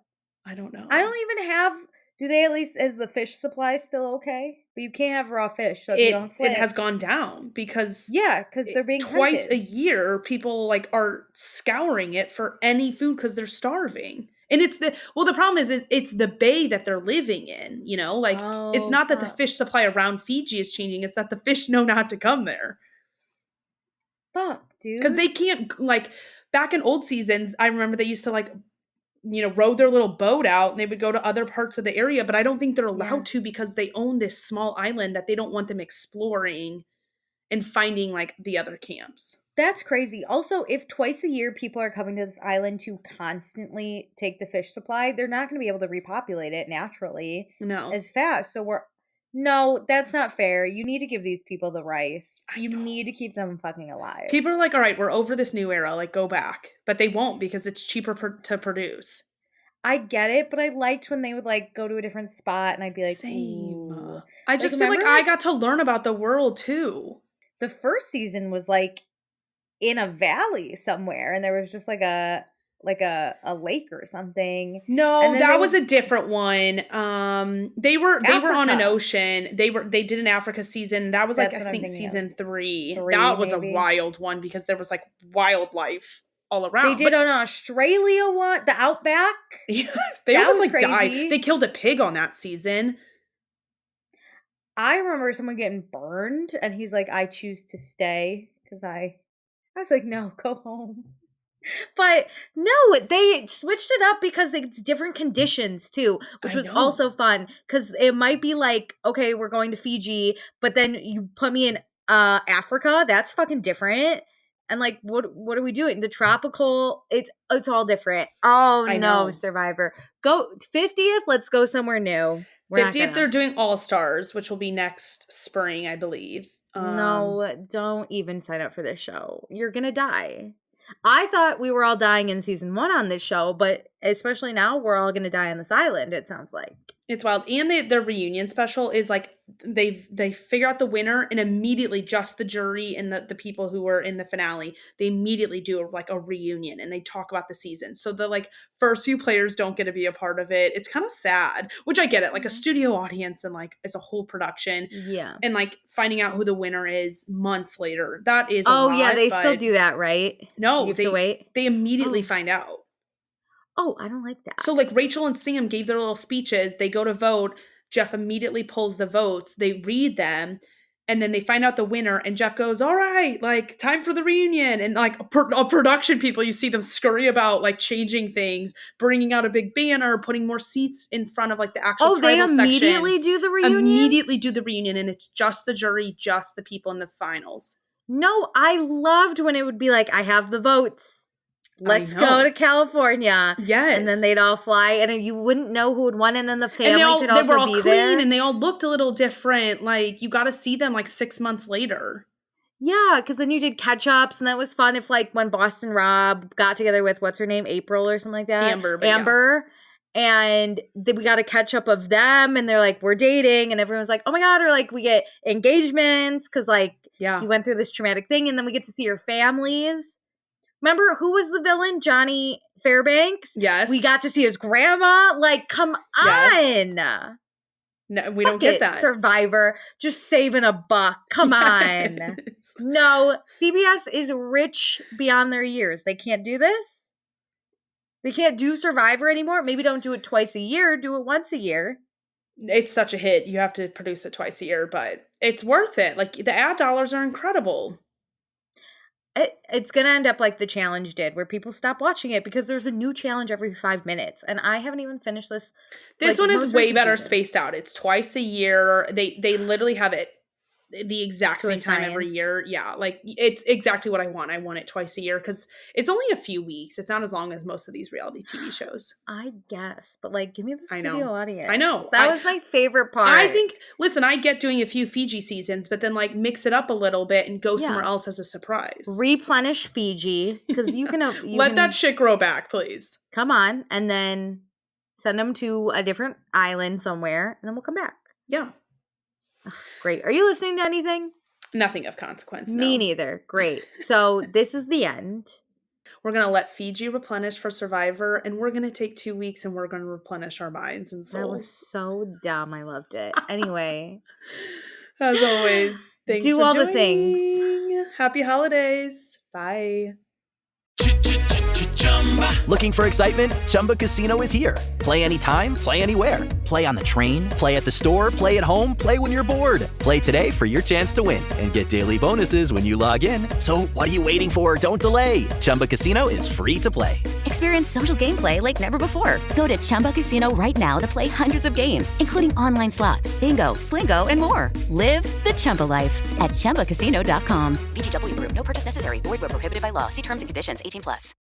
I don't know. I don't even have. Do they at least, is the fish supply still okay? But you can't have raw fish, so you don't flip. It has gone down because they're being twice hunted. a year. People like are scouring it for any food because they're starving. And the problem is it's the bay that they're living in, like it's not that the fish supply around Fiji is changing. It's that the fish know not to come there. Fuck, dude. Because they can't, like back in old seasons, I remember they used to like, row their little boat out and they would go to other parts of the area, but I don't think they're allowed to because they own this small island that they don't want them exploring and finding like the other camps. That's crazy. Also, if twice a year people are coming to this island to constantly take the fish supply, they're not going to be able to repopulate it naturally as fast. So no, that's not fair. You need to give these people the rice. You need to keep them fucking alive. People are like, all right, we're over this new era. Like, go back. But they won't because it's cheaper to produce. I get it, but I liked when they would like go to a different spot and I'd be like, same. Ooh. I just feel like I got to learn about the world too. The first season was like in a valley somewhere and there was just like a lake or something. No, and that was a different one. They were on an ocean. They did an Africa season. That was like I think season 3. That was maybe a wild one because there was like wildlife all around. They did an Australia one, the Outback. Yes, they almost like died. They killed a pig on that season. I remember someone getting burned and he's like, I choose to stay because I was like, no, go home. But no, they switched it up because it's different conditions too, which was also fun because it might be like, okay, we're going to Fiji, but then you put me in Africa. That's fucking different. And like, what are we doing? The tropical, it's all different. Oh no, Survivor. Go 50th. Let's go somewhere new. 50th, they're doing All Stars, which will be next spring, I believe. No, don't even sign up for this show. You're going to die. I thought we were all dying in season 1 on this show, but especially now, we're all going to die on this island, it sounds like. It's wild. And their reunion special is like they figure out the winner and immediately just the jury and the people who were in the finale, they immediately do like a reunion and they talk about the season. So the like first few players don't get to be a part of it. It's kind of sad, which I get it, like a studio audience and like it's a whole production. Yeah. And like finding out who the winner is months later. That is a lot, yeah, they still do that, right? No, you have to wait. They immediately find out. Oh, I don't like that. So like Rachel and Sam gave their little speeches. They go to vote. Jeff immediately pulls the votes. They read them. And then they find out the winner. And Jeff goes, all right, like time for the reunion. And like production people, you see them scurry about like changing things, bringing out a big banner, putting more seats in front of like the actual tribal section. Oh, they immediately do the reunion? Immediately do the reunion. And it's just the jury, just the people in the finals. No, I loved when it would be like, I have the votes. Let's go to California. Yes. And then they'd all fly and you wouldn't know who had won. And then the family could also they were all be clean there. And they all looked a little different. Like you got to see them like 6 months later. Yeah. Cause then you did catch ups and that was fun. If like when Boston Rob got together with what's her name? April or something like that. Amber. Yeah. And then we got a catch up of them and they're like, we're dating. And everyone's like, oh my God. Or like we get engagements. Cause like, you went through this traumatic thing and then we get to see your families. Remember who was the villain? Johnny Fairbanks? Yes. We got to see his grandma. Like, come on. No, we don't get that. Survivor. Just saving a buck. Come on. No, CBS is rich beyond their years. They can't do this. They can't do Survivor anymore. Maybe don't do it twice a year. Do it once a year. It's such a hit. You have to produce it twice a year, but it's worth it. Like the ad dollars are incredible. It's going to end up like the challenge did, where people stop watching it because there's a new challenge every 5 minutes. And I haven't even finished this. This one is way better spaced out. It's twice a year. They literally have it the exact same time every year. Yeah, like it's exactly what I want. I want it twice a year because it's only a few weeks. It's not as long as most of these reality TV shows. I guess, but like, give me the studio audience. I know. That was my favorite part. I think, listen, I get doing a few Fiji seasons, but then like mix it up a little bit and go somewhere else as a surprise. Replenish Fiji because you can let that shit grow back, please. Come on, and then send them to a different island somewhere, and then we'll come back. Yeah. Great. Are you listening to anything? Nothing of consequence. Me neither. Great. So this is the end. We're going to let Fiji replenish for Survivor, and we're going to take 2 weeks and we're going to replenish our minds and souls. That was so dumb. I loved it. Anyway. As always, thanks do for all joining. The things. Happy holidays. Bye. Looking for excitement? Chumba Casino is here. Play anytime, play anywhere. Play on the train, play at the store, play at home, play when you're bored. Play today for your chance to win and get daily bonuses when you log in. So what are you waiting for? Don't delay. Chumba Casino is free to play. Experience social gameplay like never before. Go to Chumba Casino right now to play hundreds of games, including online slots, bingo, Slingo, and more. Live the Chumba life at ChumbaCasino.com. VGW Group. No purchase necessary. Void where prohibited by law. See terms and conditions. 18+.